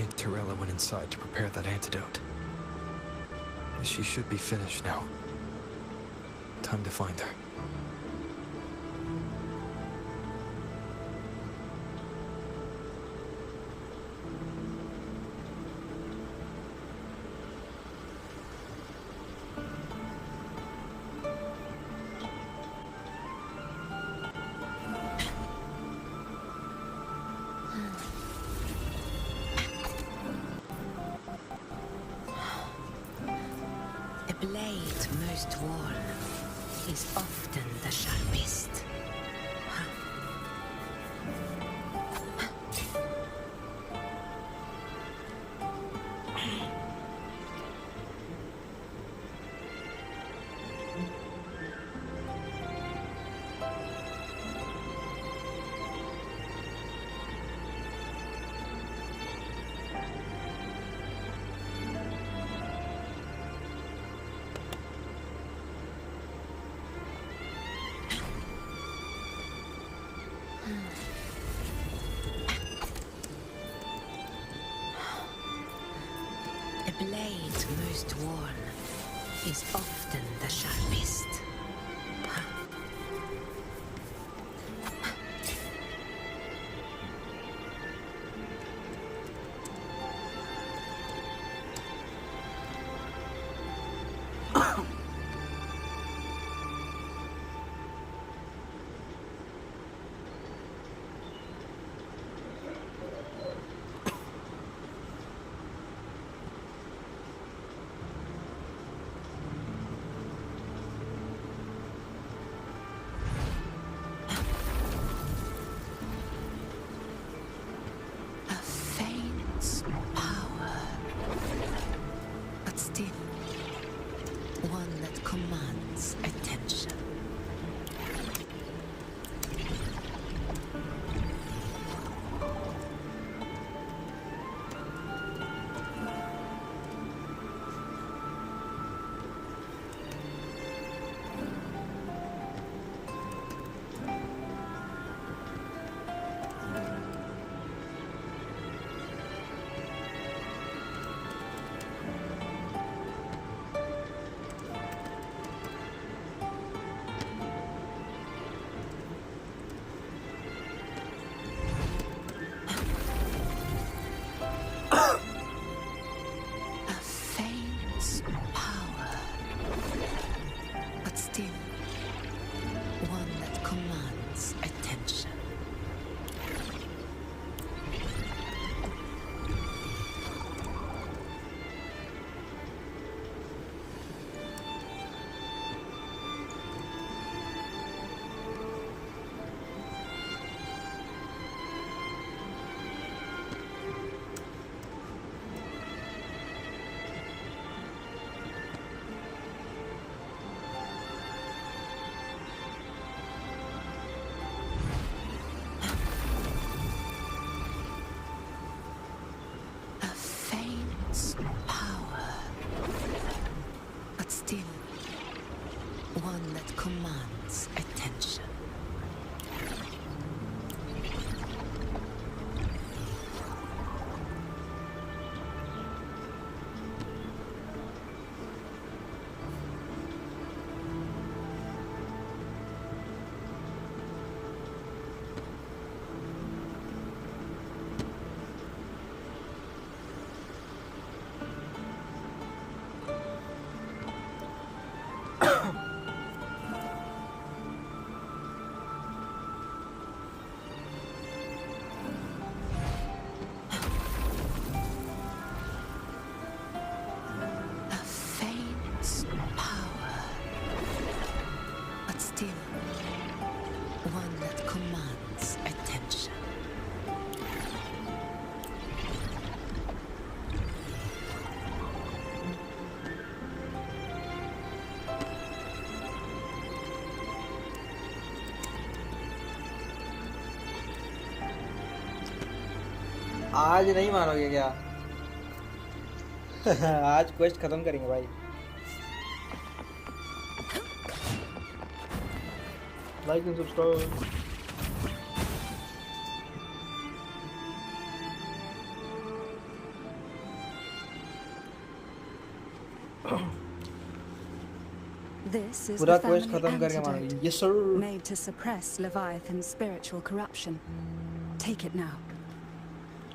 think Torella went inside to prepare that antidote. She should be finished now. Time to find her. The blade most worn is often the sharpest. The blade most worn is often the sharpest. One that commands attention. One that commands attention. One that commands attention. आज नहीं मानोगे क्या? आज quest खत्म करेंगे भाई. Like and subscribe. is पूरा the quest family खत्म करके antidote मानोगे yes sir made to suppress Leviathan's spiritual corruption. Take it now.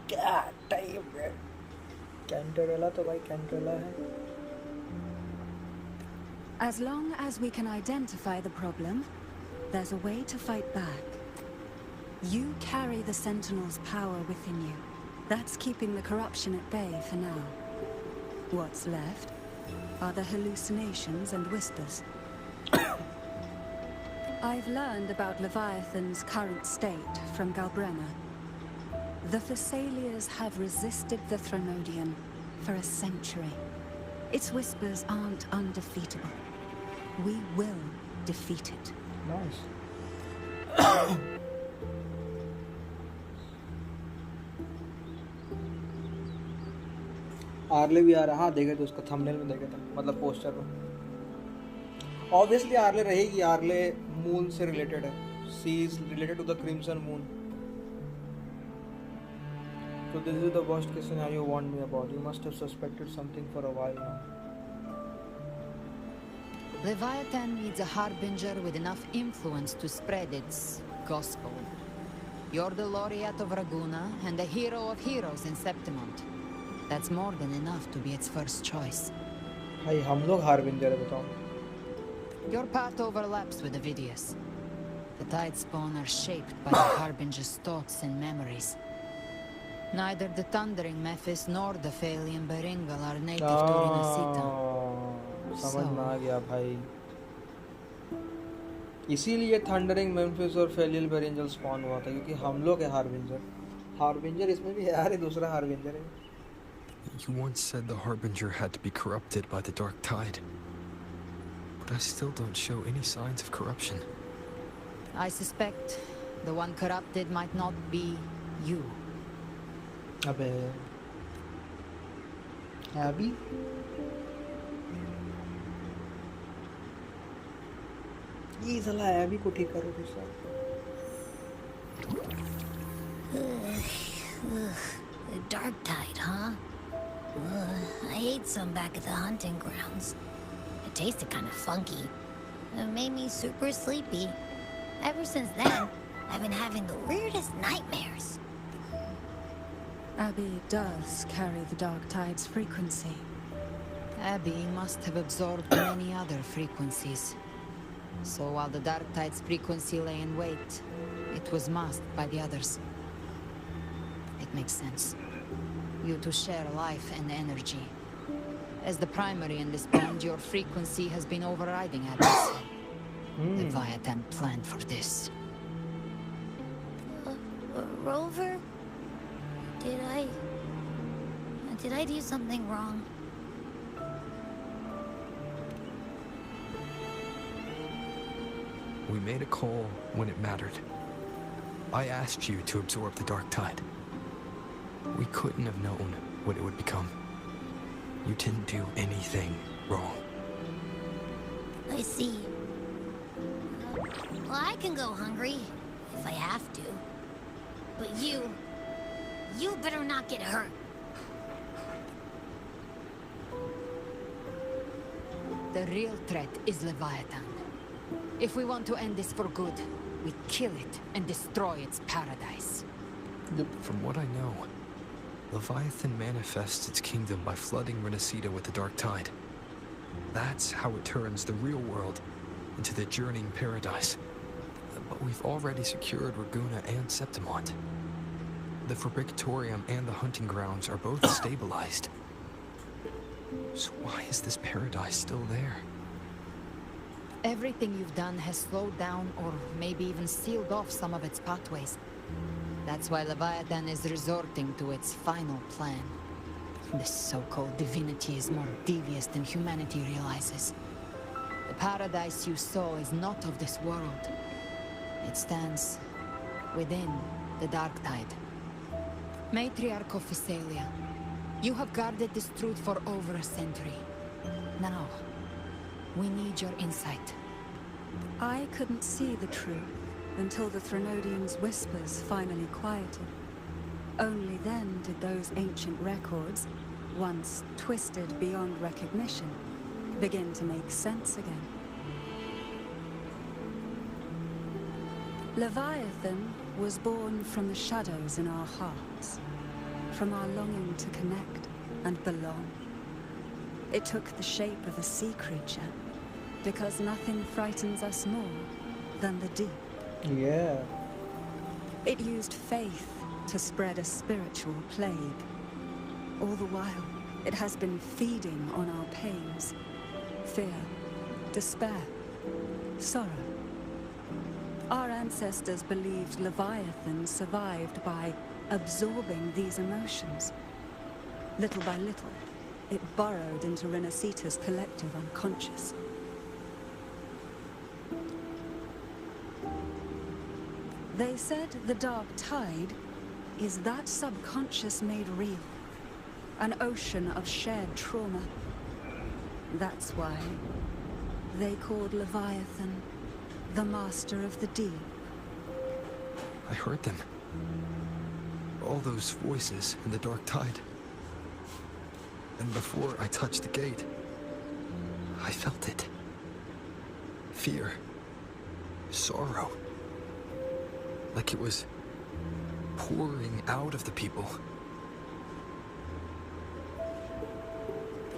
क्या टाइम है कैंटरेला तो भाई कैंटरेला है As long as we can identify the problem, there's a way to fight back. You carry the Sentinel's power within you. That's keeping the corruption at bay for now. What's left are the hallucinations and whispers. I've learned about Leviathan's current state from Galbrena. The Thessalians have resisted the Threnodian for a century. Its whispers aren't undefeatable. We will defeat it. Nice early भी आ रहा हाँ देखे थे उसका thumbnail में देखे थे मतलब पोस्टर में ऑब्वियसली आर्ले रहेगी आर्ले मून से रिलेटेड है she is related to the crimson moon so this is the worst case scenario you warned me about. You must have suspected something for a while now. Leviathan needs a harbinger with enough influence to spread its gospel. You're the laureate of Raguna and the hero of heroes in Septimont. That's more than enough to be its first choice. भाई हम लोग harbinger है बताओ Your path overlaps with Avidius. The Tidespawn are shaped by the harbinger's thoughts and memories. Neither the Thundering Mephis nor the Phalian Beringal are native to Rinascita. समझ में आ गया भाई इसीलिए थंडरिंग मेम्फिस और फेलियल बेरिंजल स्पॉन हुआ था क्योंकि हम लोग है हार्बिंजर इसमें भी यार दूसरा हार्बिंजर है You once said the Harbinger had to be corrupted by the Dark Tide. But I still don't show any signs of corruption. I suspect the one corrupted might not be you. अबे Abby? ये साला Abby को ठीक करो फिर साला The dark tide, huh? I ate some back at the hunting grounds. It tasted kind of funky. It made me super sleepy. Ever since then, I've been having the weirdest nightmares. Abby does carry the Dark Tide's frequency. Abby must have absorbed many other frequencies. So while the Dark Tide's frequency lay in wait, it was masked by the others. It makes sense. You two share life and energy. As the primary in this bond, your frequency has been overriding Abby's. Leviathan planned for this. Rover? Did I do something wrong? We made a call when it mattered. I asked you to absorb the Dark Tide. We couldn't have known what it would become. You didn't do anything wrong. I see. Well, I can go hungry if I have to. But you better not get hurt. The real threat is Leviathan. If we want to end this for good, we kill it and destroy its paradise. From what I know, Leviathan manifests its kingdom by flooding Rinascita with the Dark Tide. That's how it turns the real world into the journeying paradise. But we've already secured Raguna and Septimont. The Fabricatorium and the hunting grounds are both stabilized. So why is this paradise still there? Everything you've done has slowed down or maybe even sealed off some of its pathways. That's why Leviathan is resorting to its final plan. This so-called divinity is more devious than humanity realizes. The paradise you saw is not of this world. It stands within the Dark Tide. Matriarch of Thessalia, you have guarded this truth for over a century. Now, we need your insight. I couldn't see the truth until the Threnodian's whispers finally quieted. Only then did those ancient records, once twisted beyond recognition, begin to make sense again. Leviathan was born from the shadows in our hearts, from our longing to connect and belong. It took the shape of a sea creature, because nothing frightens us more than the deep. Yeah. It used faith to spread a spiritual plague. All the while, it has been feeding on our pains, fear, despair, sorrow. Our ancestors believed Leviathan survived by absorbing these emotions. Little by little, it burrowed into Rinascita's collective unconscious. They said the dark tide is that subconscious made real. An ocean of shared trauma. That's why they called Leviathan the master of the deep. I heard them. All those voices in the dark tide. And before I touched the gate, I felt it. Fear. Sorrow. Like it was pouring out of the people.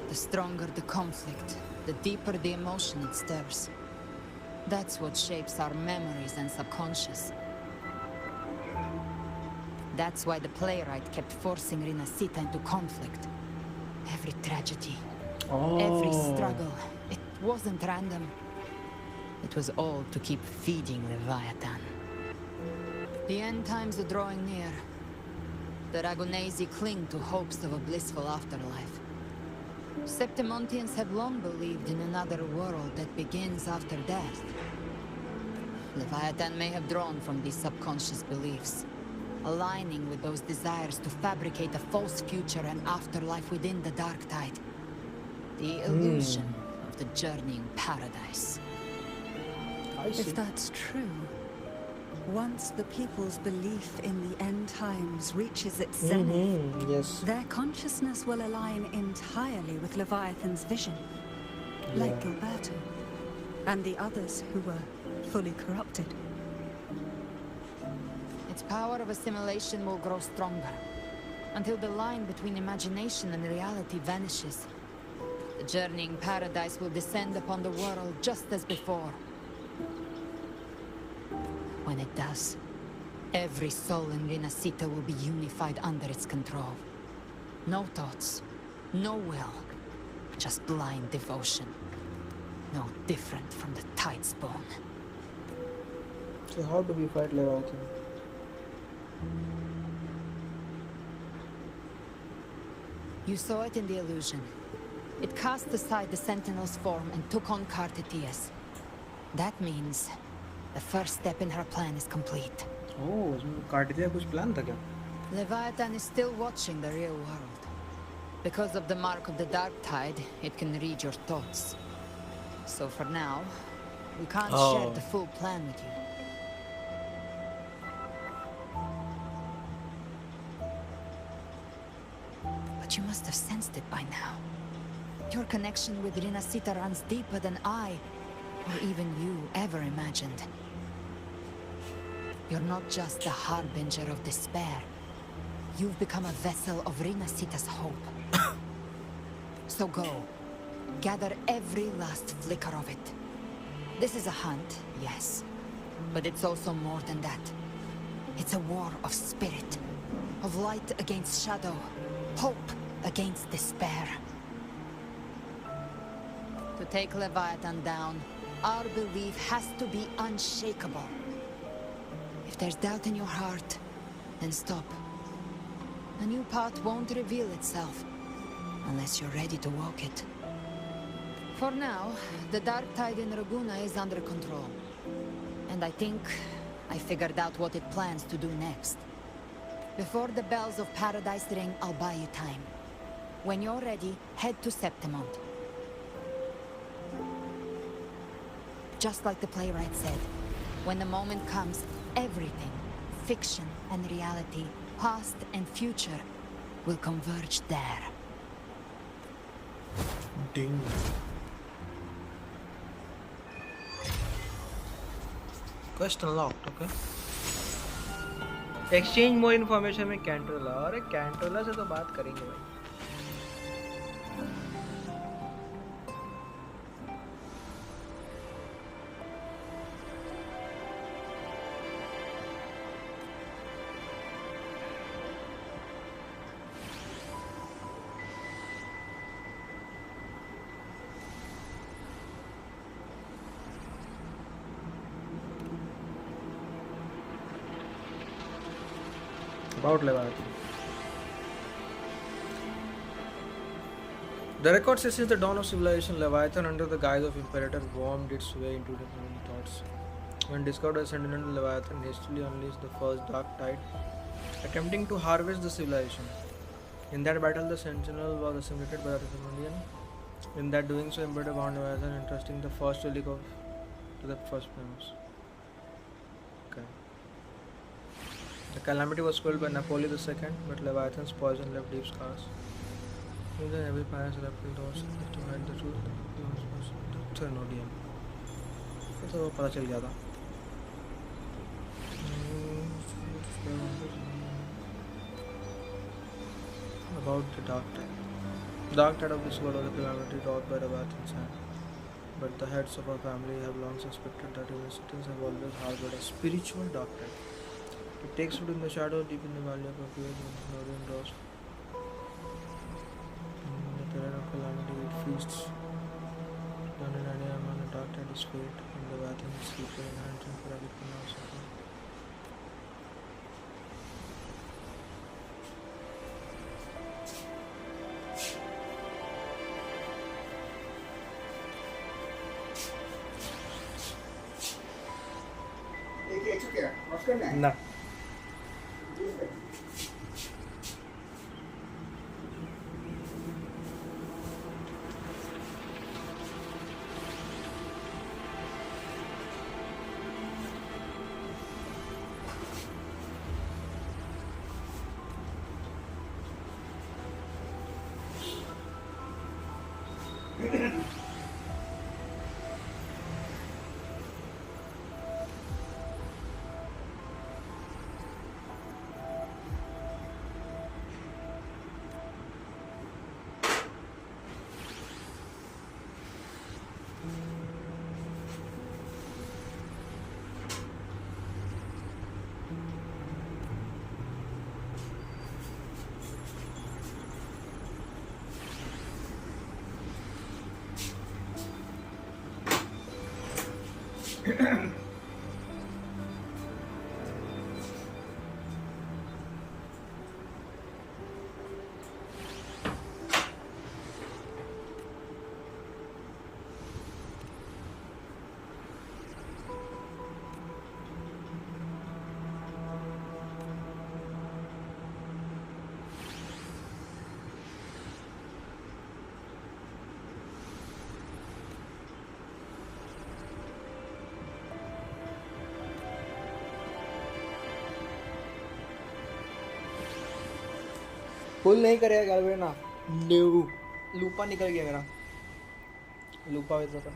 The stronger the conflict, the deeper the emotion it stirs. That's what shapes our memories and subconscious. That's why the playwright kept forcing Rinascita into conflict. Every tragedy, every struggle, it wasn't random. It was all to keep feeding Leviathan. The end times are drawing near. The Ragonesi cling to hopes of a blissful afterlife. Septimontians have long believed in another world that begins after death. Leviathan may have drawn from these subconscious beliefs, aligning with those desires to fabricate a false future and afterlife within the dark tide. The illusion of the journeying paradise. If that's true, once the people's belief in the end times reaches its zenith, Yes. their consciousness will align entirely with Leviathan's vision, like Gilberto, and the others who were fully corrupted. Its power of assimilation will grow stronger, until the line between imagination and reality vanishes. The journeying paradise will descend upon the world just as before. When it does, every soul in Rinascita will be unified under its control. No thoughts, no will, just blind devotion. No different from the tidespawn. So how do we fight Leviathan? You saw it in the illusion. It cast aside the Sentinel's form and took on Cartetius. That means the first step in her plan is complete. Oh, इसमें कार्टिया कुछ plan था क्या? Leviathan is still watching the real world. Because of the mark of the dark tide, it can read your thoughts. So for now, we can't share the full plan with you. But you must have sensed it by now. Your connection with Rinascita runs deeper than I, or even you, ever imagined. You're not just a harbinger of despair. You've become a vessel of Rinascita's hope. So go. Gather every last flicker of it. This is a hunt, yes. But it's also more than that. It's a war of spirit. Of light against shadow. Hope against despair. To take Leviathan down, our belief has to be unshakable. If there's doubt in your heart, then stop. A new path won't reveal itself, unless you're ready to walk it. For now, the dark tide in Raguna is under control. And I think I figured out what it plans to do next. Before the bells of Paradise ring, I'll buy you time. When you're ready, head to Septimont. Just like the playwright said, when the moment comes, everything, fiction and reality, past and future, will converge there. Ding. Quest unlocked. Okay. Exchange more information with Cantola. अरे Cantola से तो बात करेंगे भाई. About Leviathan. The record says since the dawn of civilization, Leviathan, under the guise of Imperator, wormed its way into the human thoughts. When discovered as Sentinel, Leviathan hastily unleashed the first dark tide, attempting to harvest the civilization. In that battle, the Sentinel was assimilated by the Rebellion. In that doing so, Imperator bound Leviathan, entrusting the first relic to the first premise. Okay. The calamity was quelled by Napoleon II, but Leviathan's poison left deep scars. Even every pirate's reptile doors to hide the truth. Thermodium. तो पता चल गया था. About the dark tide. The dark tide of this world was a calamity wrought by Leviathan's hand. But the heads of our family have long suspected that universities have always harbored a spiritual dark tide. It takes root in the shadow deep in the valley of Opioid and Northern Rose. In the period of calamity, it feasts. London and I am on a dark tide is fate, and the Leviathan is sleeping and hunting for everything else. ना पुल नहीं करेगा गैल्ब्रेना. लूपा निकल गया मेरा. लूपा वेद था.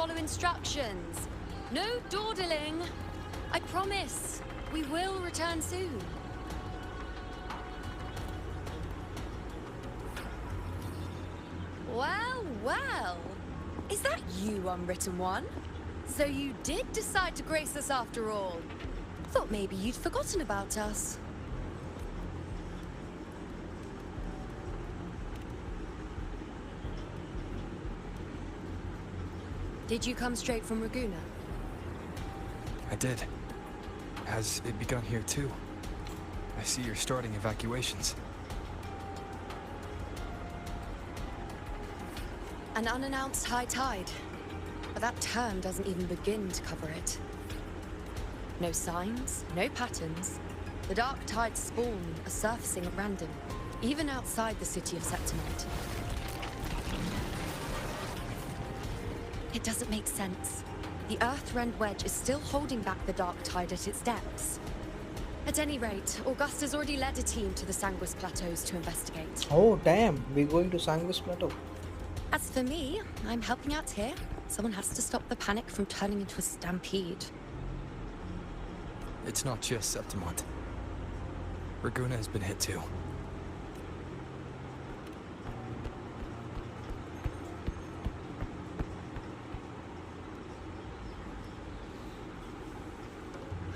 follow instructions. No dawdling. I promise. We will return soon. Well, well. Is that you, unwritten one? So you did decide to grace us after all. Thought maybe you'd forgotten about us. Did you come straight from Raguna? I did. Has it begun here too? I see you're starting evacuations. An unannounced high tide. But that term doesn't even begin to cover it. No signs, no patterns. The dark tide's spawn are surfacing at random, even outside the city of Septimont. It doesn't make sense. The Earth-rend wedge is still holding back the dark tide at its depths. At any rate, Augusta's already led a team to the Sanguis Plateaus to investigate. Oh damn, we're going to Sanguis Plateau. As for me, I'm helping out here. Someone has to stop the panic from turning into a stampede. It's not just Septimont. Raguna has been hit too.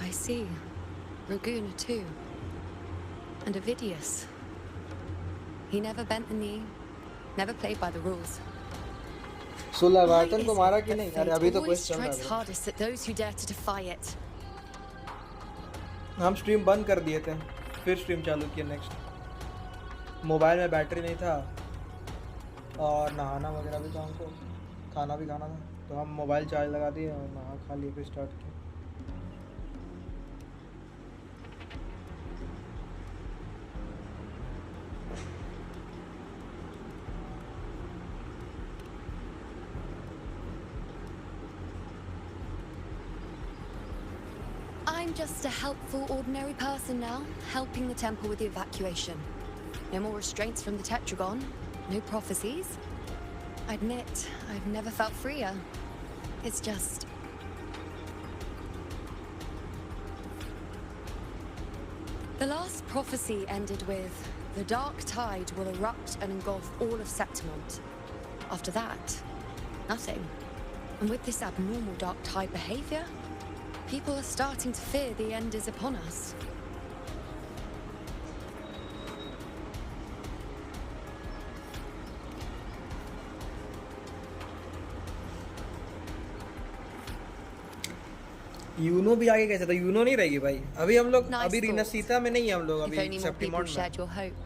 I see. Raguna too. And Ovidius. He never bent the knee, never played by the rules. So Leviathan को मारा कि नहीं? Fate अरे अभी तो always question चल strikes रहा है. hardest at those who dare to defy it. हम स्ट्रीम बंद कर दिए थे, फिर स्ट्रीम चालू किया नेक्स्ट. मोबाइल में बैटरी नहीं था और नहाना वगैरह भी था हमको, खाना भी खाना था, तो हम मोबाइल चार्ज लगा दिए और नहा खा लिए फिर स्टार्ट किया. I'm just a helpful, ordinary person now, helping the temple with the evacuation. No more restraints from the Tetragon, no prophecies. I admit, I've never felt freer. It's just... The last prophecy ended with, the dark tide will erupt and engulf all of Septimont. After that, nothing. And with this abnormal dark tide behavior, people are starting to fear the end is upon us. Yuno भी आगे कैसे था? Uno नहीं रहेगी भाई. अभी हम लोग Nice अभी thought. रिनासीता में नहीं है हम लोग If अभी only more people सेप्टिमॉन्ट में. shared your hope.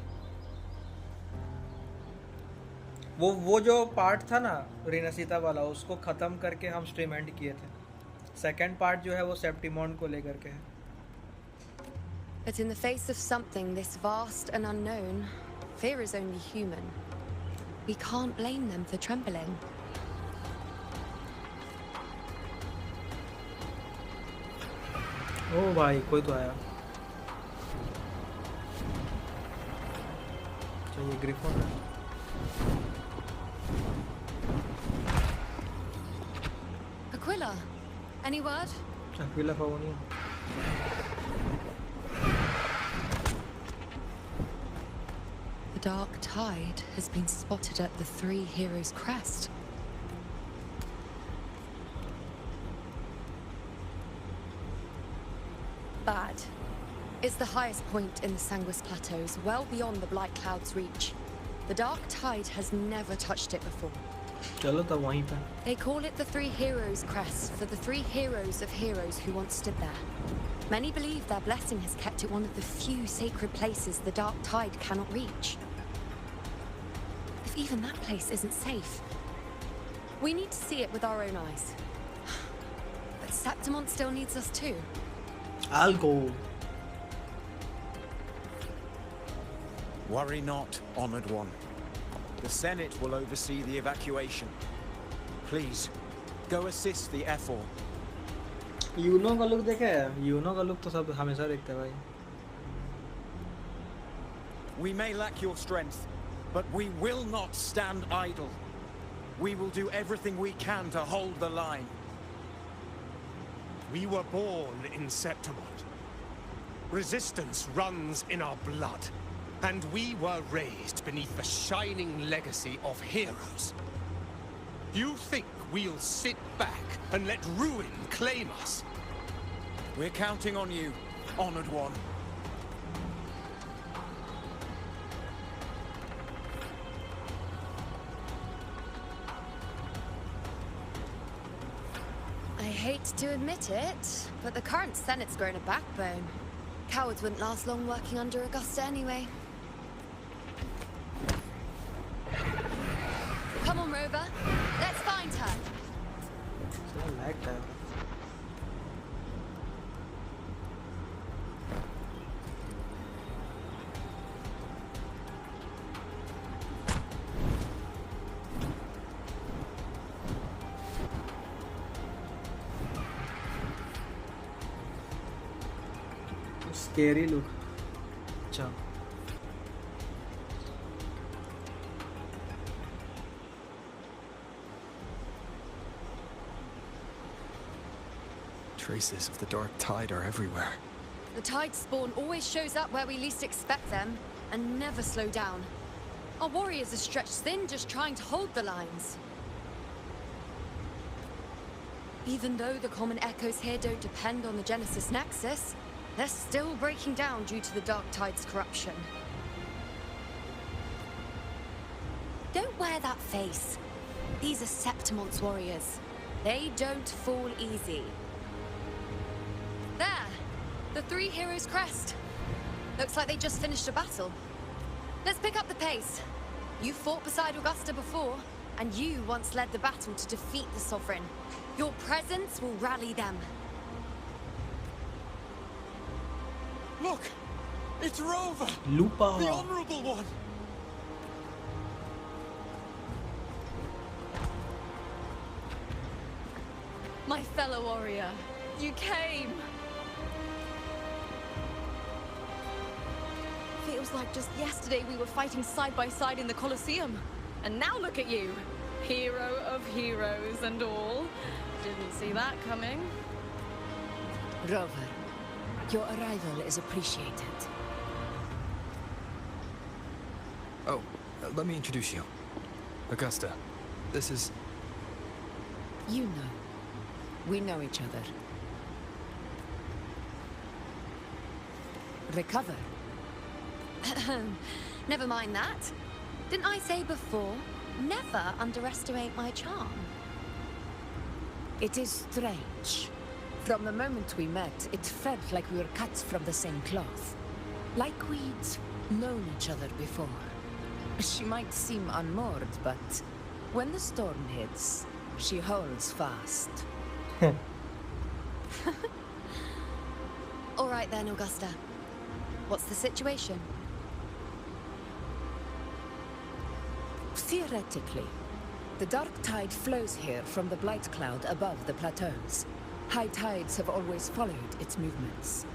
वो जो पार्ट था ना रिनासीता वाला, उसको खत्म करके हम स्ट्रीम एंड किए थे. सेकंड पार्ट जो है वो सेप्टिमॉन्ट को लेकर के है. But in the face of something this vast and unknown, fear is only human. We can't blame them for trembling. ओ भाई कोई तो आया. चाहिए ग्रिफोन है. Aquila, any word? अकेला फाओ नहीं. The dark tide has been spotted at the Three Heroes' Crest. Bad. It's the highest point in the Sanguis Plateaus, well beyond the Blight Cloud's reach. The dark tide has never touched it before. चलो तब वहीं पे. They call it the Three Heroes' Crest for the three heroes of heroes who once stood there. Many believe their blessing has kept it one of the few sacred places the dark tide cannot reach. If even that place isn't safe, we need to see it with our own eyes. But Septimont still needs us too. I'll go. Worry not, honored one. The Senate will oversee the evacuation. Please, go assist the Ephor. Yuno का look देखा है? Uno का look तो सब हमेशा देखते हैं भाई. We may lack your strength, but we will not stand idle. We will do everything we can to hold the line. We were born in Septimont. Resistance runs in our blood. And we were raised beneath the shining legacy of heroes. You think we'll sit back and let ruin claim us? We're counting on you, Honored One. I hate to admit it, but the current Senate's grown a backbone. Cowards wouldn't last long working under Augusta anyway. Come on, Rover. Let's find her. I like that. Scary look. अच्छा. Traces of the dark tide are everywhere. The tide spawn always shows up where we least expect them, and never slow down. Our warriors are stretched thin just trying to hold the lines. Even though the common echoes here don't depend on the Genesis Nexus, they're still breaking down due to the Dark Tide's corruption. Don't wear that face. These are Septimont's warriors. They don't fall easy. There! The three heroes' crest. Looks like they just finished a battle. Let's pick up the pace. You fought beside Augusta before, and you once led the battle to defeat the Sovereign. Your presence will rally them. Look! It's Rover! Lupa. The Honorable One! My fellow warrior, you came! Feels like just yesterday we were fighting side by side in the Colosseum. And now look at you! Hero of heroes and all. Didn't see that coming. Rover, your arrival is appreciated. Oh, let me introduce you. Augusta, this is... You know. We know each other. Recover. Never mind that. Didn't I say before, never underestimate my charm? It is strange. From the moment we met, it felt like we were cut from the same cloth. Like we'd known each other before. She might seem unmoored, but when the storm hits, she holds fast. All right then, Augusta. What's the situation? Theoretically, the dark tide flows here from the blight cloud above the plateaus. High tides have always followed its movements.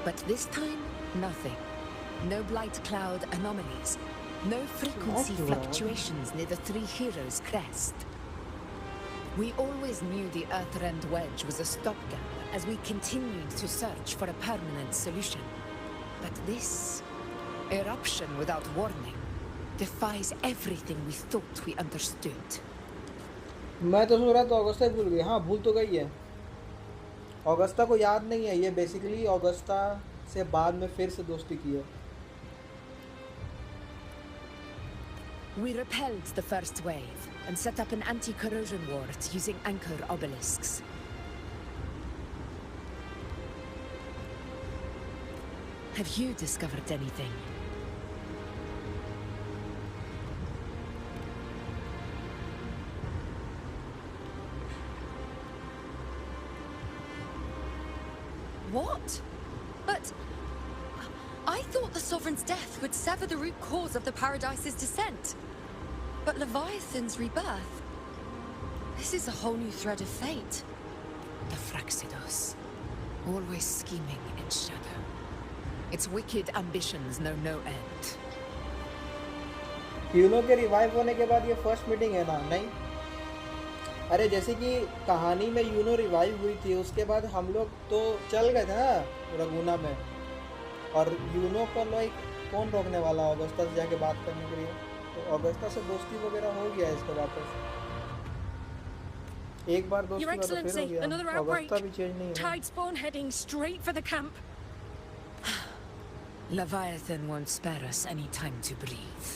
But this time, nothing. No blight cloud anomalies. No frequency fluctuations near the three heroes' crest. We always knew the Earthrend Wedge was a stopgap as we continued to search for a permanent solution. But this eruption without warning defies everything we thought we understood. मैं तो सोच रहा था Augusta भूल गई. हाँ, भूल तो गई है. ऑगस्टा को याद नहीं है. ये बेसिकली ऑगस्टा से बाद में फिर से दोस्ती की है. We repelled the first wave and set up an anti-corrosion ward using anchor obelisks. Have you discovered anything? What? But I thought the Sovereign's death would sever the root cause of the Paradise's descent. But Leviathan's rebirth... This is a whole new thread of fate. The Fraxidos. Always scheming in shadow. Its wicked ambitions know no end. Yuno के revive होने के बाद ये first meeting है ना? नहीं, अरे जैसे कि कहानी में यूनो रिवाइव हुई थी, उसके बाद हम लोग तो चल गए थे ना रगुना में, और यूनो को लाइक कौन रोकने वाला ऑगस्टा से जाके बात करने के लिए? तो ऑगस्टा से दोस्ती वगैरह हो गया इसका वापस, एक बार दोस्ती Your हुआ तो फिर हो Excellency, another गया। outbreak. ऑगस्टा भी चेंज नहीं है। Tide spawn heading straight for the camp. Leviathan won't spare us any time to breathe.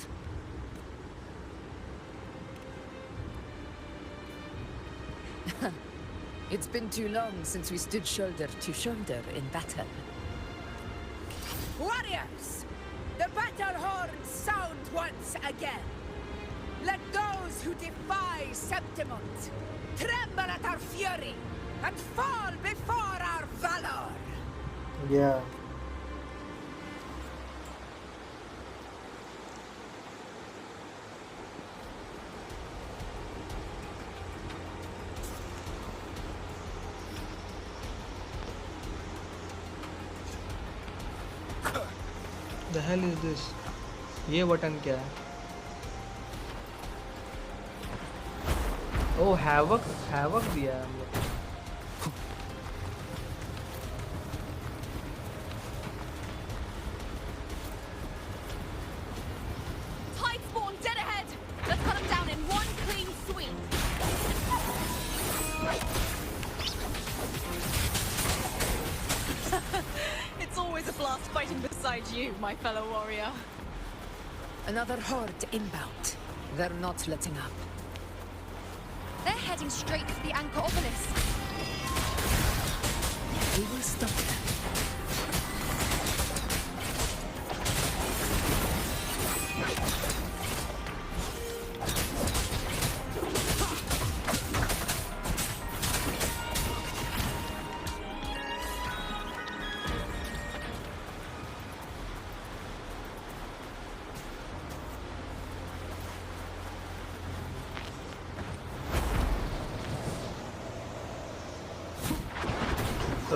It's been too long since we stood shoulder to shoulder in battle. Warriors! The battle horns sound once again. Let those who defy Septimont tremble at our fury and fall before our valor. Yeah. The hell is this? ये button क्या है? ओ havoc दिया है हम लोग। Tide spawn dead ahead! Let's cut them down in one clean sweep! It's always a blast fighting beside you, my fellow warrior. Another horde inbound. They're not letting up. They're heading straight for the anchor obelisk. We will stop them.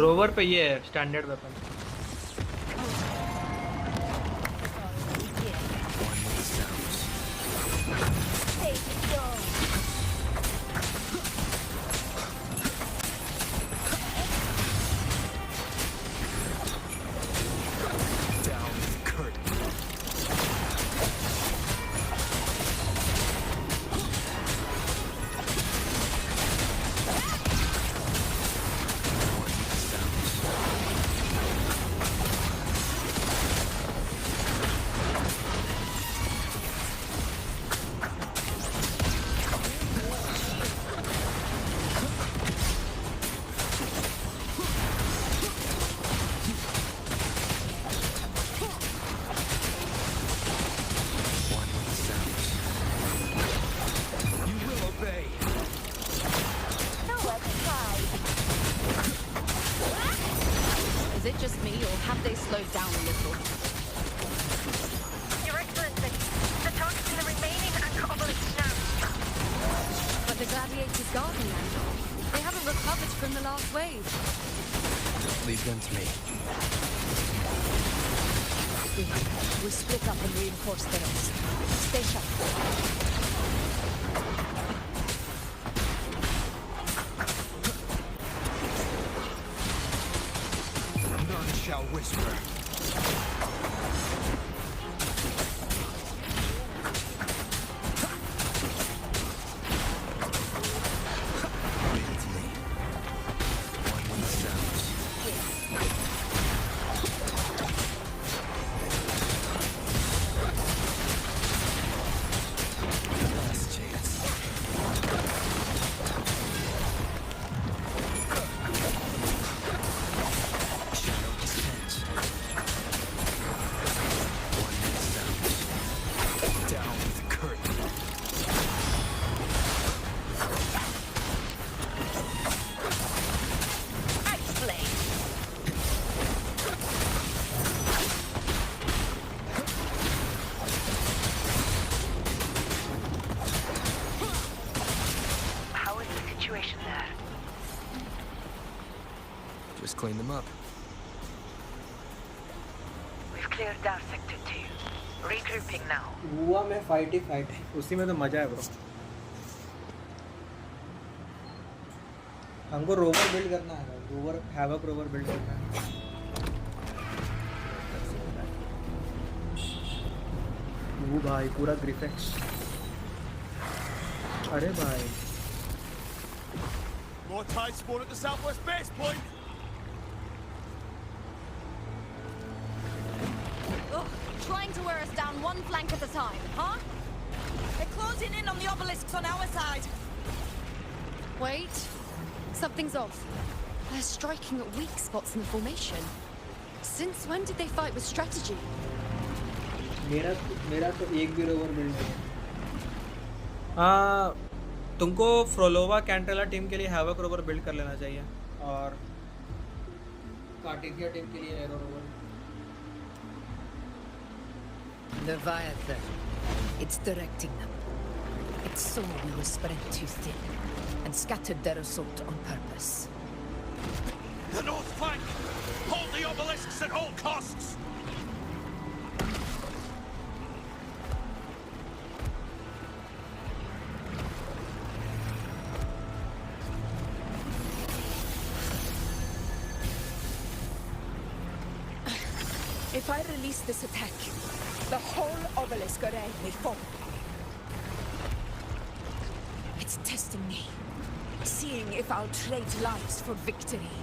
Rover पे ये है standard weapon. Is it just me, or have they slowed down a little? Your Excellency, the target in the remaining anchor obelisk now. But the gladiators guarding them, they haven't recovered from the last wave. Leave them to me. We split up and reinforce the rest. Stay sharp. None shall whisper. Just clean them up. We've cleared our sector too. Regrouping now. Wuwa में fight ही fight है, उसी में तो मजा है bro. हमको rover build करना है, रोवर हैवक रोवर बिल्ड करना है. वो भाई पूरा ग्रिफेक्स. अरे भाई. More tide spawn at the southwest base point. Ugh, trying to wear us down one flank at a time, huh? They're closing in on the obelisks on our side. Wait. Something's off. They're striking at weak spots in the formation. Since when did they fight with strategy? मेरा तो एक भी rover build नहीं है. तुमको फ्रोलोवा कैंटेला team के लिए havoc rover build कर लेना चाहिए और कार्टेशिया टीम के लिए arrow rover. Leviathan. It's directing them. It saw we were spread too thin and scattered their assault on purpose. The north flank! Hold the obelisks at all costs! If I release this attack, the whole obelisk array may fall. It's testing me, seeing if I'll trade lives for victory.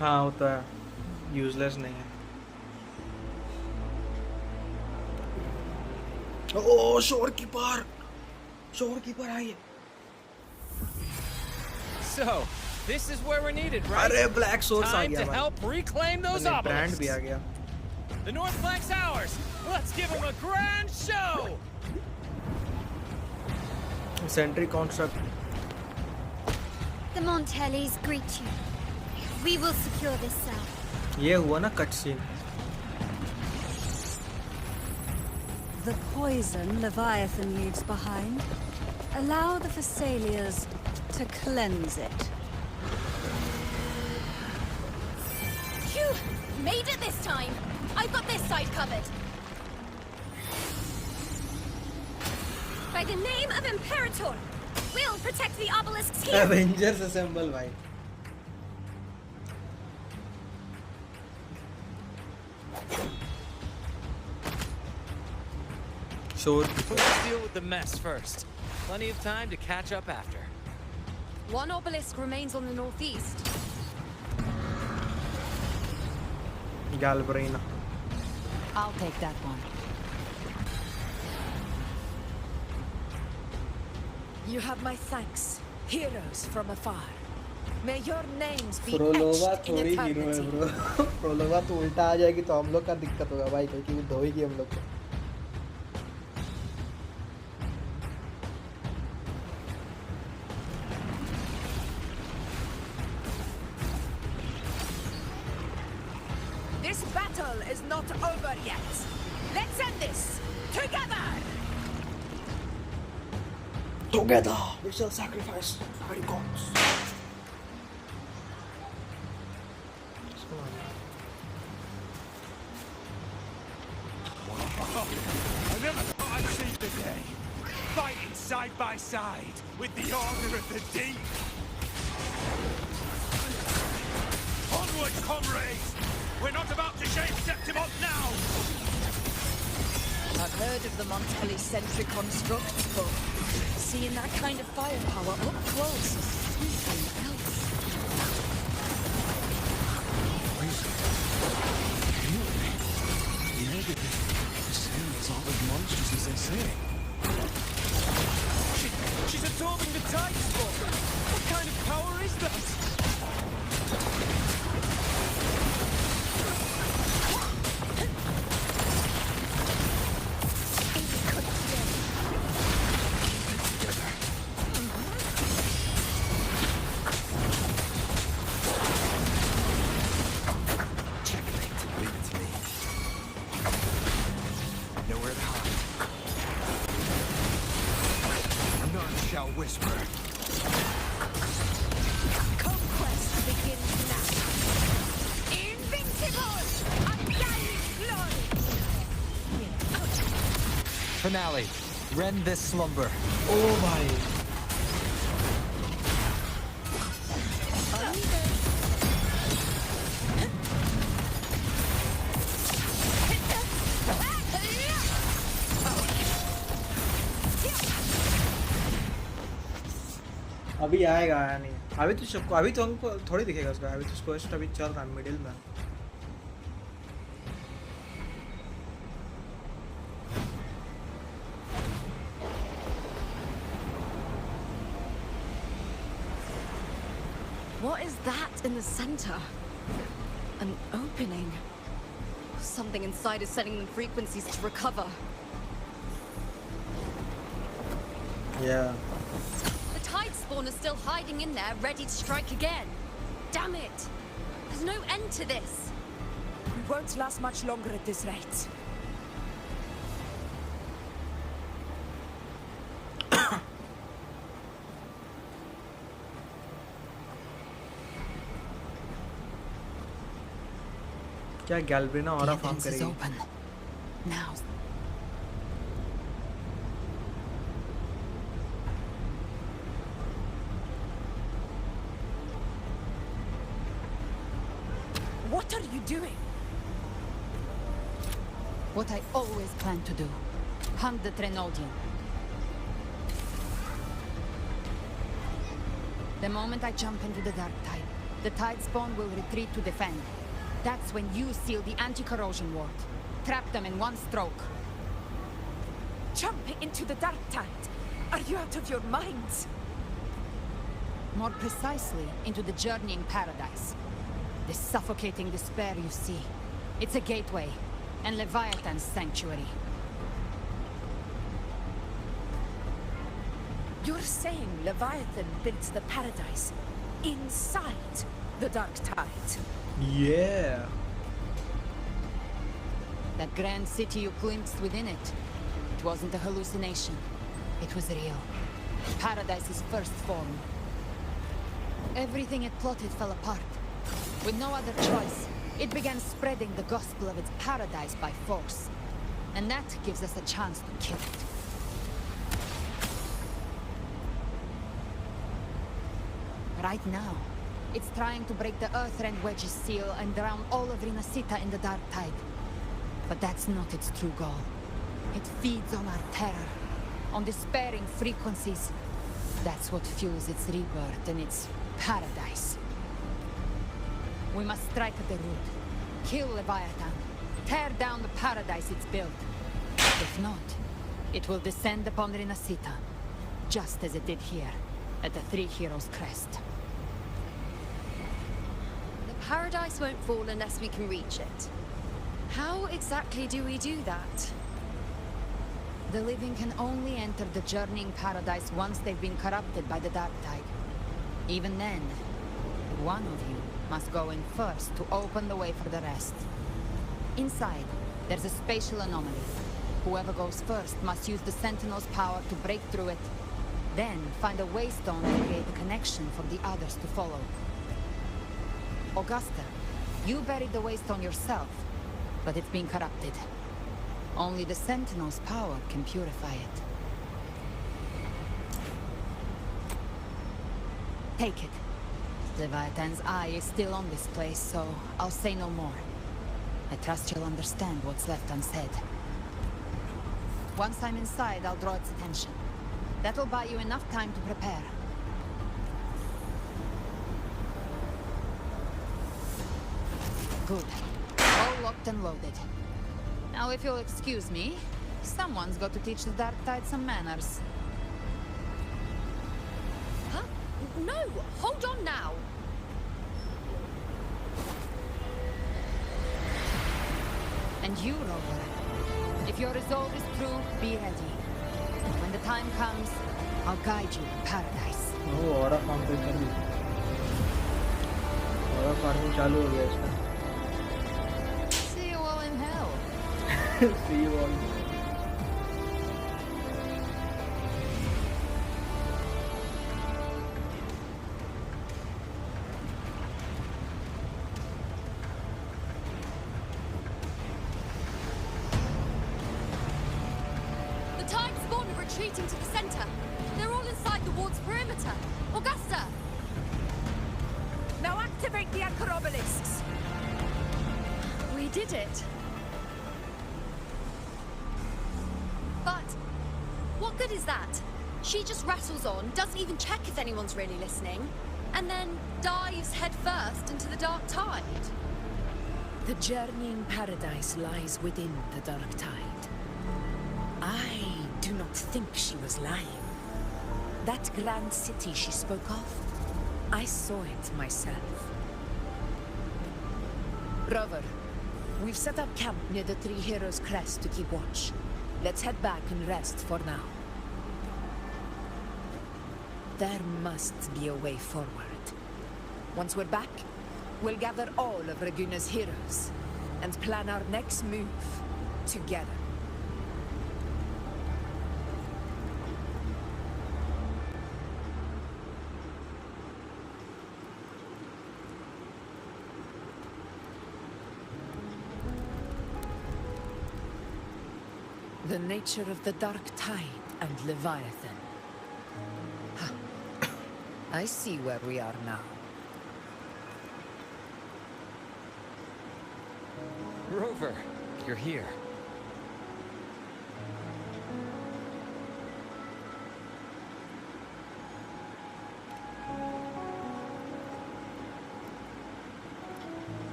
हाँ वो तो है, useless नहीं है. ओह शोर keeper आई है. So, this is where we're needed, right? अरे black source आ Time गया to भाई. help reclaim those ब्रांड भी आ obelisks. गया. The north flank's ours. Let's give them a grand show. Sentry construct. The Montellis greet you. We will secure this cell. ये हुआ ना cut scene. The poison Leviathan leaves behind. Allow the Thessalians to cleanse it. Phew! Made it this time! I've got this side covered. By the name of Imperator, we'll protect the obelisks here. Avengers assemble भाई. शोर Let's deal with the mess first. Plenty of time to catch up after. One obelisk remains on the northeast. Galbrena. I'll take that one. You have my thanks, heroes from afar. May your names be फ्रोलोवा etched in थोड़ी hero है eternity. Bro. फ्रोलोवा तो उल्टा आ जाएगी तो हम लोग का दिक्कत होगा भाई, क्योंकि वो धोएगी हम लोग को. This battle is not over yet. Let's end this together. Together we shall sacrifice our gods. I never thought I'd see the day. Fighting side by side with the Order of the Deep. Onward, comrades! We're not about to shave Septimont now! I've heard of the Montelli-centric constructs, but seeing that kind of firepower up close is something else. You know that this thing is all as monstrous as they say. She's absorbing the tide spot. What kind of power is that? It could whisper. Conquest begins now. Invincible! Undying glory! Finale. Rend this slumber. Oh भाई अभी आएगा आया नहीं अभी तो सबको अभी तो हमको थोड़ी दिखेगा उसका अभी तो स्क्वेस्ट अभी चल रहा है मिडिल में What is that in the center? An opening. Something inside is sending them frequencies to recover. yeah The tide spawn is still hiding in there, ready to strike again. Damn it! There's no end to this. We won't last much longer at this rate. क्या गैल्ब्रेना The aura farm entrance is करेगी open. Now. What are you doing? What I always planned to do. Hunt the Trenodian. The moment I jump into the dark tide, the tide spawn will retreat to defend. That's when you seal the anti-corrosion ward. Trap them in one stroke. Jump into the dark tide. Are you out of your minds? More precisely, into the journeying paradise. The suffocating despair you see. It's a gateway, and Leviathan's sanctuary. You're saying Leviathan built the paradise inside the dark tide? yeah That grand city you glimpsed within it, it wasn't a hallucination. It was real. Paradise's first form. Everything it plotted fell apart. With no other choice, it began spreading the gospel of its paradise by force. And that gives us a chance to kill it. Right now, it's trying to break the Earthrend Wedge's seal and drown all of Rinascita in the dark tide. But that's not its true goal. It feeds on our terror, on despairing frequencies. That's what fuels its rebirth and its paradise. We must strike at the root, kill Leviathan, tear down the paradise it's built. If not, it will descend upon Rinascita, just as it did here, at the Three Heroes' Crest. The paradise won't fall unless we can reach it. How exactly do we do that? The living can only enter the journeying paradise once they've been corrupted by the dark tide. Even then, one of you must go in first to open the way for the rest. Inside, there's a spatial anomaly. Whoever goes first must use the Sentinel's power to break through it, then find a waystone to create a connection for the others to follow. Augusta, you buried the waystone yourself, but it's been corrupted. Only the Sentinel's power can purify it. Take it. Leviathan's eye is still on this place, so I'll say no more. I trust you'll understand what's left unsaid. Once I'm inside, I'll draw its attention. That'll buy you enough time to prepare. Good. All locked and loaded. Now, if you'll excuse me, someone's got to teach the Dark Tide some manners. Huh? No! Hold on now! And you, Rover, if your resolve is true, be ready. When the time comes, I'll guide you to paradise. वो aura farm पे कर दी aura farming चालू हो गया इसका See you all in hell. See you all Tide spawn are retreating to the center. They're all inside the ward's perimeter. Augusta! Now activate the anchor obelisks. We did it. But what good is that? She just rattles on, doesn't even check if anyone's really listening, and then dives headfirst into the dark tide. The journeying paradise lies within the dark tide. I do not think she was lying. That grand city she spoke of, I saw it myself. Rover, we've set up camp near the Three Heroes Crest to keep watch. Let's head back and rest for now. There must be a way forward. Once we're back, we'll gather all of Raguna's heroes and plan our next move together. The nature of the dark tide and Leviathan. Huh. I see where we are now. Rover, you're here.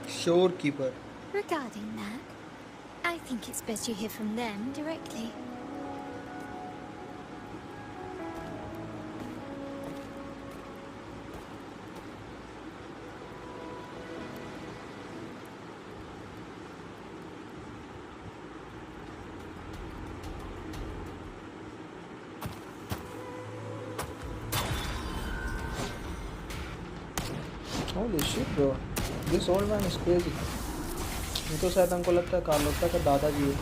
Shorekeeper. Regarding that, I think it's best you hear from them directly. Holy shit, bro. This old man is crazy. ये तो शायद हमको लगता है Carlotta का दादाजी है.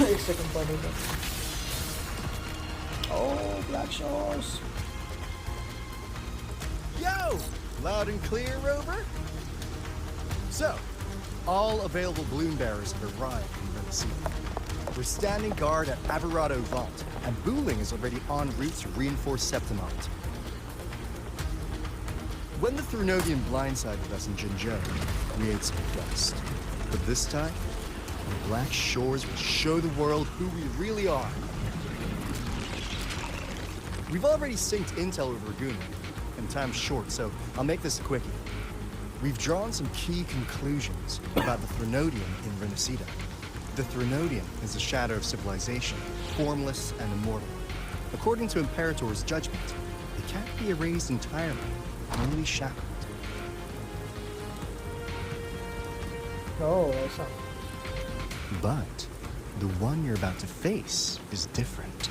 एक सेकंड पड़ेगा. Oh, Black Shores. Yo! Loud and clear, Rover? So, all available balloon bearers have arrived in Rinascita. We're standing guard at Averado Vault, and Booling is already en route to reinforce Septimont. When the Thrunodian blindsided us in Jinzhou, we ate some dust. But this time, the Black Shores will show the world who we really are. We've already synced intel over Raguna, and time's short, so I'll make this a quickie. We've drawn some key conclusions about the Thrunodian in Rinascita. The Thrunodian is the shadow of civilization, formless and immortal. According to Imperator's judgment, it can't be erased entirely, only shackled. Oh, ऐसा. But the one you're about to face is different.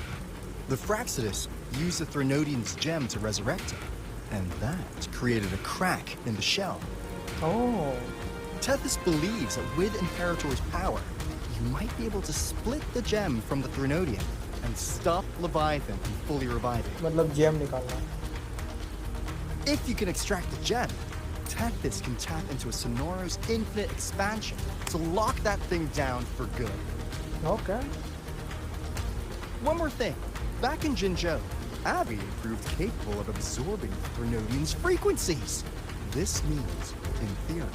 The Fraxidus used the Thrunodian's gem to resurrect him, and that created a crack in the shell. Oh. Tethys believes that with Imperator's power, you might be able to split the gem from the Thrunodian and stop Leviathan from fully reviving. मतलब gem निकालना. If you can extract the gem, Tethys can tap into a Sonoro's infinite expansion to lock that thing down for good. Okay. One more thing. Back in Jinzhou, Abby proved capable of absorbing the Thrunodian's frequencies. This means, in theory,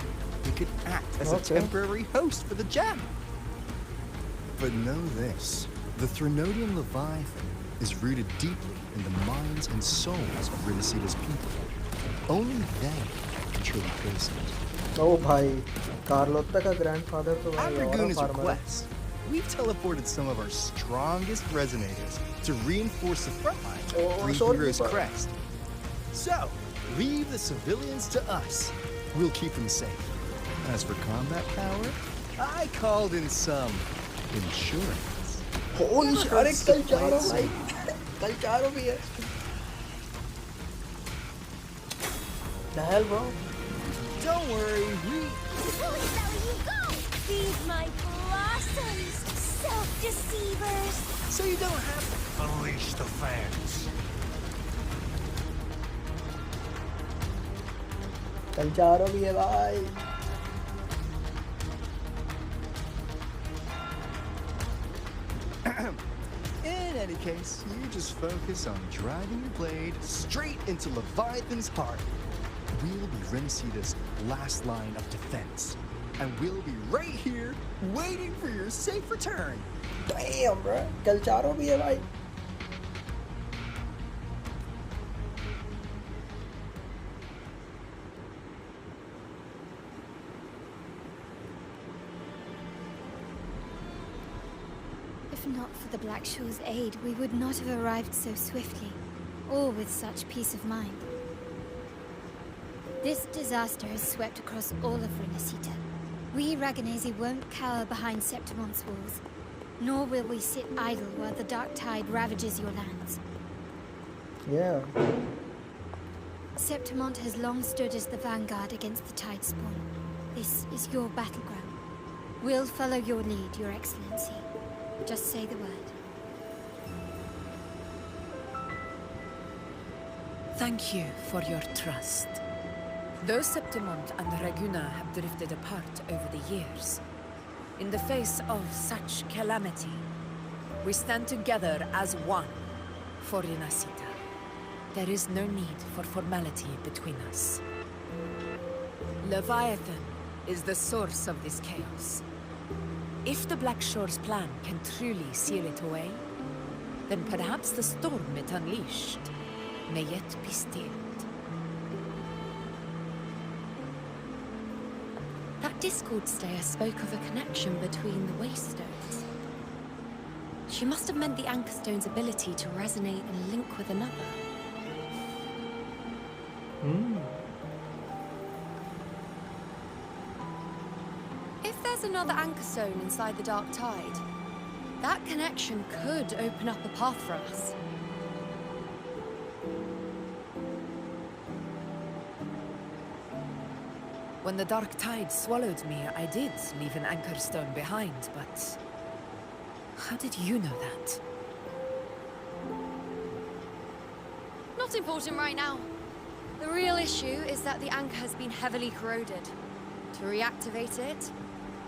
it could act as a temporary host for the gem. But know this, the Thrunodian Leviathan is rooted deeply in the minds and souls of Rinascita's people. Only they can truly face it. Oh, bhai. Carlotta का grandfather तो At भाई और Raguna's farmer. request, we've teleported some of our strongest resonators to reinforce the front line of Three Heroes Crest. So, leave the civilians to us. We'll keep them safe. As for combat power, I called in some insurance. Holy shit! अरे कल चारों भाई. कल चारों भी है. The hell, bro? Don't worry, we... Holy belly, you go! Feed my blossoms, self-deceivers! So you don't have to... Unleash the fans. कल चारों भी है भाई. In any case, you just focus on driving your blade straight into Leviathan's heart. We'll be Rinascita's last line of defense. And we'll be right here, waiting for your safe return. Damn, bro. Galcharo bhi hai bhai. If not for the Black Shaw's aid, we would not have arrived so swiftly, or with such peace of mind. This disaster has swept across all of Rinascita. We Raganesi won't cower behind Septimon's walls, nor will we sit idle while the dark tide ravages your lands. Yeah. Septimont has long stood as the vanguard against the tide spawn. This is your battleground. We'll follow your lead, Your Excellency. Just say the word. Thank you for your trust. Though Septimont and Raguna have drifted apart over the years, in the face of such calamity, we stand together as one for Rinascita. There is no need for formality between us. Leviathan is the source of this chaos. If the Black Shore's plan can truly seal it away, then perhaps the storm it unleashed may yet be stilled. That Discord stayer spoke of a connection between the Waystones. She must have meant the Anchor Stone's ability to resonate and link with another. If there's another Anchor Stone inside the Dark Tide, that connection could open up a path for us. When the Dark Tide swallowed me, I did leave an Anchor Stone behind, but how did you know that? Not important right now. The real issue is that the anchor has been heavily corroded. To reactivate it,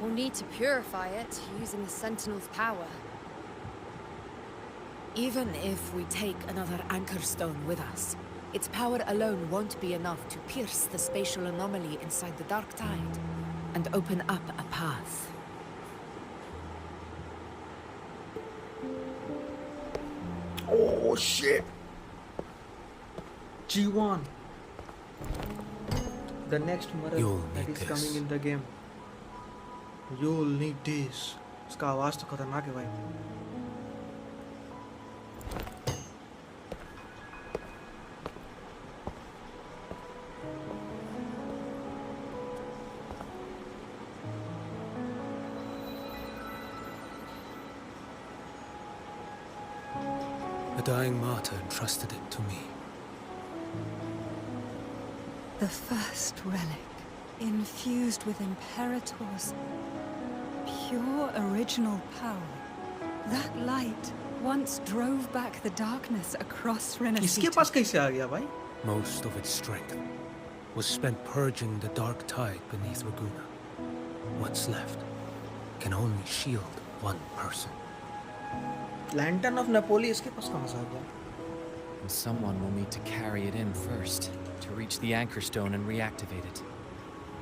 we'll need to purify it using the Sentinel's power. Even if we take another Anchor Stone with us, its power alone won't be enough to pierce the spatial anomaly inside the Dark Tide and open up a path. Oh shit! G1. The next mirror that is coming in the game. You'll need this. इसका आवाज तो खतरनाक है भाई. A dying martyr entrusted it to me. The first relic, infused with Imperator's pure original power. That light once drove back the darkness across Rinascita. इसके पास कैसे आ गया भाई? Most of its strength was spent purging the dark tide beneath Raguna. What's left can only shield one person. Lantern of Napoli इसके पास कहाँ से आ गया? And someone will need to carry it in first to reach the Anchor Stone and reactivate it.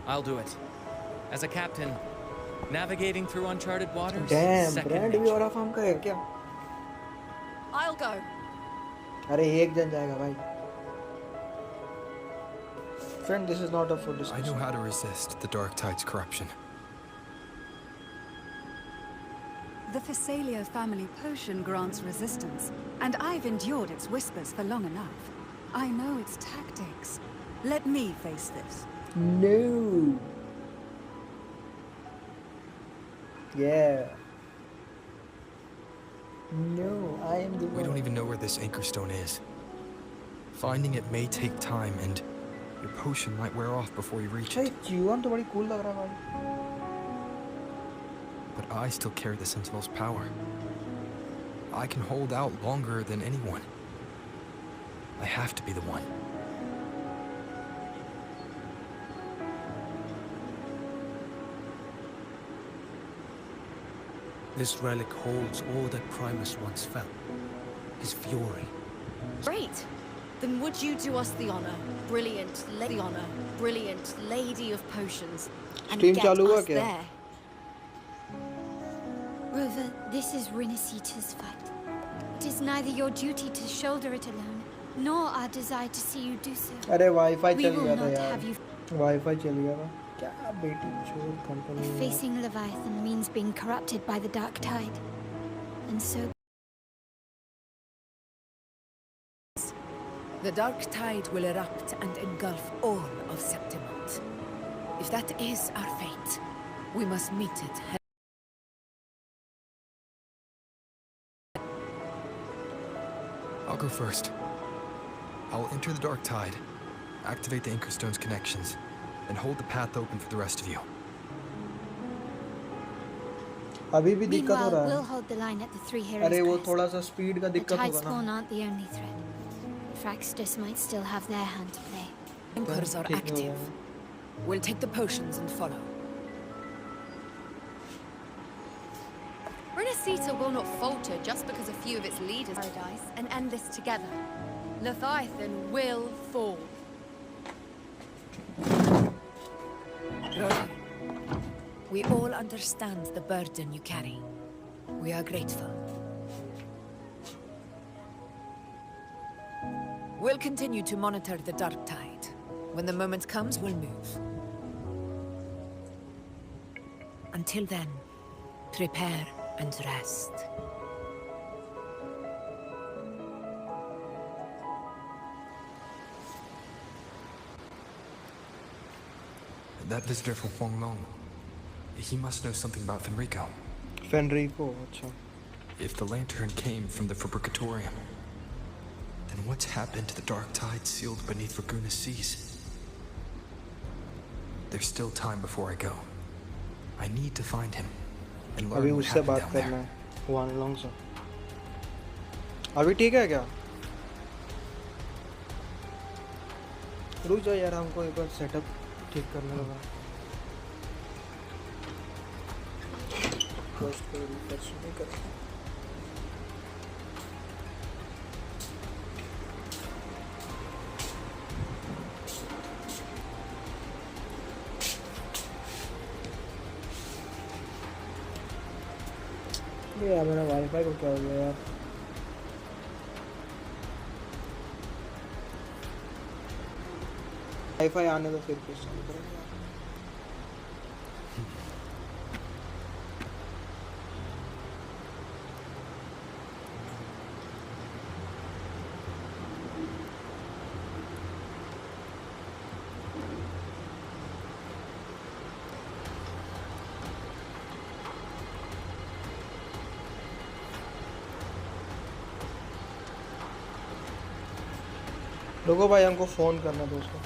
I'll do it. As a captain, navigating through uncharted waters. Damn, second brand भी nature. और farm का है क्या? I'll go. अरे एक जन जाएगा भाई. Friend, this is not up for I discussion. know how to resist the dark tide's corruption. The Thessalia family potion grants resistance, and I've endured its whispers for long enough. I know its tactics. Let me face this. No. Yeah. No, I am the one. We don't even know where this anchor stone is. Finding it may take time, and your potion might wear off before you reach it. जीवन तो बड़ी cool लग रहा है भाई. But I still carry the Sentinel's power. I can hold out longer than anyone. I have to be the one. This relic holds all that Primus once felt. His fury. Great. Then would you do us the honor, brilliant lady of potions, and Stream get चालू हुआ us क्या? there? Rover, this is Rinascita's fight. It is neither your duty to shoulder it alone, nor our desire to see you do so. अरे wifi We चल will गया था not यार. have you. Wifi चल गया था. क्या बेटी चोर कंपनी है. Facing Leviathan means being corrupted by the dark tide. And so The dark tide will erupt and engulf all of Septimont. If that is our fate, we must meet it head. I'll go first. I'll enter the dark tide, activate the Anchorstone's connections, and hold the path open for the rest of you. अभी भी दिक्कत हो meanwhile, रहा we'll है. hold the line at the Three Heroes अरे वो Crest. थोड़ा सा स्पीड का The दिक्कत tide होगा spawn ना. aren't the only threat. Fraxtus might still have their hand to play. Anchors are ठीक हो active. गया. We'll take the potions and follow. Rinascita will not falter just because a few of its leaders paradise and end this together. Leviathan will fall. Rover, we all understand the burden you carry. We are grateful. We'll continue to monitor the dark tide. When the moment comes, we'll move. Until then, prepare and rest. That visitor from Huanglong, he must know something about Fenrico. Fenrico, अच्छा. If the lantern came from the Fabricatorium, then what's happened to the dark tide sealed beneath Raguna's seas? There's still time before I go. I need to find him and अभी learn what उससे happened बात down करना there. है. वानलोंग से. अभी ठीक है क्या? रुक जाओ यार, हमको एक बार सेटअप ठीक करने लगा. फर्स्ट को रिफ्रेश नहीं करें. ये यार मेरा वाईफाई को क्या हो गया यार. वाईफाई आने तो फिर कुछ चालू करेंगे. लोगों भाई हमको फोन करना दोस्तों.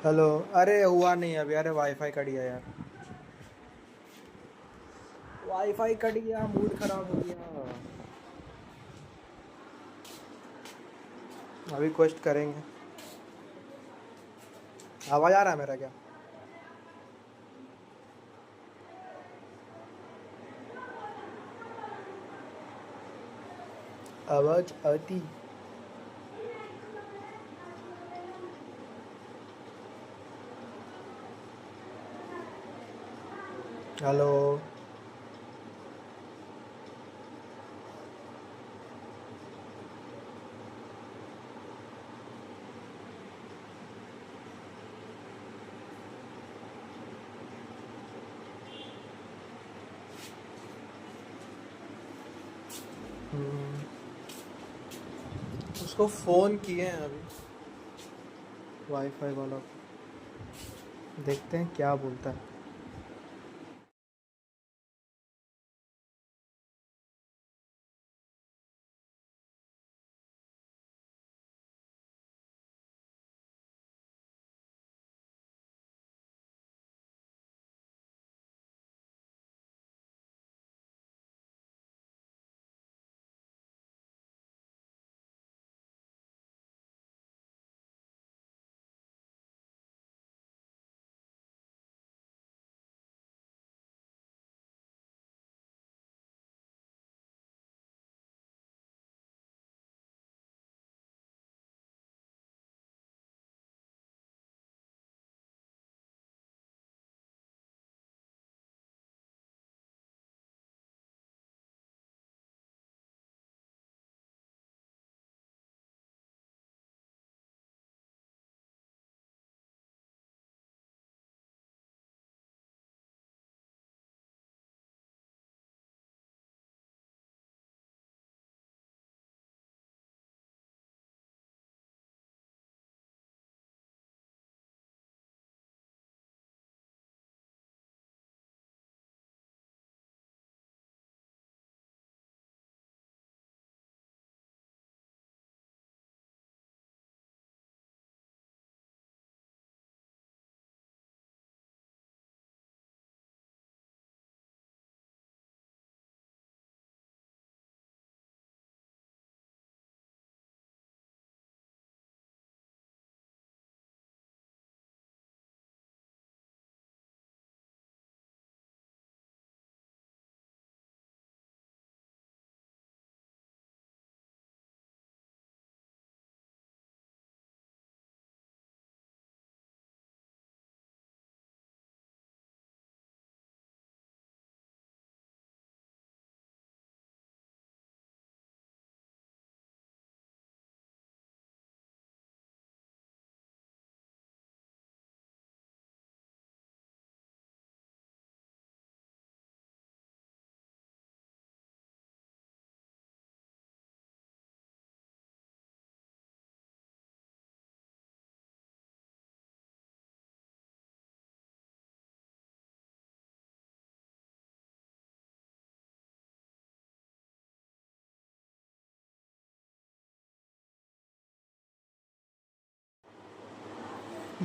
हेलो। अरे हुआ नहीं अभी, अरे वाईफाई कट गया यार, वाईफाई कट गया, मूड खराब हो गया। अभी क्वेस्ट करेंगे। आवाज आ रहा है मेरा क्या? आवाज आती। हेलो। उसको फोन किए हैं अभी, वाईफाई वाला को। देखते हैं क्या बोलता है।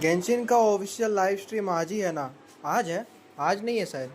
गेंशिन का ऑफिशियल लाइव स्ट्रीम आज ही है ना? आज है? आज नहीं है शायद।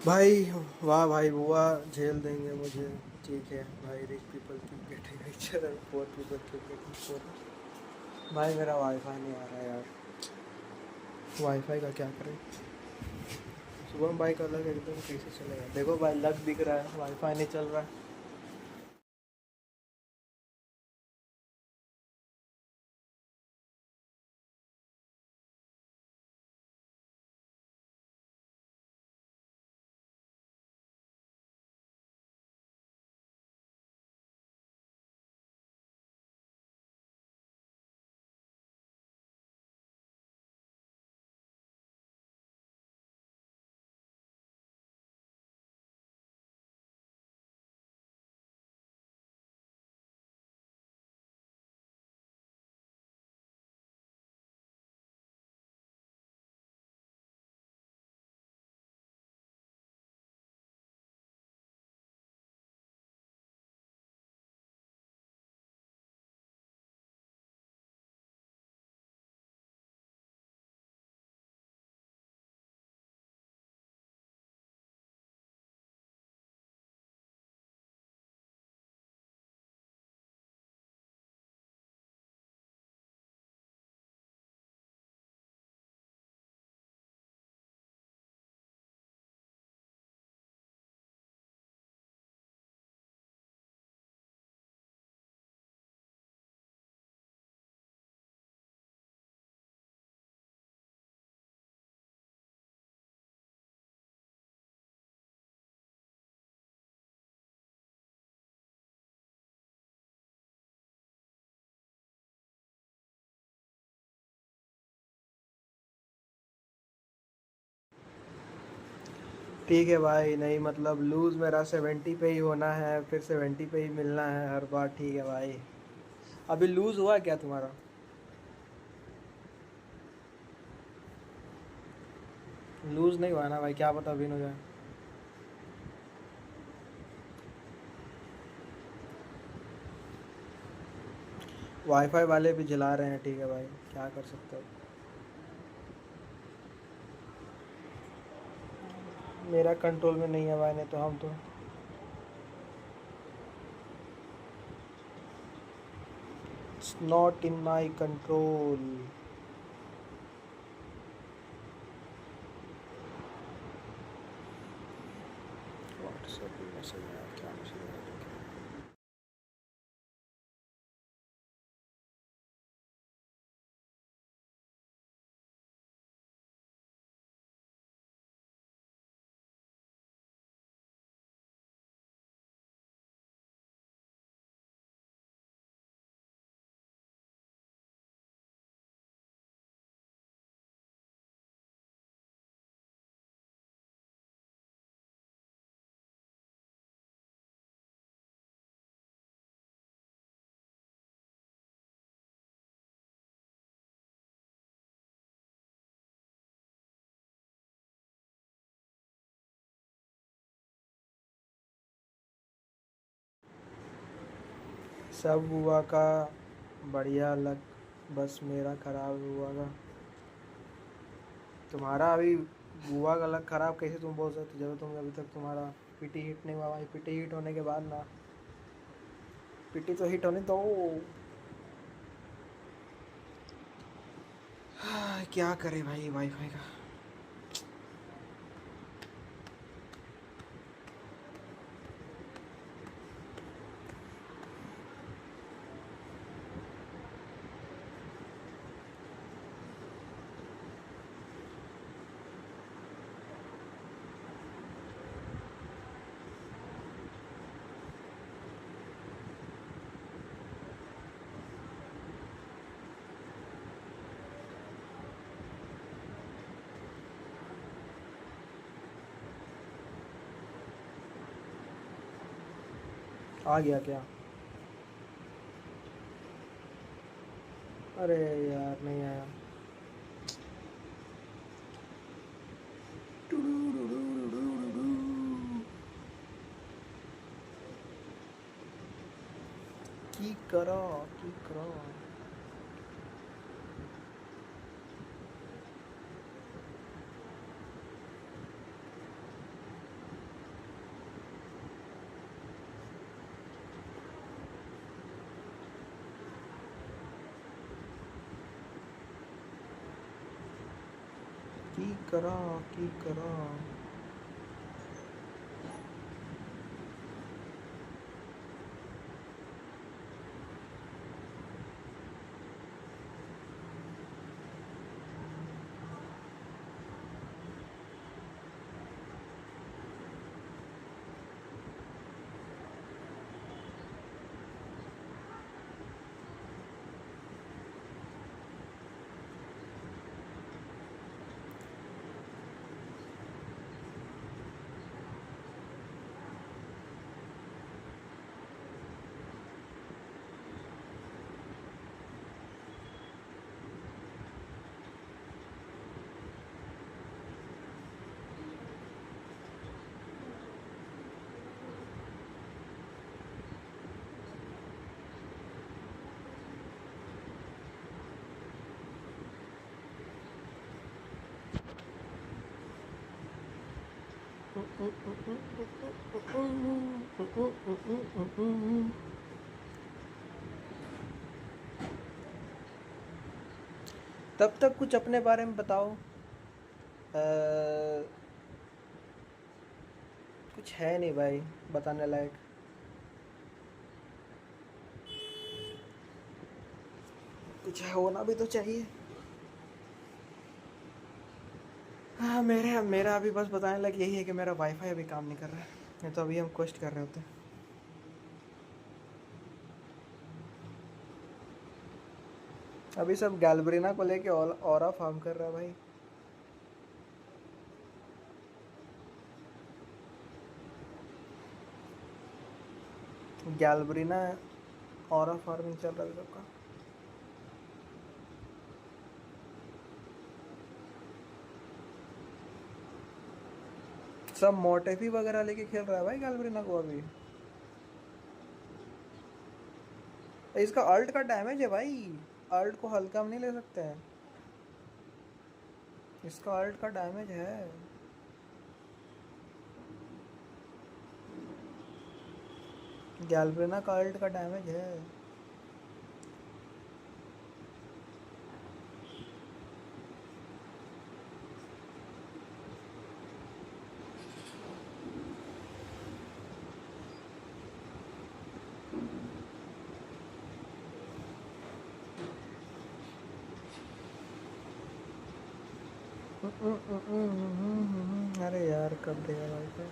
भाई वाह भाई बुआ झेल देंगे मुझे, ठीक है भाई। Rich people keep getting richer and poor people keep getting poor. भाई मेरा वाईफाई नहीं आ रहा है यार, वाईफाई का क्या करें। शुभम भाई का लग एकदम कैसे चलेगा, देखो भाई लग दिख रहा है, वाईफाई नहीं चल रहा है। ठीक है भाई, नहीं मतलब लूज़ मेरा 70 पे ही होना है, फिर 70 पे ही मिलना है हर बार, ठीक है भाई। अभी लूज़ हुआ क्या तुम्हारा? लूज़ नहीं हुआ ना भाई, क्या पता विन हो जाए। वाईफाई वाले भी जला रहे हैं, ठीक है भाई, क्या कर सकते हो। मेरा कंट्रोल में नहीं है भाई, नहीं तो हम तो it's not in my control. WhatsApp message आया, क्या मैसेज आया? सब हुआ का बढ़िया लक, बस मेरा खराब हुआ का। तुम्हारा अभी बुआ का लक खराब कैसे तुम बोल सकते, जब तुम अभी तक तुम्हारा पीटी हिट नहीं हुआ भाई। पीटी हिट होने के बाद ना, पीटी तो हिट होने दो। क्या करे भाई वाईफाई का। आ गया क्या? अरे यार नहीं आया। की करो, की करो। की करा तब तक कुछ अपने बारे में बताओ। कुछ है नहीं भाई बताने लायक। कुछ होना भी तो चाहिए। हाँ मेरा अभी बस बताने लायक यही है कि मेरा वाईफाई अभी काम नहीं कर रहा है, नहीं तो अभी हम क्वेस्ट कर रहे होते हैं। अभी सब गैल्ब्रेना को लेके ऑरा फार्म कर रहा है भाई। गैल्ब्रेना ऑरा फार्मिंग चल रहा है सबका। सब मोटेफी वगैरह लेके खेल रहा है भाई गैल्ब्रेना को अभी। इसका अल्ट का डैमेज है भाई, अल्ट को हल्का में नहीं ले सकते हैं। इसका अल्ट का डैमेज है। गैल्ब्रेना का अल्ट का डैमेज है। अरे यार कब देगा भाई।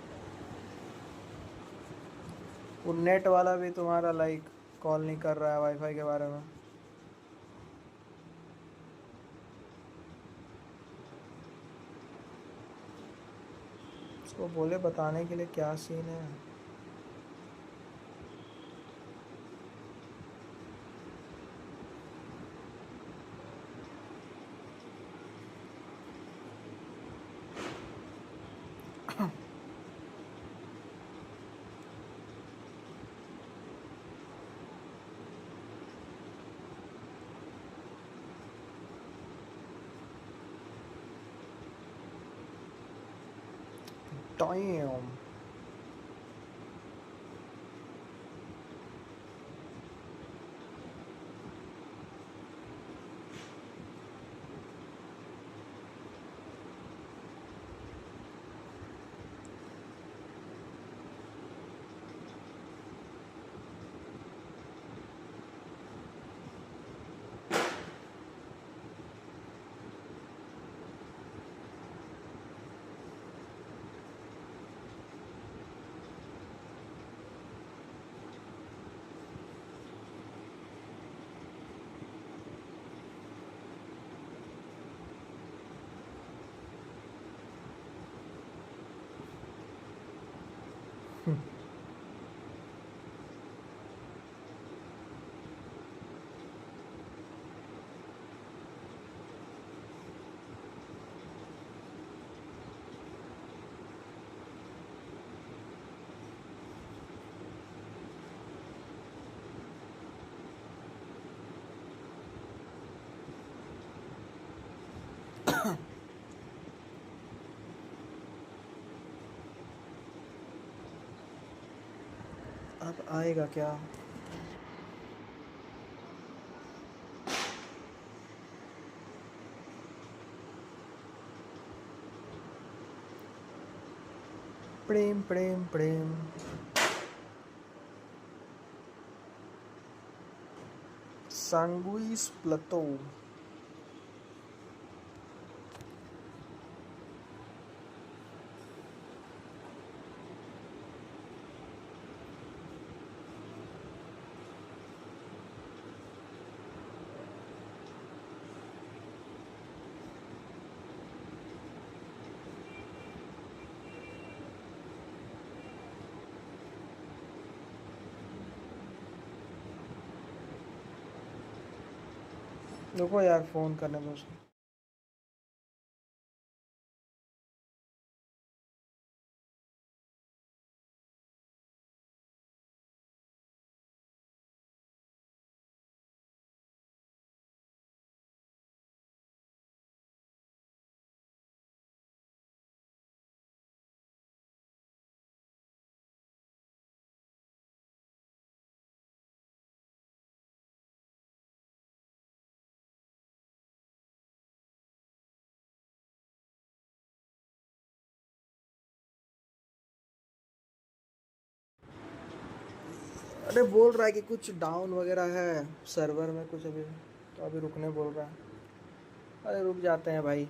वो नेट वाला भी तुम्हारा लाइक कॉल नहीं कर रहा है वाईफाई के बारे में। उसको बोले बताने के लिए क्या सीन है। Damn. अब आएगा क्या? प्रेम प्रेम प्रेम Sanguis Plateau. देखो यार फोन करने दो उसको। अरे बोल रहा है कि कुछ डाउन वगैरह है सर्वर में कुछ अभी, तो अभी रुकने बोल रहा है। अरे रुक जाते हैं भाई।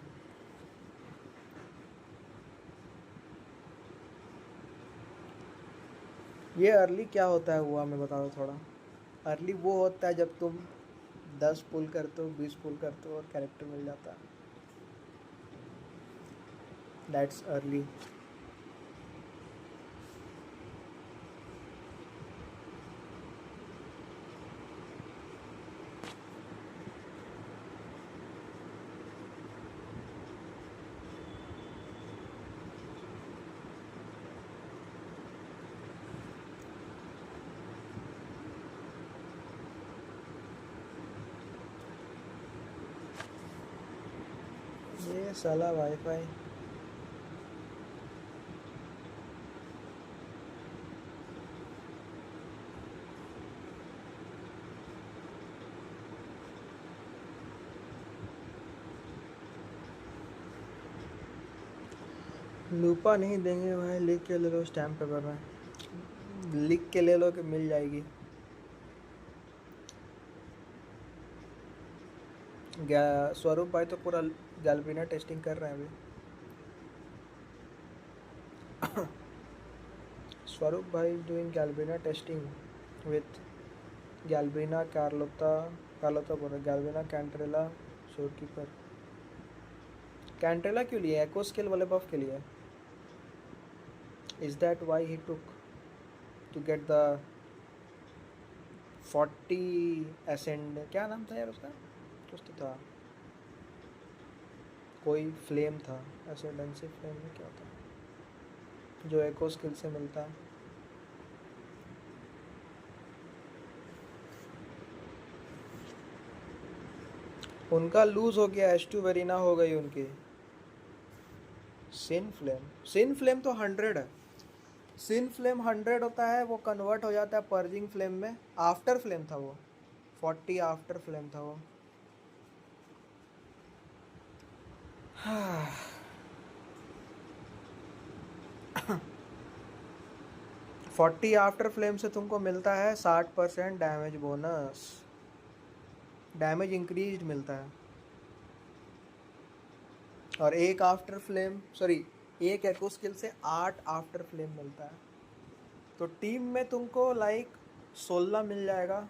ये अर्ली क्या होता है हुआ मैं बता दो थोड़ा। अर्ली वो होता है जब तुम 10 पुल करते हो 20 पुल करते हो और कैरेक्टर मिल जाता है, दैट्स अर्ली। ये साला वाईफाई। लूपा नहीं देंगे भाई, लिख के ले लो स्टैम्प पेपर में, लिख के ले लो कि मिल जाएगी। स्वरूप भाई तो पूरा गैल्ब्रेना टेस्टिंग कर रहे हैं अभी। स्वरूप भाई डूइंग गैल्ब्रेना टेस्टिंग विथ गैल्ब्रेना कार्लोता बोल रहे, गैल्ब्रेना कैंट्रेला शोरकीपर। कैंट्रेला क्यों लिए? एको स्किल वाले बफ के लिए। Is that why he took to get the 40 ascend, क्या नाम था यार उसका, कुछ तो था, कोई फ्लेम था, एसेंडेंसी फ्लेम में क्या था जो एको स्किल से मिलता है। उनका लूज हो गया, H2 वेरिना हो गई उनकी। सिन फ्लेम तो 100 है। सिन फ्लेम 100 होता है, वो कन्वर्ट हो जाता है पर्जिंग फ्लेम में। आफ्टर फ्लेम था वो, 40 आफ्टर फ्लेम था वो। 40 आफ्टर फ्लेम से तुमको मिलता है 60% डैमेज बोनस, डैमेज इंक्रीज मिलता है। और एक आफ्टर फ्लेम, सॉरी एक एको स्किल से 8 आफ्टर फ्लेम मिलता है। तो टीम में तुमको लाइक 16 मिल जाएगा।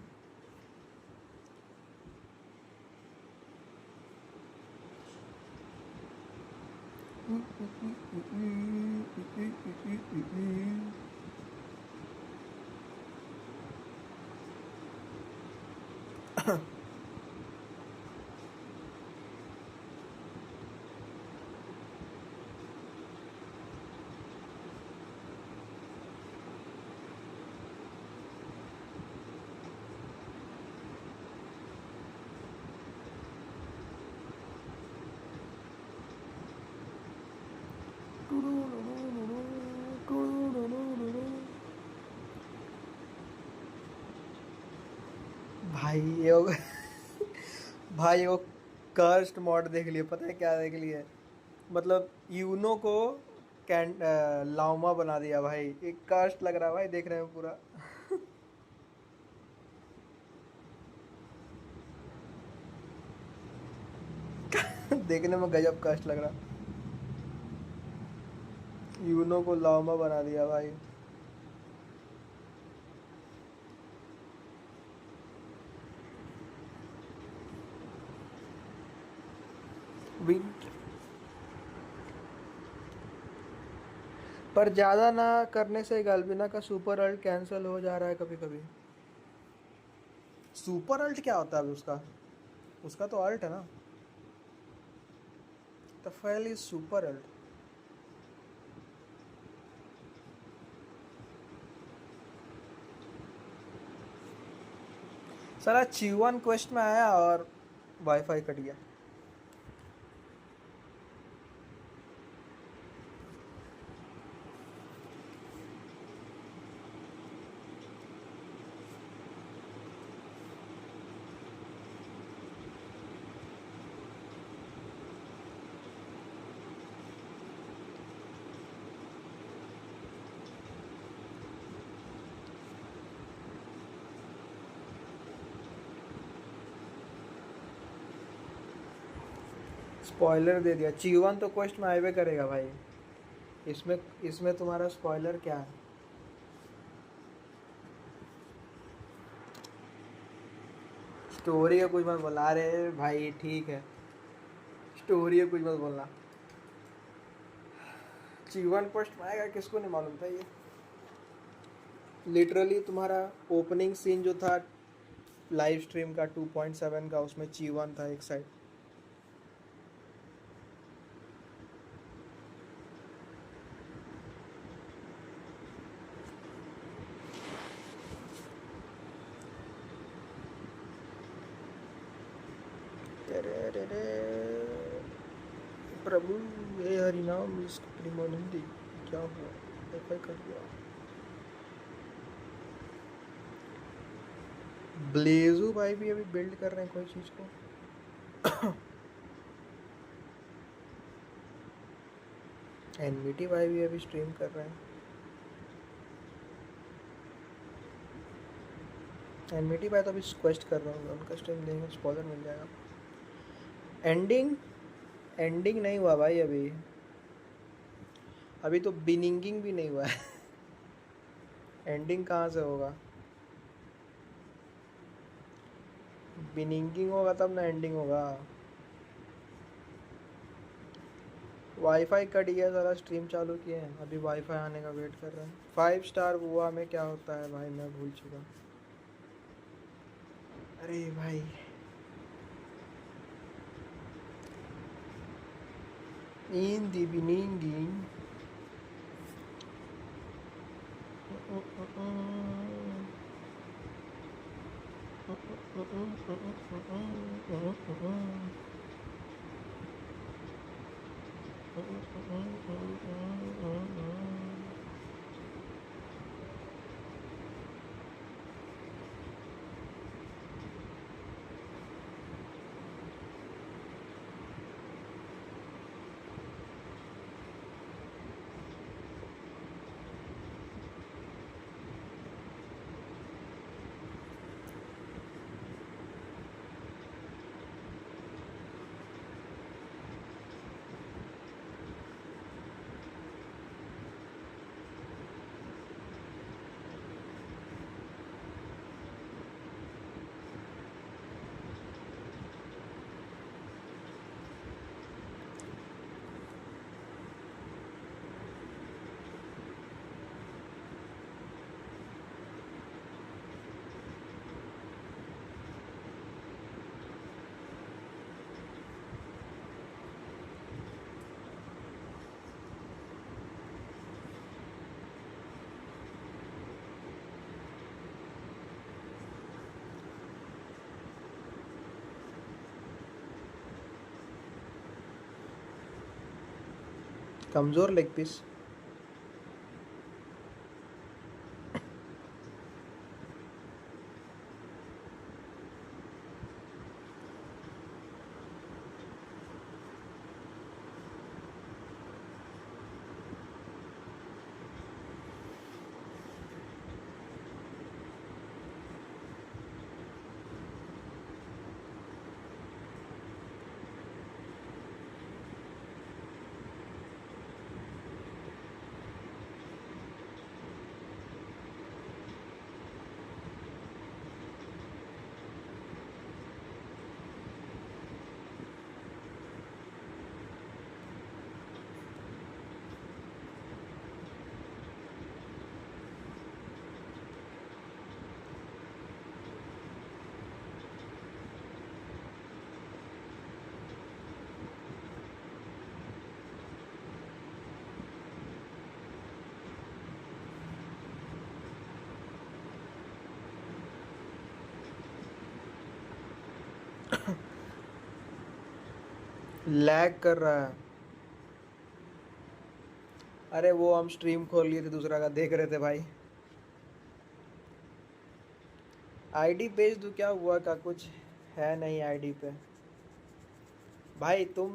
भाई ये भाई वो कर्स्ट मॉड देख लिए, पता है क्या देख लिए? मतलब यूनो को कैन लामा बना दिया भाई, एक कास्ट लग रहा है भाई देखने में पूरा। देखने में गजब कास्ट लग रहा। यूनो को लामा बना दिया भाई। विंट पर ज़्यादा ना करने से गाल्बिना का सुपर अल्ट कैंसिल हो जा रहा है कभी कभी। सुपर अल्ट क्या होता है अभी उसका? उसका तो अल्ट है ना। The file is super ult. साला ची1 क्वेस्ट में आया और वाईफाई कट गया। स्पॉइलर दे दिया। ची1 तो क्वेस्ट में आईवे करेगा भाई। इसमें इसमें तुम्हारा स्पॉइलर क्या है? स्टोरी का कुछ मत बोला। अरे भाई ठीक है, स्टोरी का कुछ मत बोलना। ची1 क्वेस्ट में आएगा किसको नहीं मालूम था ये। लिटरली तुम्हारा ओपनिंग सीन जो था लाइव स्ट्रीम का 2.7 का, उसमें ची1 था एक साइड। प्रभु हे हरिनाम इसको हिंदी क्या हुआ? वाईफाई कर दिया। ब्लेजू भाई भी अभी बिल्ड कर रहे हैं कोई चीज को। एनवीटी भाई भी अभी स्ट्रीम कर रहे हैं। एनवीटी भाई तो अभी क्वेस्ट कर रहा हूँ, उनका स्ट्रीम देंगे, स्पॉइलर मिल जाएगा। एंडिंग नहीं हुआ भाई अभी। अभी तो बिनिंगिंग भी नहीं हुआ है। एंडिंग कहाँ से होगा? बिनिंगिंग होगा तब ना एंडिंग होगा। वाईफाई कट गया, ज़रा स्ट्रीम चालू किए हैं, अभी वाईफाई आने का वेट कर रहे हैं। 5 स्टार वुआ में क्या होता है भाई मैं भूल चुका। अरे भाई in the beginning. कमजोर लेग पीस। लैग कर रहा है। अरे वो हम स्ट्रीम खोल लिए थे, दूसरा का देख रहे थे भाई। आईडी भेज दूं क्या? हुआ का कुछ है नहीं आईडी पे भाई। तुम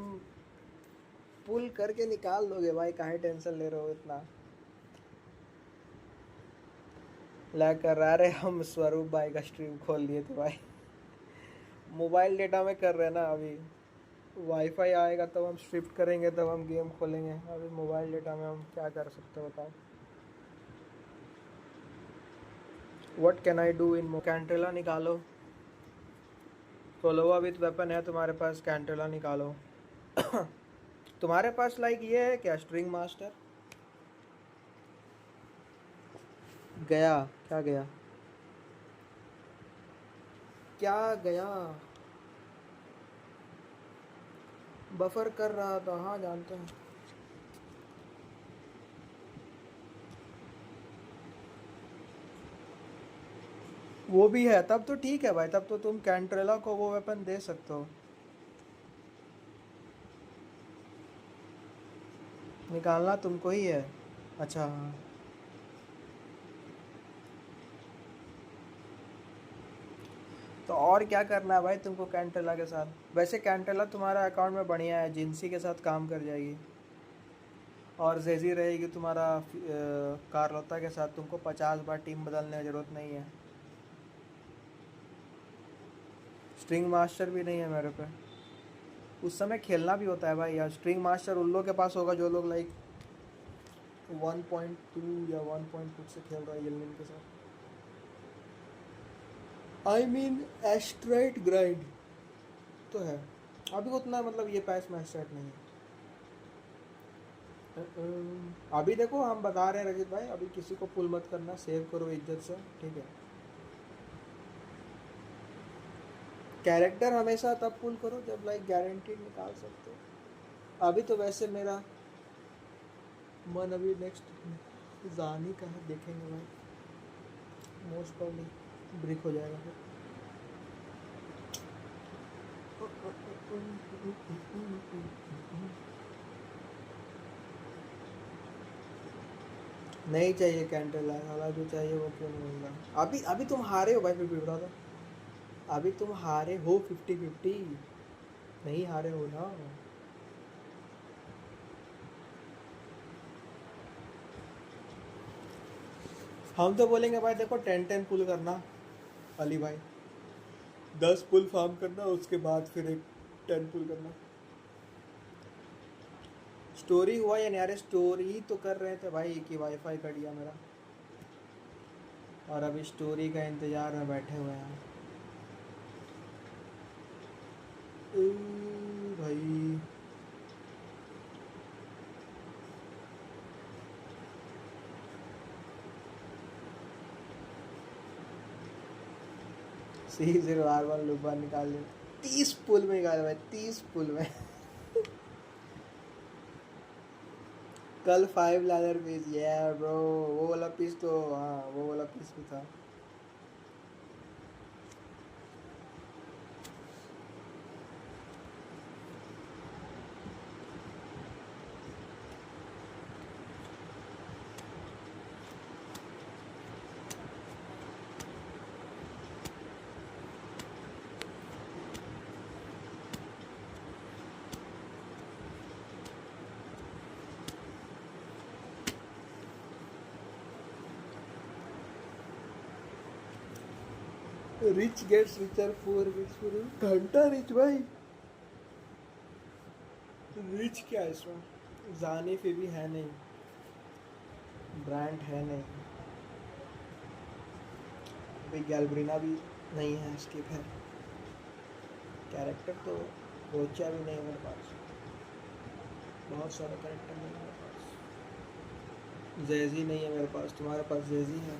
पुल करके निकाल दोगे भाई, काहे टेंशन ले रहे हो इतना? लैग कर रहा है। अरे हम स्वरूप भाई का स्ट्रीम खोल लिए थे भाई। मोबाइल डेटा में कर रहे हैं ना अभी। वाईफाई आएगा तब हम शिफ्ट करेंगे, तब हम गेम खोलेंगे। अभी मोबाइल डेटा में हम क्या कर सकते हो बताओ? What can I do in कैंटेला निकालो। सोलोवा विथ वेपन है तुम्हारे पास, कैंटेला निकालो। तुम्हारे पास लाइक ये है क्या, स्ट्रिंग मास्टर? गया क्या? गया क्या? गया बफर कर रहा था। हाँ जानते हैं। वो भी है तब तो ठीक है भाई, तब तो तुम कैंट्रेला को वो वेपन दे सकते हो। निकालना तुमको ही है। अच्छा हाँ। तो और क्या करना है भाई तुमको कैंट्रेला के साथ? वैसे कैंट्रेला तुम्हारा अकाउंट में बढ़िया है, जिंसी के साथ काम कर जाएगी। और जेजी रहेगी तुम्हारा कार्लोता के साथ। तुमको 50 बार टीम बदलने की ज़रूरत नहीं है। स्ट्रिंग मास्टर भी नहीं है मेरे पे। उस समय खेलना भी होता है भाई यार। स्ट्रिंग मास्टर उन लोग के पास होगा जो लोग लाइक 1.2 या 1.6 से खेल रहा है येलमिन के साथ। आई मीन एस्ट्राइट ग्राइंड तो है अभी उतना, मतलब ये पैस में एस्ट्राइट नहीं है। अभी देखो हम बता रहे हैं रजित भाई, अभी किसी को पुल मत करना, सेव करो इज्जत से, ठीक है? कैरेक्टर हमेशा तब पुल करो जब लाइक गारंटीड निकाल सकते हो। अभी तो वैसे मेरा मन अभी नेक्स्ट जानी का है, देखेंगे भाई। मोस्ट प्रॉब्ली ब्रिक हो जाएगा फिर। नहीं चाहिए कैंटल वाला, जो चाहिए वो क्यों नहीं मिल रहा? अभी तुम हारे हो भाई, फिर भी बता दो। अभी तुम हारे हो 50-50, नहीं हारे हो ना। हम तो बोलेंगे भाई देखो 10-10 पुल करना अली भाई, 10 पुल फार्म करना, उसके बाद फिर एक 10 पुल करना। स्टोरी हुआ या नहीं? अरे स्टोरी तो कर रहे थे भाई कि वाईफाई कट गया मेरा, और अभी स्टोरी का इंतजार में बैठे हुए हैं भाई। C0R1 लुपा निकाल ले। 30 पुल में निकाल भाई, 30 पुल में। कल 5 लैडर पीस, यार ब्रो वो वाला पीस तो, हाँ वो वाला पीस भी था। Rich gets richer, poor gets poor. घंटा रिच भाई, रिच क्या है इसमें? जाने पे भी है नहीं, ब्रांड है नहीं, अभी गैल्ब्रिना भी नहीं है, स्किप है। कैरेक्टर तो रोचा भी नहीं है मेरे पास, बहुत सारे कैरेक्टर नहीं है मेरे पास। जेजी नहीं है मेरे पास, तुम्हारे पास जेजी है?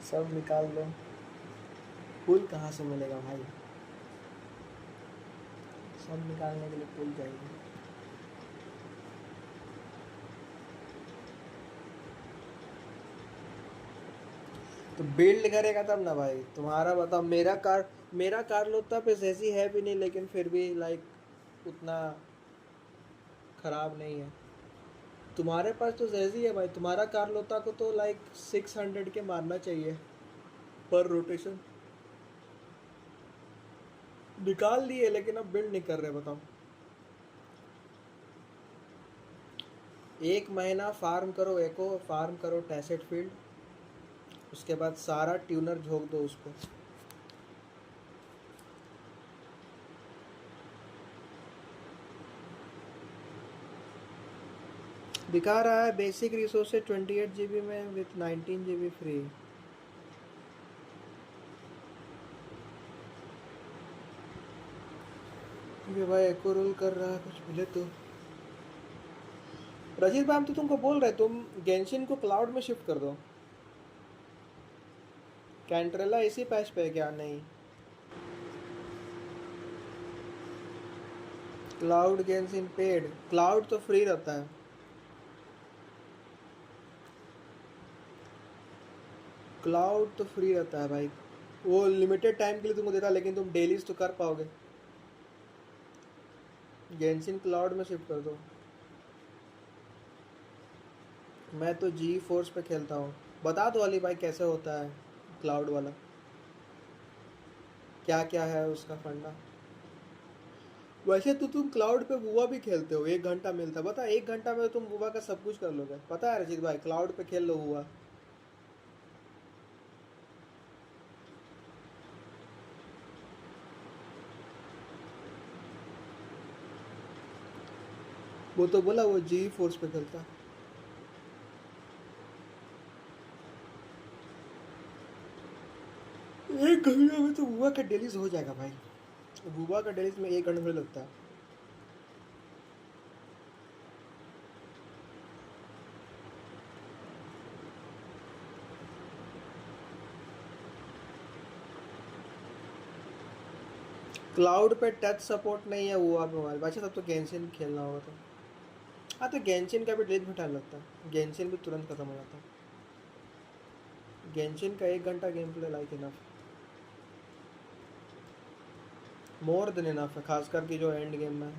सब निकाल दो। पुल कहाँ से मिलेगा भाई? सब निकालने के लिए पुल चाहिए। तो बिल्ड करेगा तब ना भाई। तुम्हारा बताओ, मेरा कार्लोता पे जैसी है भी नहीं, लेकिन फिर भी लाइक उतना खराब नहीं है। तुम्हारे पास तो जैसी है भाई, तुम्हारा कार्लोता को तो लाइक 600 के मारना चाहिए पर रोटेशन। निकाल दिए लेकिन अब बिल्ड नहीं कर रहे, बताओ। 1 महीना फार्म करो एको, फार्म करो टैसेट फील्ड, उसके बाद सारा ट्यूनर झोंक दो उसको। दिखा रहा है बेसिक रिसोर्सेज 28 GB में विथ 19 GB फ्री। ये भाई एको रोल कर रहा है, कुछ मिले तो। रजीत भाई, हम तो तुमको बोल रहे, तुम गेंशिन को क्लाउड में शिफ्ट कर दो। कैंट्रेला इसी पैच पे है क्या? नहीं, क्लाउड गेंशिन पेड, क्लाउड तो फ्री रहता है। क्लाउड तो फ्री रहता है भाई, वो लिमिटेड टाइम के लिए तुमको देता है, लेकिन तुम डेलीज तो कर पाओगे। गेंशिन क्लाउड में शिफ्ट कर दो। मैं तो जी फोर्स पे खेलता हूँ। बता दो अली भाई कैसे होता है क्लाउड वाला, क्या क्या है उसका फंडा। वैसे तो तुम क्लाउड पे वुवा भी खेलते हो, 1 घंटा मिलता है। बता, 1 घंटा में तुम वुवा का सब कुछ कर लोगे, पता है रजीत भाई? क्लाउड पे खेल लो वुवा। वो तो बोला वो जी फोर्स पे खेलता। एक घंटे में तो वुवा का डेलीज हो जाएगा भाई। वुवा का डेलीज में 1 घंटे में लगता है। क्लाउड पे टच सपोर्ट नहीं है वुवा पे मोबाइल। अच्छा, तब तो गेंशिन खेलना होगा तो। हाँ, तो गेंशिन का भी डेलीज में टाइम लगता है, गेंशिन भी तुरंत खत्म हो जाता है। गेंशिन का 1 घंटा game play like enough, more than enough है, खास करके जो एंड गेम में है।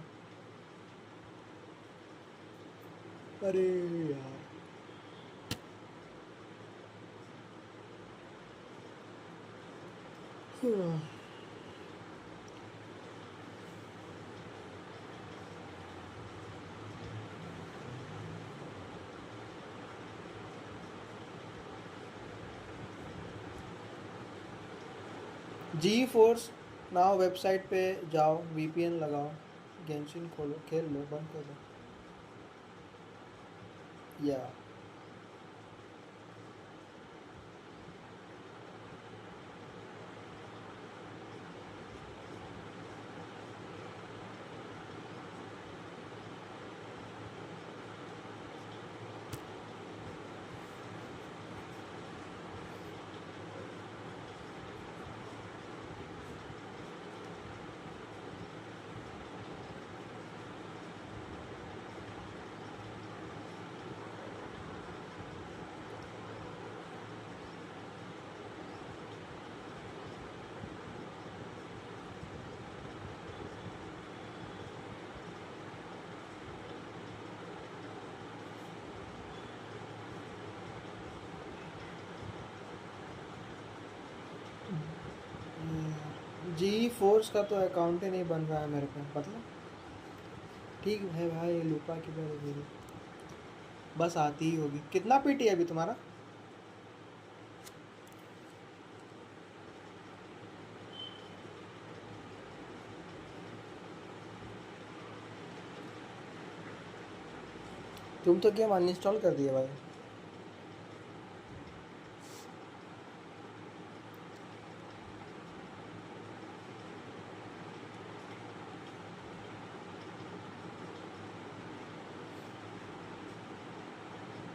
अरे यार, जी फोर्स नाउ वेबसाइट पे जाओ, वीपीएन लगाओ, गेंशिन खोलो, खेल लो, बंद कर दो। या जी फोर्स का तो अकाउंट ही नहीं बन रहा है मेरे पे, मतलब ठीक है भाई। लूपा की मेरी बस आती ही होगी। कितना पीटी है अभी तुम्हारा? तुम तो गेम अनइंस्टॉल कर दिए भाई।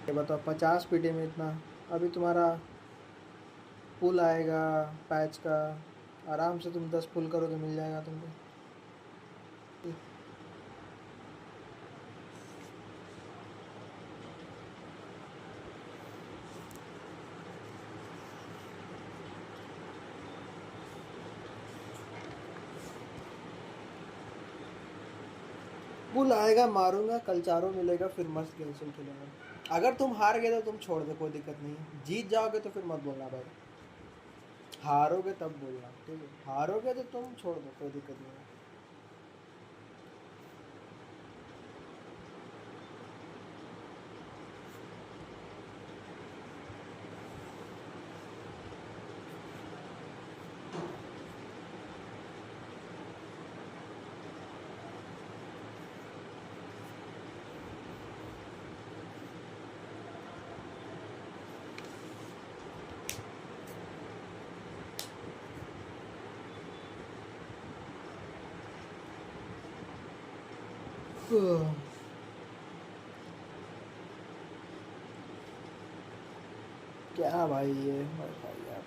ये बताओ, 50 पीटी में इतना, अभी तुम्हारा पुल आएगा पैच का, आराम से तुम 10 पुल करोगे, मिल जाएगा तुमको। बुल आएगा, मारूंगा, कल चारों मिलेगा, फिर मस्त गेम खेलेंगे। अगर तुम हार गए तो तुम छोड़ दो, कोई दिक्कत नहीं है। जीत जाओगे तो फिर मत बोलना भाई, हारोगे तब बोलना, ठीक है? हारोगे तो तुम छोड़ दो, कोई दिक्कत नहीं है। क्या भाई ये भाई यार,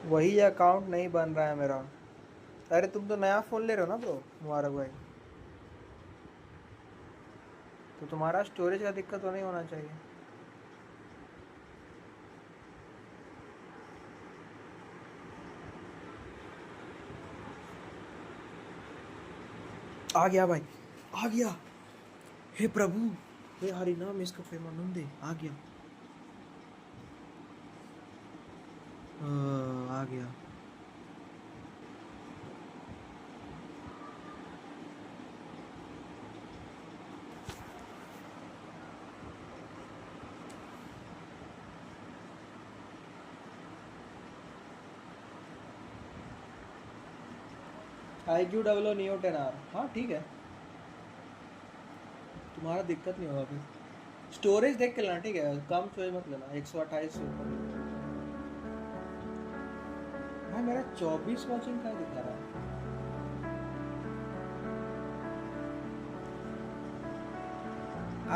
वही अकाउंट नहीं बन रहा है मेरा। अरे तुम तो नया फ़ोन ले रहे हो ना ब्रो, मुबारक भाई। तो तुम्हारा स्टोरेज का दिक्कत तो नहीं होना चाहिए। आ गया भाई, आ गया। हे प्रभु, हे हरि नाम इसका प्रेमानंदे, आ गया। आ गया। IQOO Neo 10R, हाँ ठीक है, तुम्हारा दिक्कत नहीं होगा। फिर स्टोरेज देख के लेना, ठीक है? कम स्टोरेज मत लेना, 128 से ऊपर। भाई मेरा 24 वॉचिंग का दिखा रहा है।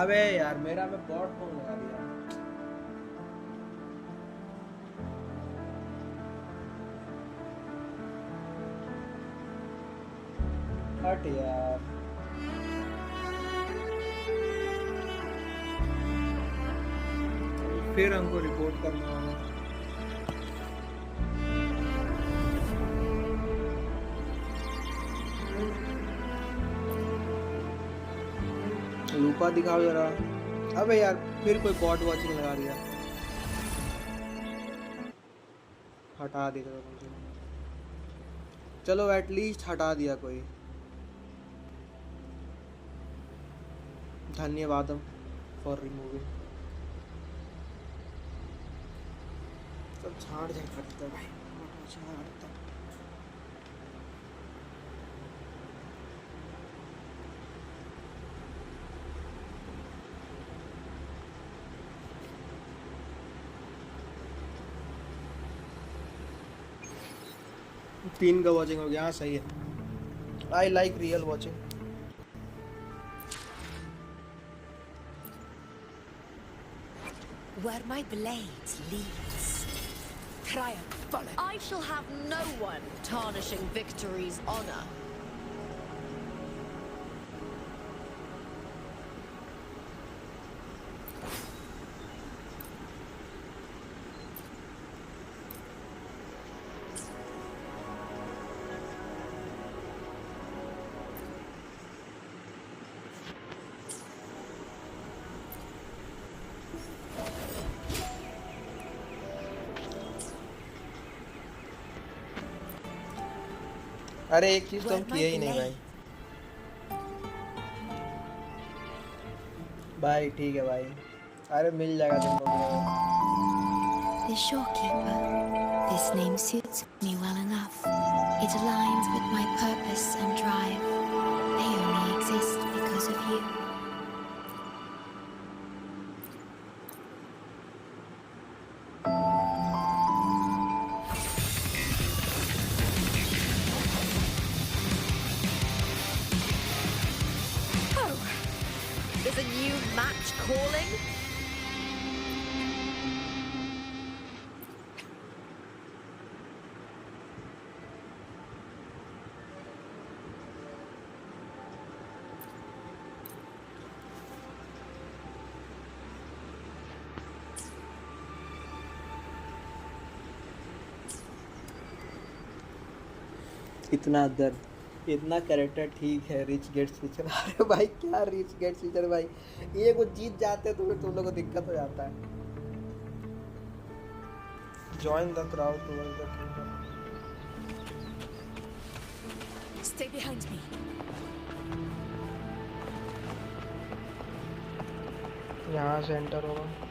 अबे यार, मेरा में बॉट फोन लगा दिया। हट यार, फिर हमको रिपोर्ट करना होगा। लूपा दिखाओ जरा। अबे यार, फिर कोई बॉट वॉचिंग लगा दिया। हटा दिया चलो, चलो एटलीस्ट हटा दिया कोई। धन्यवाद फॉर रिमूविंग। सब झाड़ झाड़ करता है भाई, झाड़ता। तीन का वॉचिंग हो गया, हाँ सही है। I like real watching. Where my blade leads, triumph follows. I shall have no one tarnishing victory's honor. अरे एक चीज तो हम किए ही नहीं भाई। भाई ठीक है भाई, अरे मिल जाएगा तुमको। The Shorekeeper. This name suits me well enough. It aligns with my purpose and drive. They only exist because of you. a new match calling? इतना दर्द इतना कैरेक्टर ठीक है रिच गेट्स रिचर अरे भाई क्या रिच गेट्स रिचर भाई ये कुछ जीत जाते तो फिर तुम लोगों को दिक्कत हो जाता है join the crowd towards the kingdom Stay behind me. यहाँ से एंटर होगा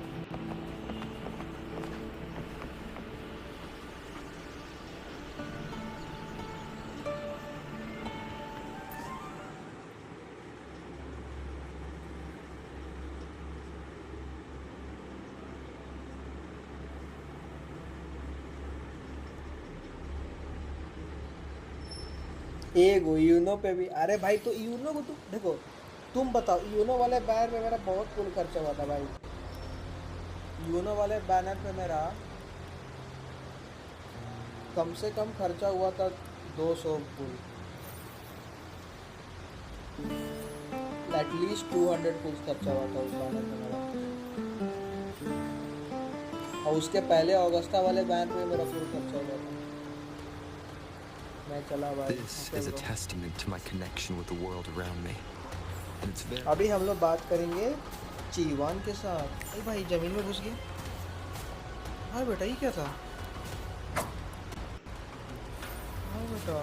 एगो यूनो पे भी अरे भाई तो यूनो को तुम देखो तुम बताओ यूनो वाले बैनर पे मेरा बहुत कुल खर्चा हुआ था भाई यूनो वाले बैनर पे मेरा कम से कम खर्चा हुआ था 200 कुल एटलीस्ट 200 कुल खर्चा हुआ था उस बैनर पे मेरा और उसके पहले अगस्ता वाले बैनर पे मेरा फुल खर्चा हुआ था This is a testament to my connection with the world around me. And it's very... अभी हम लोग बात करेंगे चीवान के साथ अरे भाई जमीन में घुस गया हाँ बेटा ये क्या था हाँ बेटा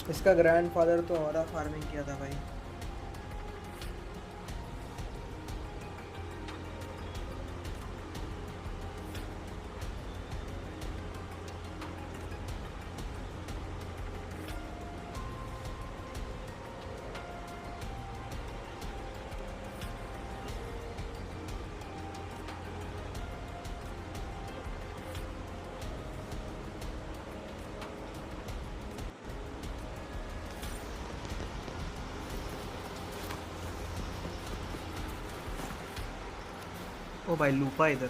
इसका ग्रैंडफादर तो हमारा फार्मिंग किया था भाई ओ भाई लूपा इधर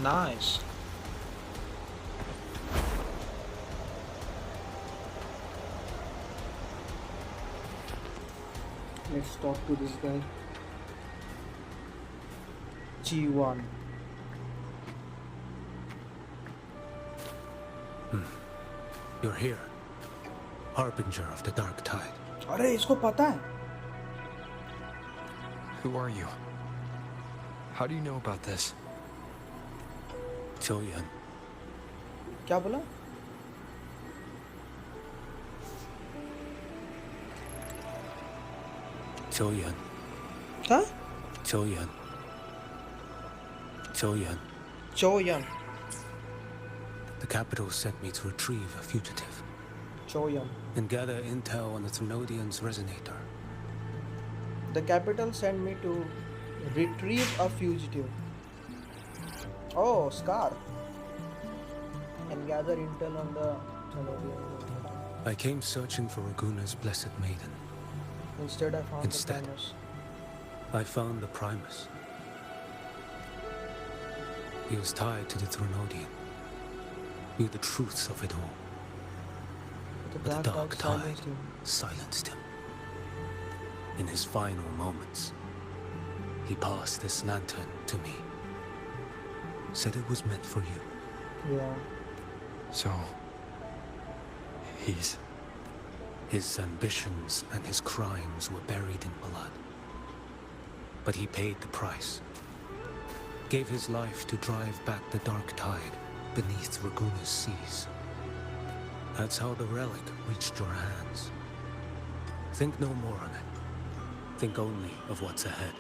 Nice. Let's talk to this guy. G1. You're here. Harbinger of the Dark Tide. अरे इसको पता है. Who are you? How do you know about this? Choyan. क्या बोला? Choyan. हाँ? Choyan. Choyan. Choyan. The capital sent me to retrieve a fugitive. Choyan. And gather intel on the Thenodian's resonator. The capital sent me to retrieve a fugitive. Oh, Scar. And gather intel on the Thanodian. I came searching for Raguna's blessed maiden. Instead, I found Instead, the Primus. I found the Primus. He was tied to the Thanodian. Knew the truths of it all. But the dark tide silenced him. In his final moments, he passed this lantern to me. Said it was meant for you. Yeah. So... His ambitions and his crimes were buried in blood. But he paid the price. Gave his life to drive back the dark tide beneath Raguna's seas. That's how the relic reached your hands. Think no more on it. Think only of what's ahead.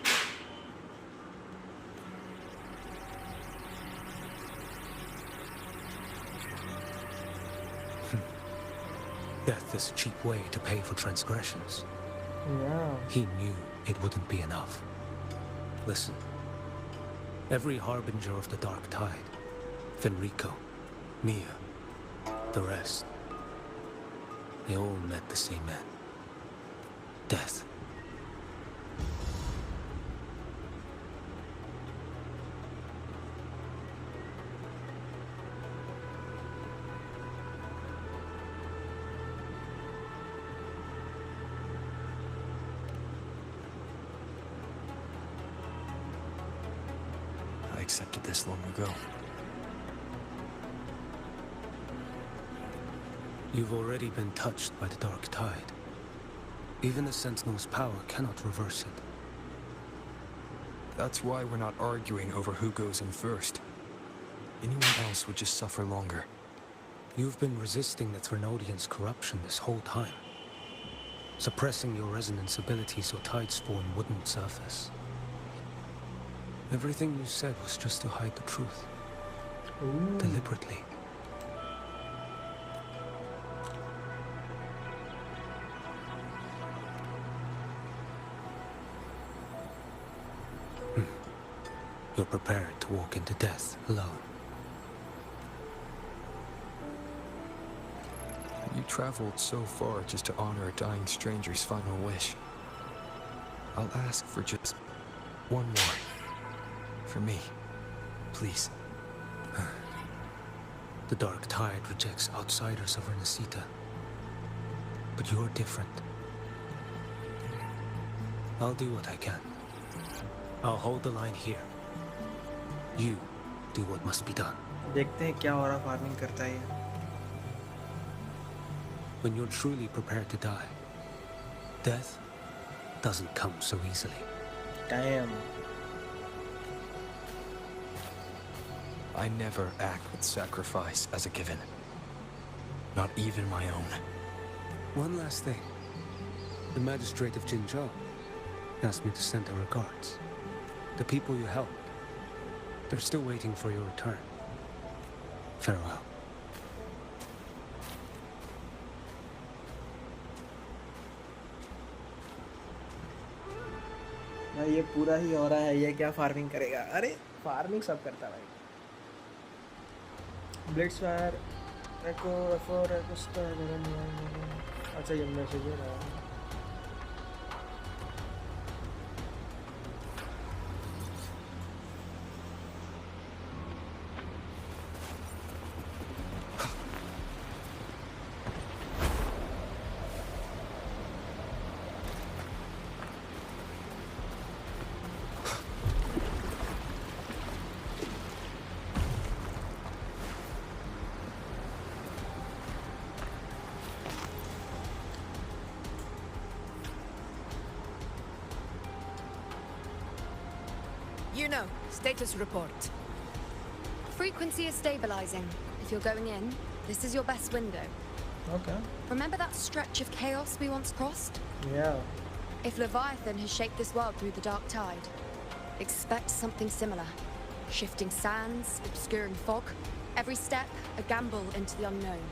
Death is a cheap way to pay for transgressions. Yeah. He knew it wouldn't be enough. Listen. Every harbinger of the dark tide, Fenrico, Mia, the rest, they all met the same end. Death. I accepted this long ago. You've already been touched by the dark tide. Even the Sentinel's power cannot reverse it. That's why we're not arguing over who goes in first. Anyone else would just suffer longer. You've been resisting the Thanodian's corruption this whole time. Suppressing your resonance ability so Tidespawn wouldn't surface. Everything you said was just to hide the truth. Ooh. Deliberately. You're prepared to walk into death alone. You traveled so far just to honor a dying stranger's final wish. I'll ask for just one more. For me. Please. The dark tide rejects outsiders of Rinascita. But you're different. I'll do what I can. I'll hold the line here. You do what must be done. देखते हैं क्या हो रहा farming करता है. When you're truly prepared to die, death doesn't come so easily. Damn. I never act with sacrifice as a given. Not even my own. One last thing. The magistrate of Jinzhou asked me to send her regards. The people you helped. They're still waiting for your return. Farewell. भाई ये पूरा ही हो रहा है. ये क्या farming करेगा? अरे फार्मिंग सब करता है भाई. ब्लिट्सफायर एको एफोर एको स्टार. अच्छा ये मैसेज है ना. You know, status report. Frequency is stabilizing. If you're going in, this is your best window. Okay. Remember that stretch of chaos we once crossed? Yeah. If Leviathan has shaped this world through the dark tide, expect something similar. Shifting sands, obscuring fog, every step a gamble into the unknown.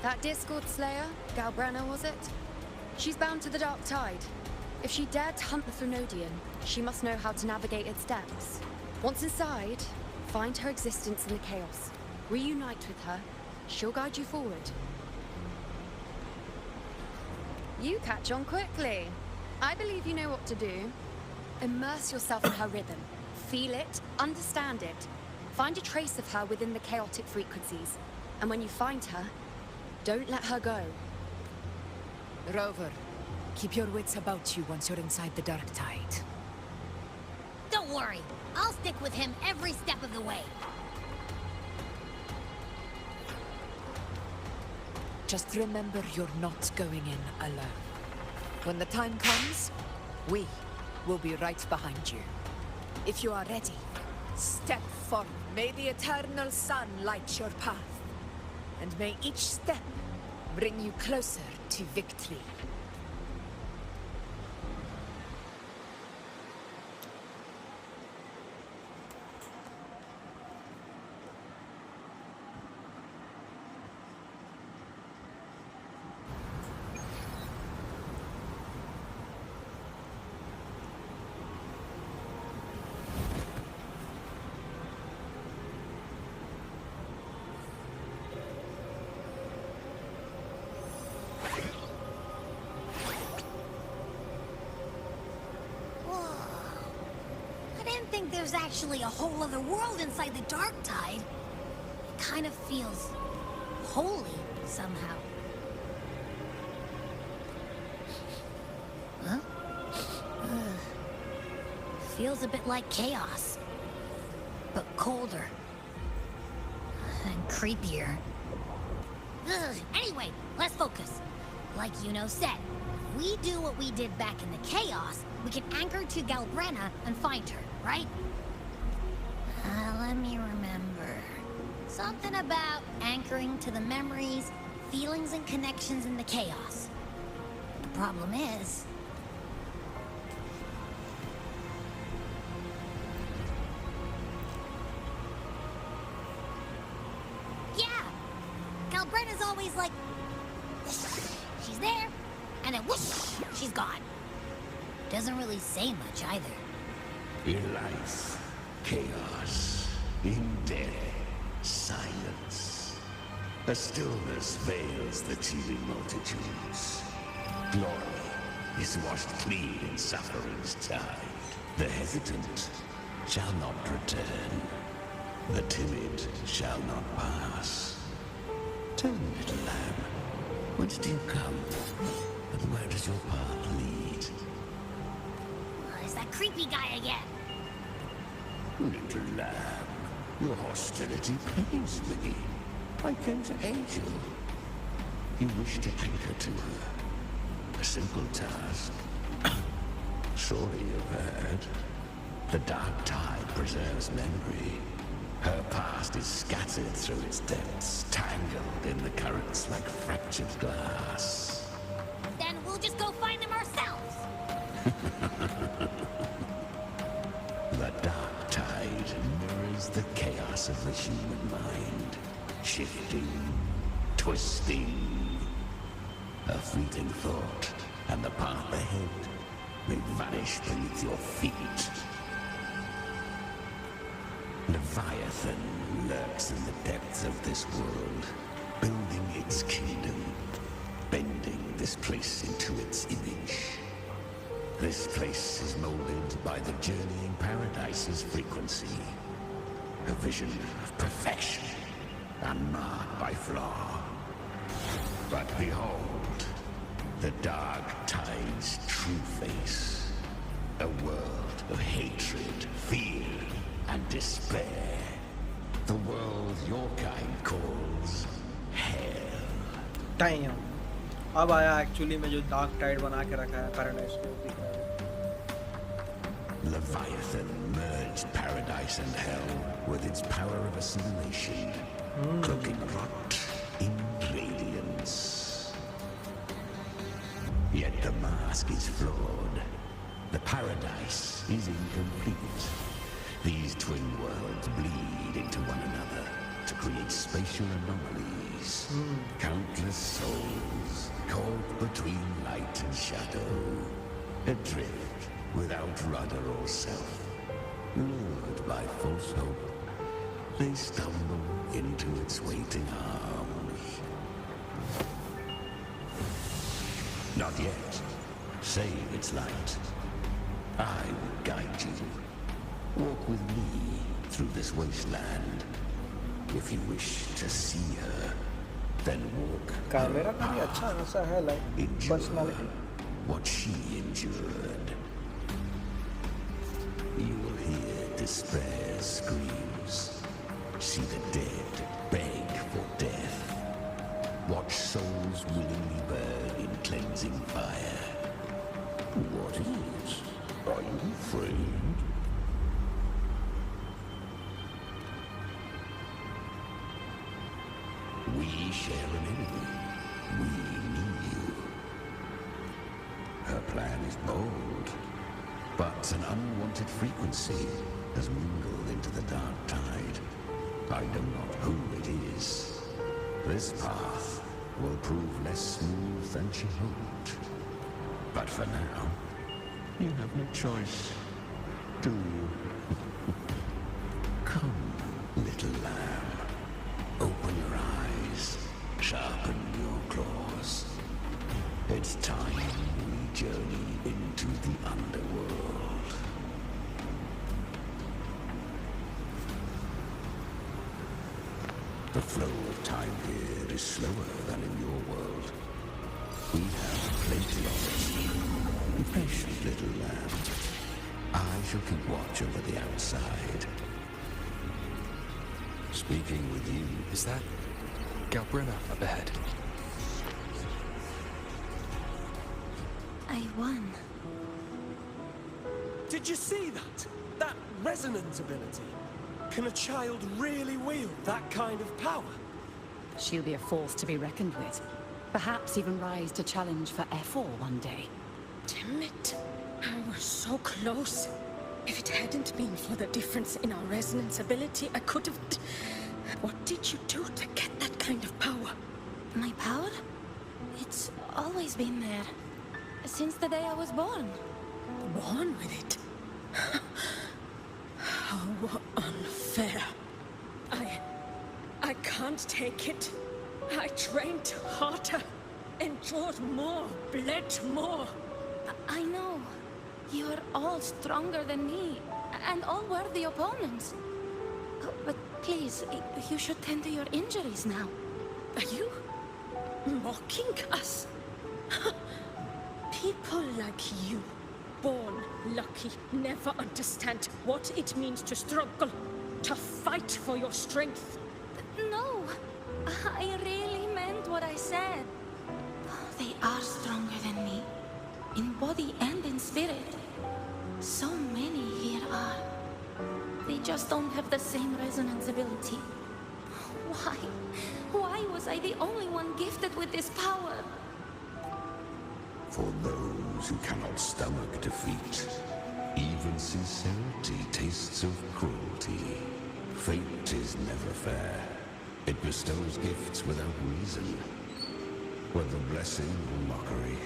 That Discord Slayer, Galbrena was it? She's bound to the dark tide. If she dared to hunt the Thrunodian, she must know how to navigate its depths. Once inside, find her existence in the chaos. Reunite with her. She'll guide you forward. You catch on quickly. I believe you know what to do. Immerse yourself in her rhythm. Feel it, understand it. Find a trace of her within the chaotic frequencies. And when you find her, don't let her go. Rover, keep your wits about you once you're inside the Dark Tide. Don't worry. I'll stick with him every step of the way. Just remember you're not going in alone. When the time comes, we will be right behind you. If you are ready, step forward. May the eternal sun light your path. And may each step bring you closer to victory. I think there's actually a whole other world inside the Dark Tide. It kind of feels holy somehow. Huh? Feels a bit like chaos, but colder and creepier. Anyway, let's focus. Like Yuno said, if we do what we did back in the chaos, we can anchor to Galbrena and find her, right? Let me remember. Something about anchoring to the memories, feelings, and connections in the chaos. The problem is... yeah! Galbrena's always like... she's there, and then whoosh, she's gone. Doesn't really say much either. In life, chaos. In death, silence. A stillness veils the teeming multitudes. Glory is washed clean in suffering's tide. The hesitant shall not return. The timid shall not pass. Turn, little lamb. Whence do you come? And where does your path lead? It's that creepy guy again. Little lamb, your hostility pains me. I came to aid you. You wish to anchor to her. A simple task. Surely you've heard. The Dark Tide preserves memory. Her past is scattered through its depths, tangled in the currents like fractured glass. Then we'll just go find them ourselves. The Dark Tide mirrors the chaos of the human mind. Shifting, twisting. A fleeting thought, and the path ahead may vanish beneath your feet. Leviathan lurks in the depths of this world, building its kingdom, bending this place into its image. This place is molded by the journeying paradise's frequency. A vision of perfection, unmarred by flaw. But behold, the Dark Tide's true face. A world of hatred, fear, and despair. The world your kind calls hell. Damn. अब आया actually में जो dark Tide बना के रखा है paradise को. Leviathan merged paradise and hell with its power of assimilation, cloaking rot in radiance. Yet the mask is flawed. The paradise is incomplete. These twin worlds bleed into one another to create spatial anomalies. Countless souls caught between light and shadow. adrift without rudder or self, lured by false hope, they stumble into its waiting arms. Not yet. Save its light. I will guide you. Walk with me through this wasteland. If you wish to see her, then walk camera का भी अच्छा खासा है like personality. what she endured. You will hear despair's screams, see the dead beg for death, watch souls willingly burn in cleansing fire. What is? Are you afraid? We share an enemy. We need you. Her plan is bold, but an unwanted frequency has mingled into the dark tide. I know not who it is. This path will prove less smooth than she hoped. But for now, you have no choice, do you? Come, little lamb. Open your eyes, sharpen your claws. It's time we journey into the underworld. The flow of time here is slower than in your world. We have plenty of it. Be patient, little lamb. I shall keep watch over the outside. Speaking with you. Is that Galbrena up ahead? I won. Did you see that? That resonance ability? Can a child really wield that kind of power? She'll be a force to be reckoned with. Perhaps even rise to challenge for F4 one day. Damn it. I was so close. If it hadn't been for the difference in our resonance ability, I could have... What did you do to get that kind of power? My power? It's always been there. Since the day I was born. Born with it? How unfair. I can't take it. I trained harder, endured more, bled more. I know. You are all stronger than me, and all worthy opponents. But please, you should tend to your injuries now. Are you mocking us? People like you, born lucky, never understand what it means to struggle, to fight for your strength. No, I really meant what I said. They are stronger than me, in body and in spirit. So many here are. They just don't have the same resonance ability. Why? Why was I the only one gifted with this power? For those who cannot stomach defeat, even sincerity tastes of cruelty. Fate is never fair. It bestows gifts without reason. Whether blessing or mockery,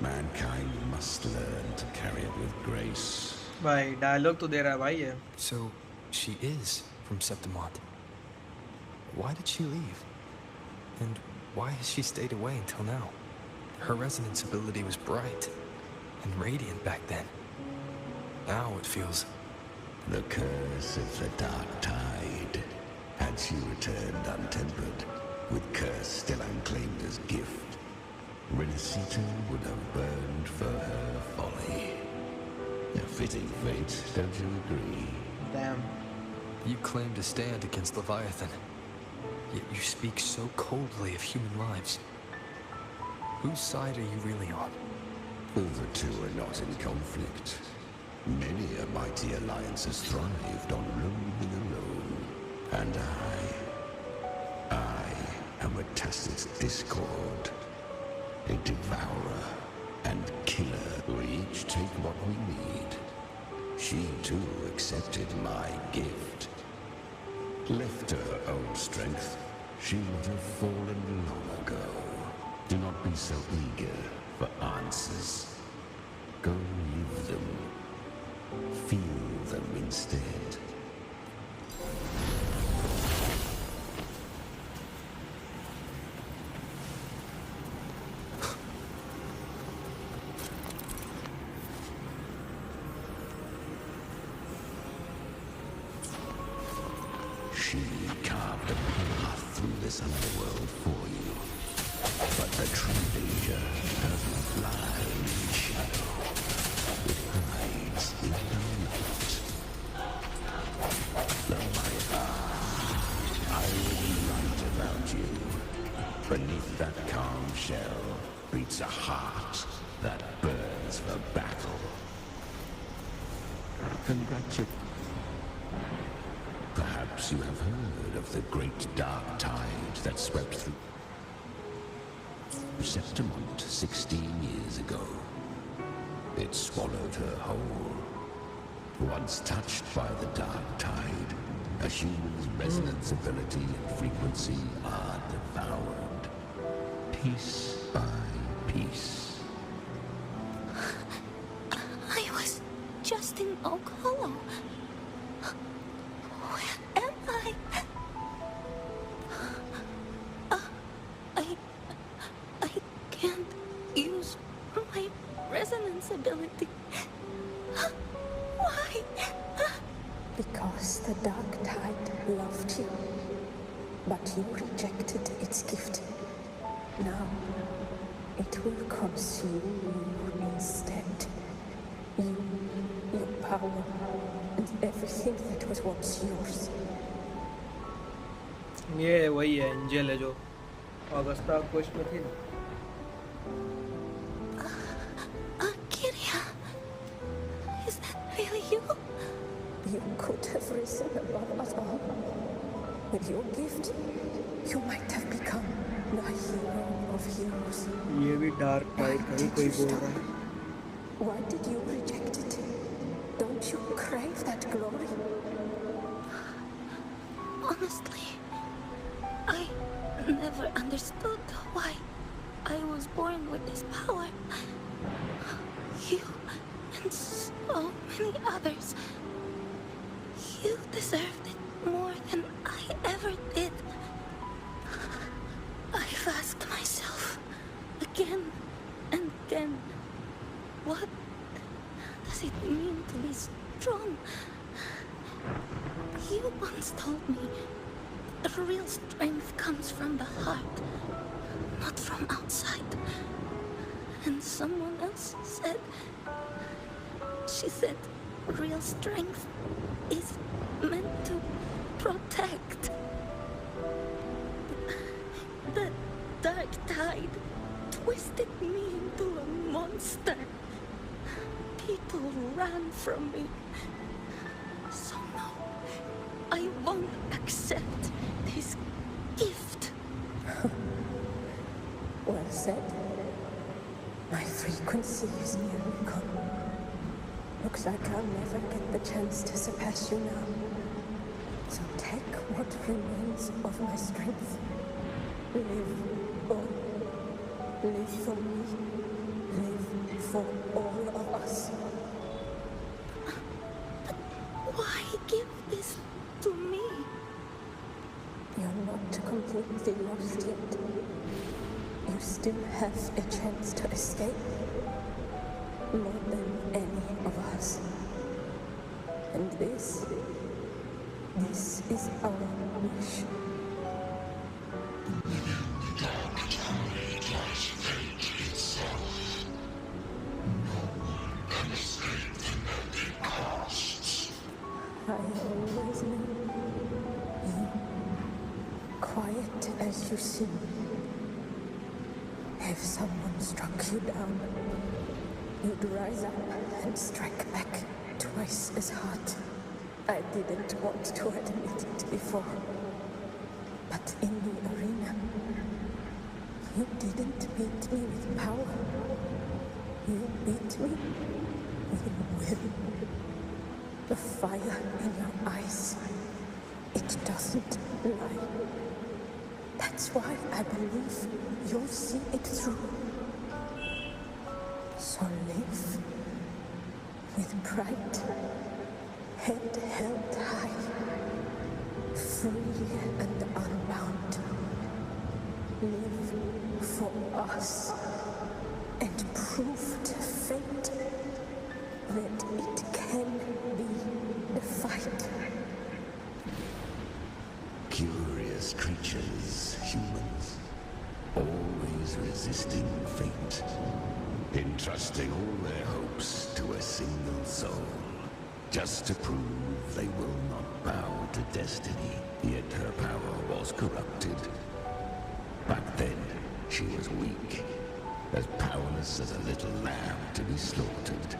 mankind must learn to carry it with grace. भाई dialogue तो दे रहा है भाई ये. So she is from Septimont. Why did she leave? And why has she stayed away until now? Her resonance ability was bright and radiant back then. Now it feels... The curse of the dark tide. Had she returned untempered, with curse still unclaimed as gift, Rinascita would have burned for her folly. A fitting fate, don't you agree? Damn. You claim to stand against Leviathan, yet you speak so coldly of human lives. Whose side are you really on? The two are not in conflict. Many a mighty alliance has thrived on roaming alone. And I am a tacit discord. A devourer and killer. We each take what we need. She too accepted my gift. Left to her own strength, she would have fallen long ago. Do not be so eager for answers. Go live them. Feel them instead. She carved a path through this underworld for you. But the true danger doesn't lie in shadow. It hides in the light. I was right about you. Beneath that calm shell beats a heart that burns for battle. Congratulations. Perhaps you have heard of the great dark tide that swept through Septimont 16 years ago. It swallowed her whole. Once touched by the dark tide, a human's resonance ability and frequency are devoured, piece by piece. I was just in Oak Hollow. Where am I? I can't use my resonance ability. Why? Because the dark tide loved you, but you rejected its gift. Now, it will consume you instead. You, your power, and everything that was once yours. ये वही है angel है जो Augusta quest में थी ना. Is that really you? You could have risen above us all. With your gift, you might have become the hero of heroes. ये भी डार्क टाइड का ही कोई बोल रहा है. Why did you reject it? Don't you crave that glory? Honestly, I never understood why I was born with this power. You and so many others. You deserved it more than I ever did. I've asked myself again and again, what does it mean to be strong? You once told me real strength comes from the heart, not from outside. And someone else said, she said, real strength is meant to protect. The dark tide twisted me into a monster. People ran from me. So no, I won't accept this gift. Well said. My frequency is nearly gone. Looks like I'll never get the chance to surpass you now. So take what remains of my strength. Live on. Live for me. Live for all of us. Why give this to me? You're not completely lost yet. You still have a chance to escape. More than any of us. And this is our wish. I always knew you, quiet as you seem. If someone struck you down, you'd rise up and strike back twice as hard. I didn't want to admit it before, but in the arena, you didn't beat me with power. You beat me with will. The fire in your eyes, it doesn't lie. That's why I believe you'll see it through. So live bright, head held high, free and unbound. Live for us and prove to fate that it can be defied. Curious creatures, humans, always resisting fate, entrusting all their hopes to a single soul, just to prove they will not bow to destiny. Yet her power was corrupted. Back then, she was weak, as powerless as a little lamb to be slaughtered.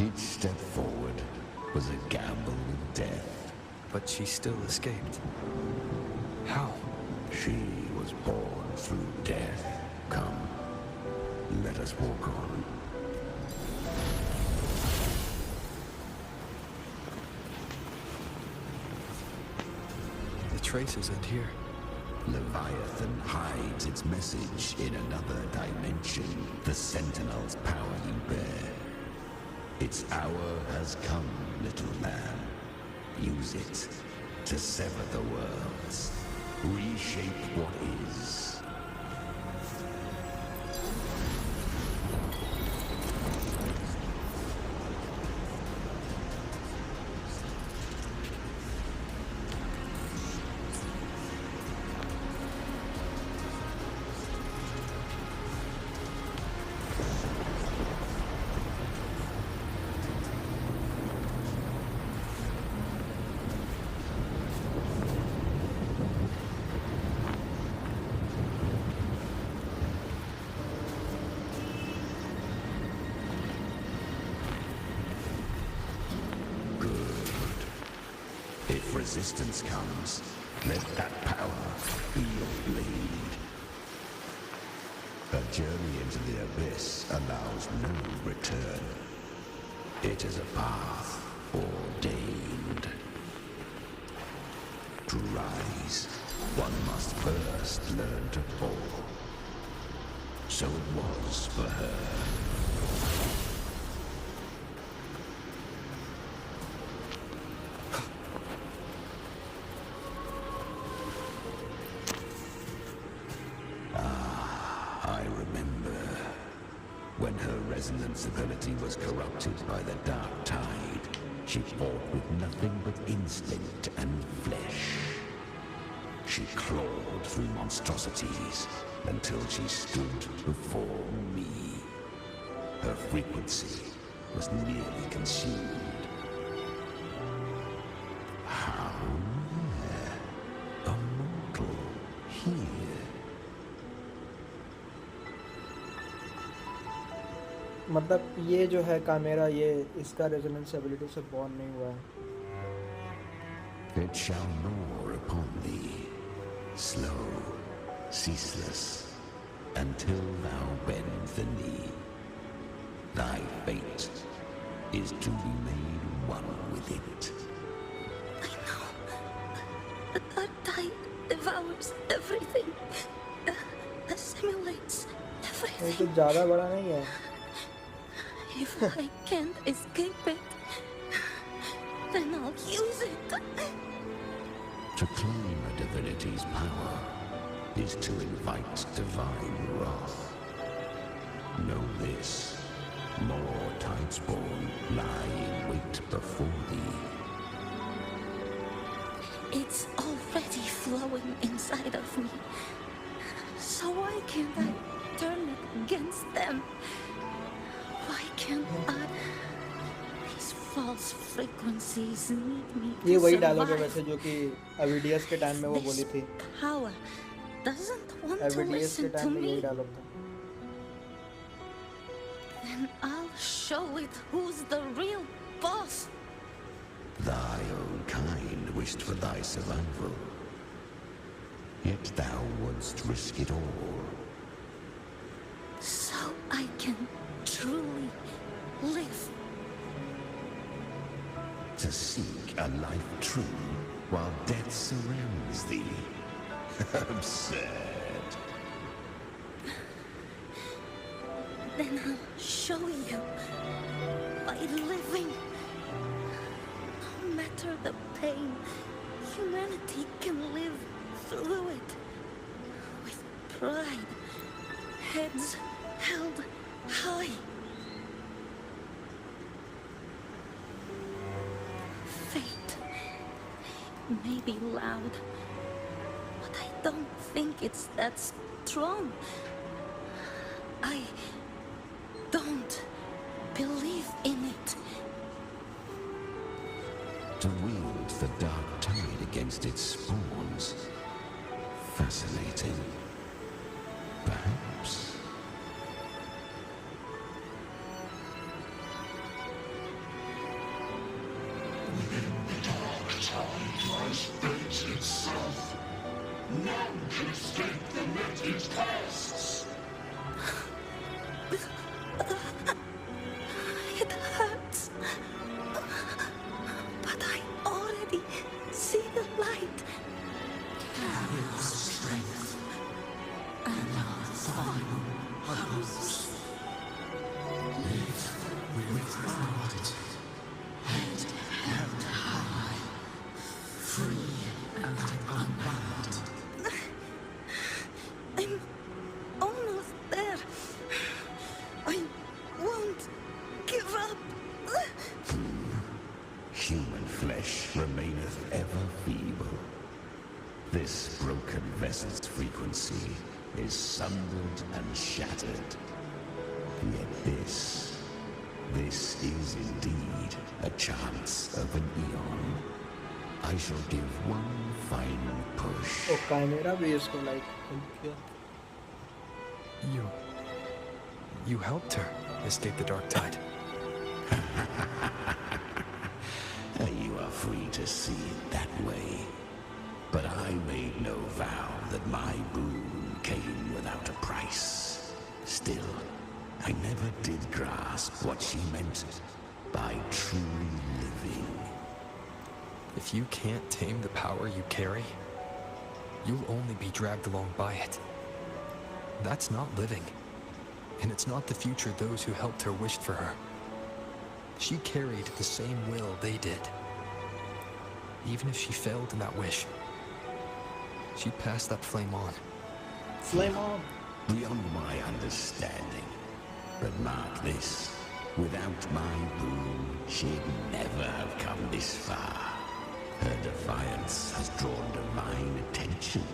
Each step forward was a gamble with death. But she still escaped. How? She was born through death. Come, let us walk on. The traces end here. Leviathan hides its message in another dimension. The Sentinel's power you bear. Its hour has come, little lamb. Use it to sever the worlds. Reshape what is. If resistance comes, let that power be your blade. A journey into the abyss allows no return. It is a path ordained. To rise, one must first learn to fall. So it was for her. Resonance ability was corrupted by the dark tide. She fought with nothing but instinct and flesh. She clawed through monstrosities until she stood before me. Her frequency was nearly consumed. How rare. A mortal here. मतलब ये जो है कामेरा, ये इसका resonance ability से born नहीं हुआ है. It shall gnaw upon thee, slow, ceaseless, until thou bend the knee. Thy fate is to be made one with it. I know. The dark tide devours everything. Assimilates everything. ये तो ज़्यादा बड़ा नहीं है. If I can't escape it, then I'll use it. To claim a divinity's power is to invite divine wrath. Know this, more tidespawn lie in wait before thee. It's already flowing inside of me. So why can't I turn it against them? Why can't I? These false frequencies need me to ये वही survive. Dialogue है वैसे जो कि एविडियस के time में वो बोली थी. Power doesn't want to एविडियस के listen to टाइम में me. यही डायलॉग था. Then I'll show it who's the real boss. Thy own kind wished for thy survival. Yet thou wouldst risk it all. So I can truly live. To seek a life true while death surrounds thee. Absurd. Then I'll show you by by living. No matter the pain, humanity can live through it. With pride, heads held high. Fate may be loud, but I don't think it's that strong. I don't believe in it. To wield the dark tide against its spawns. Fascinating. Perhaps. Lies fate itself. None can escape the net it casts. It hurts. But I already see the light. Carry the strength and our final purpose. Live with pride, head held high, free and unbound. I'm almost there. I won't give up. Human flesh remaineth ever feeble. This broken vessel's frequency is sundered and shattered. Yet this is indeed a chance of an eon. I shall give one final push. Oh, Chimera भी इसको like help किया. You helped her escape the dark tide. You are free to see it that way. But I made no vow that my boon came without a price. Still, I never did grasp what she meant by truly living. If you can't tame the power you carry, you'll only be dragged along by it. That's not living. And it's not the future those who helped her wished for her. She carried the same will they did. Even if she failed in that wish, she passed that flame on. Flame on. Beyond my understanding. But mark this, without my boon, she'd never have come this far. Her defiance has drawn divine attention.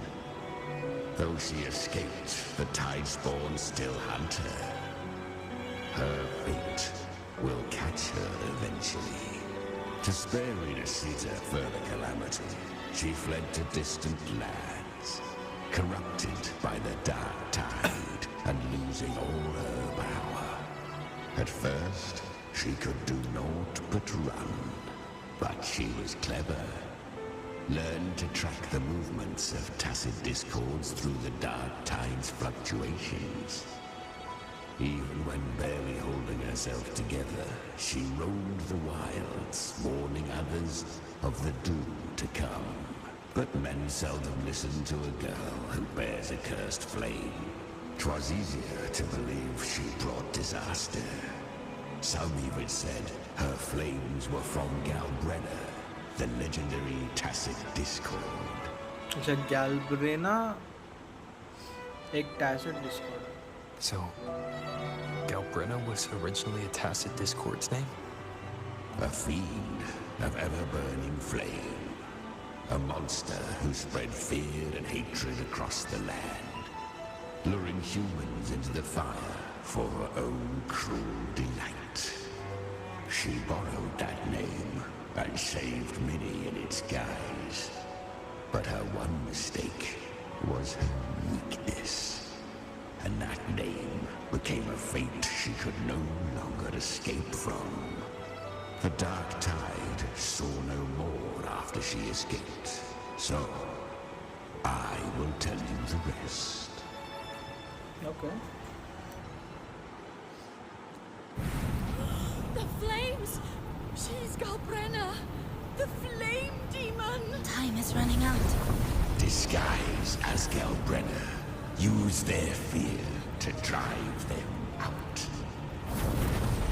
Though she escaped, the tide spawn still hunt her. Her fate will catch her eventually. To spare Rinascita further calamity, she fled to distant lands, corrupted by the dark tide and losing all her power. At first, she could do naught but run, but she was clever. Learned to track the movements of tacit discords through the dark tide's fluctuations. Even when barely holding herself together, she roamed the wilds, warning others of the doom to come. But men seldom listen to a girl who bears a cursed flame. 'Twas easier to believe she brought disaster. Some even said her flames were from Galbrena, the legendary tacit discord. अच्छा Galbrena एक tacit discord. So, Galbrena was originally a tacit discord's name? A fiend of ever-burning flame. A monster who spread fear and hatred across the land, luring humans into the fire for her own cruel delight. She borrowed that name and saved many in its guise. But her one mistake was her weakness. And that name became a fate she could no longer escape from. The dark tide saw no more after she escaped. So, I will tell you the rest. Okay. The flames! She's Galbrena! The flame demon! Time is running out. Disguise as Galbrena. Use their fear to drive them out.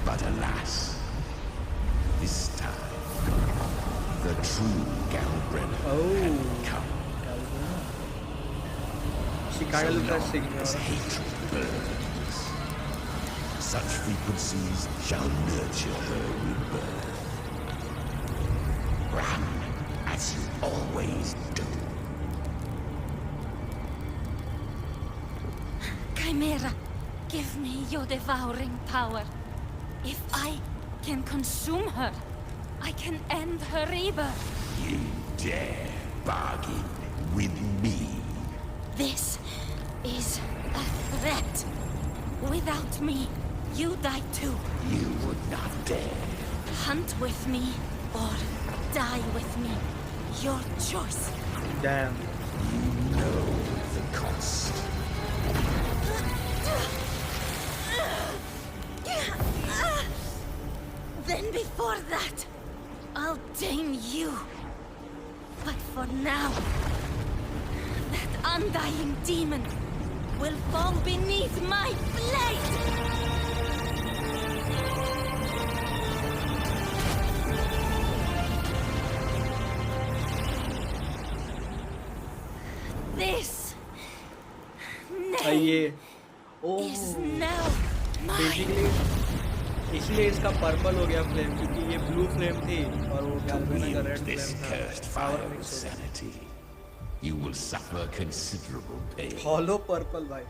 But alas, this time, the true Galbrena had come. She kind of looks like Signora. As hatred burns, such frequencies shall nurture her rebirth. Run, as you always do. Chimera, give me your devouring power. If I can consume her, I can end her rebirth. You dare bargain with me? This is a threat. Without me, you die too. You would not dare. Hunt with me or die with me. Your choice. Damn. You know the cost. Then before that, I'll tame you. But for now, that undying demon will fall beneath my blade! This name is now mine. इसलिए इसका purple हो गया flame क्योंकि ये blue flame थी और वो गैल्वेना का रेड This फ्लेम cursed था fire पावर of मिक्स हो गया sanity. You will suffer considerable pain. Hollow purple भाई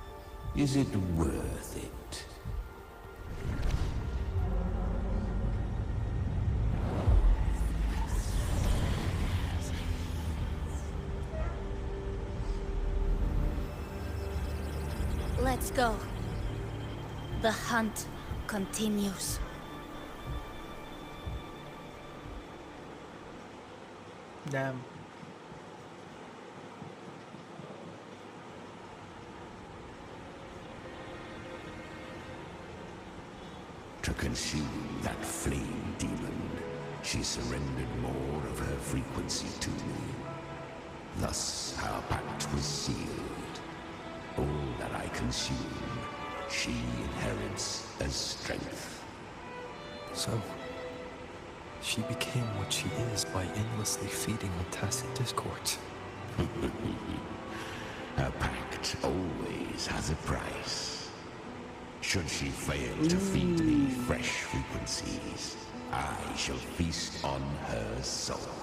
Is it worth it? Let's go. The hunt continues. Damn. To consume that flame demon, she surrendered more of her frequency to me. Thus our pact was sealed. All that I consume, she inherits as strength. So, she became what she is by endlessly feeding on tacit discords. A pact always has a price. Should she fail to feed me fresh frequencies, I shall feast on her soul,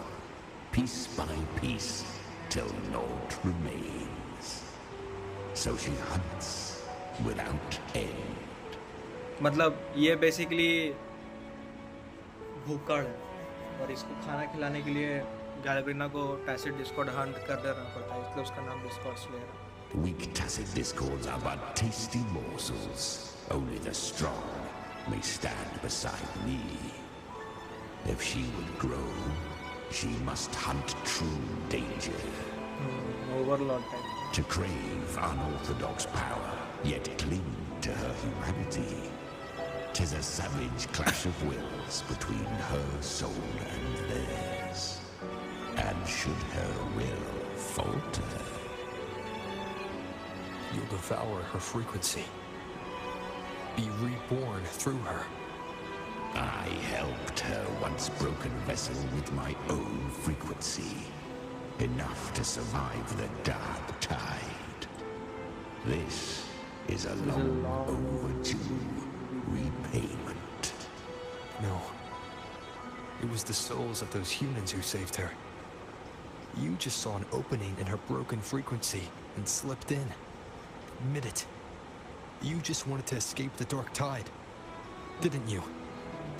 piece by piece, till naught remains. So she hunts without end. मतलब ये basically भूखड़ है और इसको खाना खिलाने के लिए गैल्ब्रेना को टैसिड डिस्कॉर्ड हंट कर देना पड़ता है इसलिए उसका नाम डिस्कॉर्ड स्लेयर है. Weak tacit discords are but tasty morsels. Only the strong may stand beside me. If she would grow, she must hunt true danger. Overlord type. To crave unorthodox power, yet cling to her humanity. 'Tis a savage clash of wills between her soul and theirs. And should her will falter, you'll devour her frequency. Be reborn through her. I helped her once broken vessel with my own frequency. Enough to survive the dark tide. This is a long overdue repayment. No. It was the souls of those humans who saved her. You just saw an opening in her broken frequency and slipped in. Admit it. You just wanted to escape the dark tide, didn't you?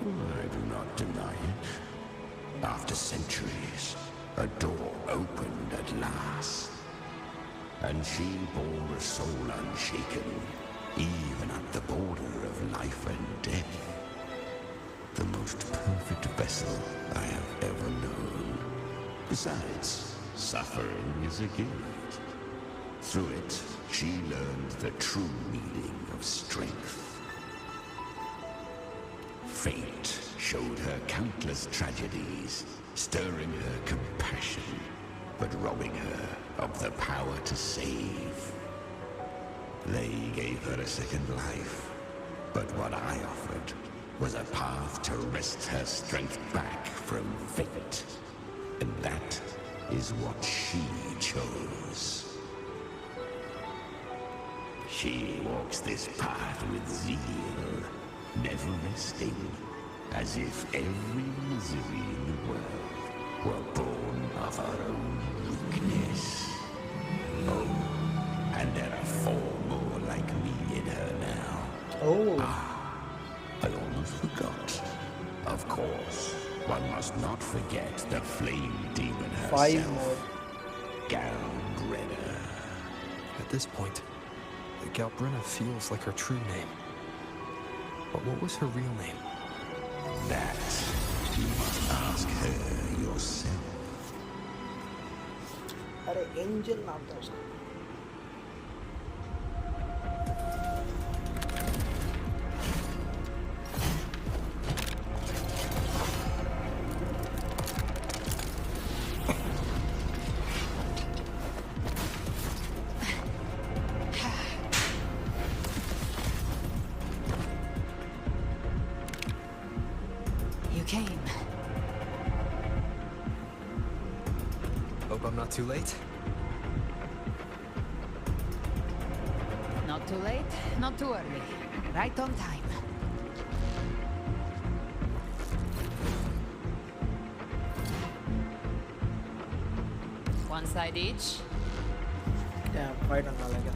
I do not deny it. After centuries, a door opened at last. And she bore a soul unshaken, even at the border of life and death. The most perfect vessel I have ever known. Besides, suffering is a gift. Through it, she learned the true meaning of strength. Fate showed her countless tragedies, stirring her compassion, but robbing her of the power to save. They gave her a second life, but what I offered was a path to wrest her strength back from fate. And that is what she chose. She walks this path with zeal, never resting, as if every misery in the world were born of her own weakness. Oh, and there are 4 more like me in her now. Oh. I almost forgot. Of course, one must not forget the flame demon herself. 5 more. Galbrena. At this point, Galbrena feels like her true name. But what was her real name? That you must ask her yourself. अरे angel नाम था उसका. Hope I'm not too late. Not too late, not too early. Right on time. One side each. Yeah, fight on Malaga.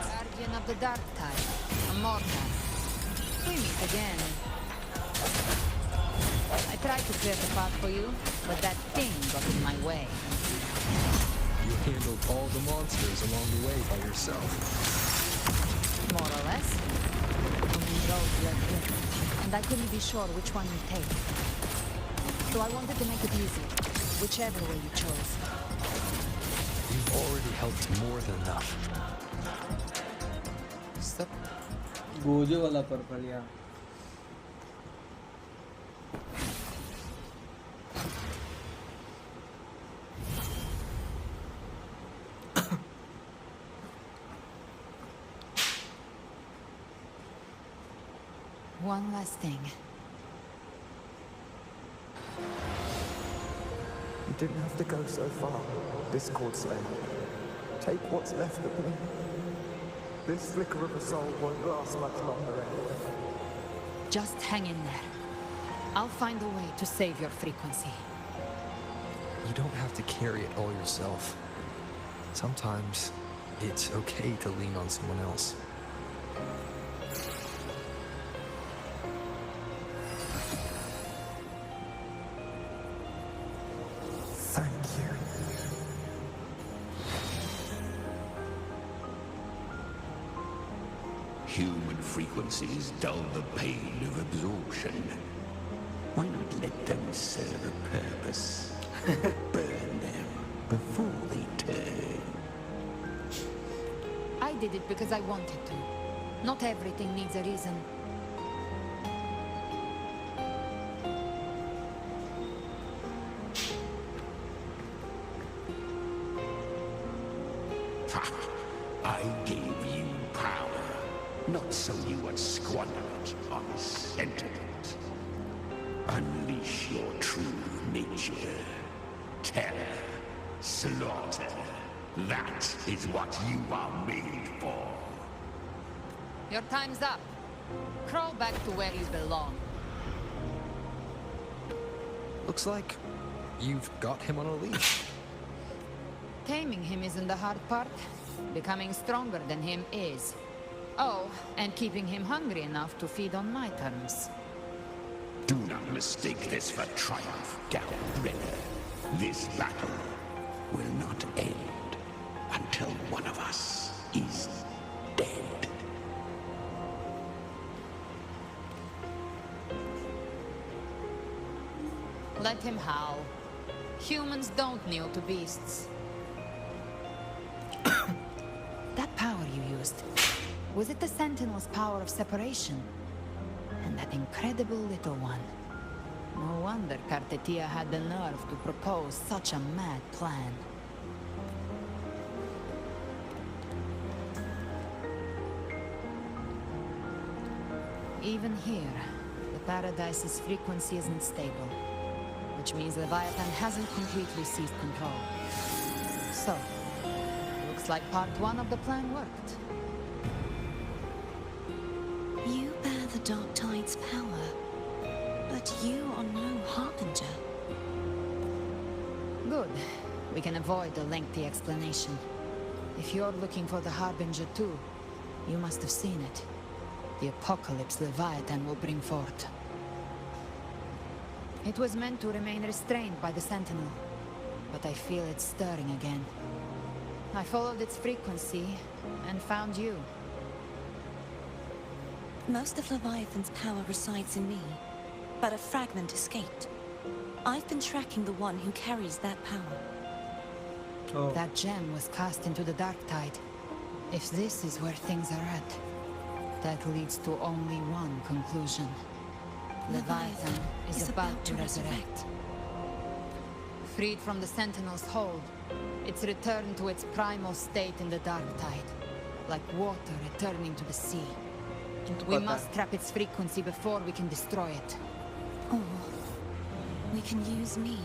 Guardian of the Dark Tide, Immortal. We meet again. I tried to clear the path for you, but that thing got in my way. You handled all the monsters along the way by yourself. More or less. Roads were different, and I couldn't be sure which one you'd take. So I wanted to make it easy, whichever way you chose. You've already helped more than enough. Stop. Gojo वाला purple या. One last thing. You didn't have to go so far, Discord Slayer. Take what's left of me. This flicker of a soul won't last much longer anyway. Just hang in there. I'll find a way to save your frequency. You don't have to carry it all yourself. Sometimes it's okay to lean on someone else. Thank you. Human frequencies dull the pain of absorption. Why not let them serve a purpose? Burn them before they turn. I did it because I wanted to. Not everything needs a reason. I gave you power, not so you would squander it on sentiment. Unleash your true nature. Terror, slaughter. That is what you are made for. Your time's up. Crawl back to where you belong. Looks like you've got him on a leash. Taming him isn't the hard part. Becoming stronger than him is. Oh, and keeping him hungry enough to feed on my terms. Do not mistake this for triumph, Galbrena. This battle will not end until one of us is dead. Let him howl. Humans don't kneel to beasts. That power you used, was it the Sentinel's power of separation? And that incredible little one. No wonder Cartetia had the nerve to propose such a mad plan. Even here, the Paradise's frequency isn't stable, which means Leviathan hasn't completely seized control. So, looks like part one of the plan worked. You bear the Dark Tide's power, but you are no Harbinger. Good. We can avoid a lengthy explanation. If you're looking for the Harbinger too, you must have seen it. The apocalypse Leviathan will bring forth. It was meant to remain restrained by the Sentinel, but I feel it stirring again. I followed its frequency and found you. Most of Leviathan's power resides in me, but a fragment escaped. I've been tracking the one who carries that power. Oh. That gem was cast into the Dark Tide. If this is where things are at, that leads to only one conclusion. Leviathan is about to resurrect. Freed from the Sentinel's hold, it's returned to its primal state in the Dark Tide, like water returning to the sea. We must trap its frequency before we can destroy it. Or we can use me.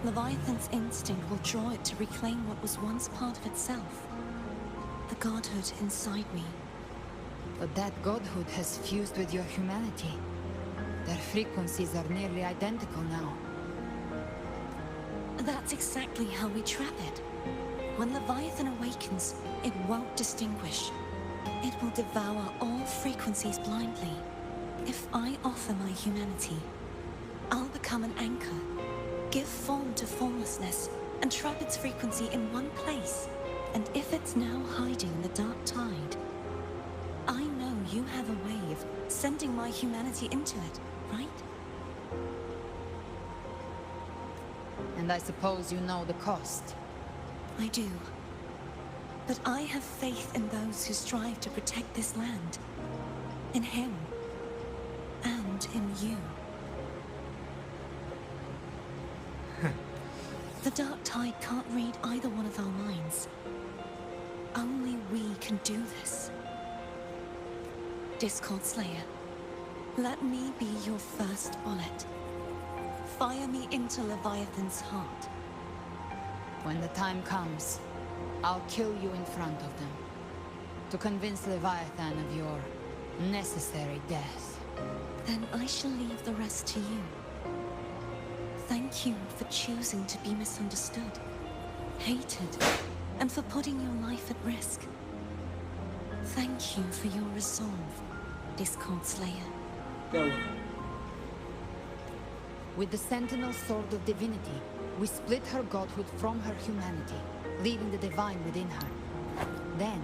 Leviathan's instinct will draw it to reclaim what was once part of itself. The godhood inside me. But that godhood has fused with your humanity. Their frequencies are nearly identical now. That's exactly how we trap it. When Leviathan awakens, it won't distinguish. It will devour all frequencies blindly. If I offer my humanity, I'll become an anchor, give form to formlessness, and trap its frequency in one place. And if it's now hiding in the Dark Tide, I know you have a way of sending my humanity into it, right? And I suppose you know the cost. I do. But I have faith in those who strive to protect this land. In him. And in you. The Dark Tide can't read either one of our minds. Only we can do this. Discord Slayer, let me be your first bullet. Fire me into Leviathan's heart. When the time comes, I'll kill you in front of them. To convince Leviathan of your necessary death. Then I shall leave the rest to you. Thank you for choosing to be misunderstood, hated, and for putting your life at risk. Thank you for your resolve, Discord Slayer. With the Sentinel Sword of Divinity, we split her godhood from her humanity, leaving the divine within her. Then,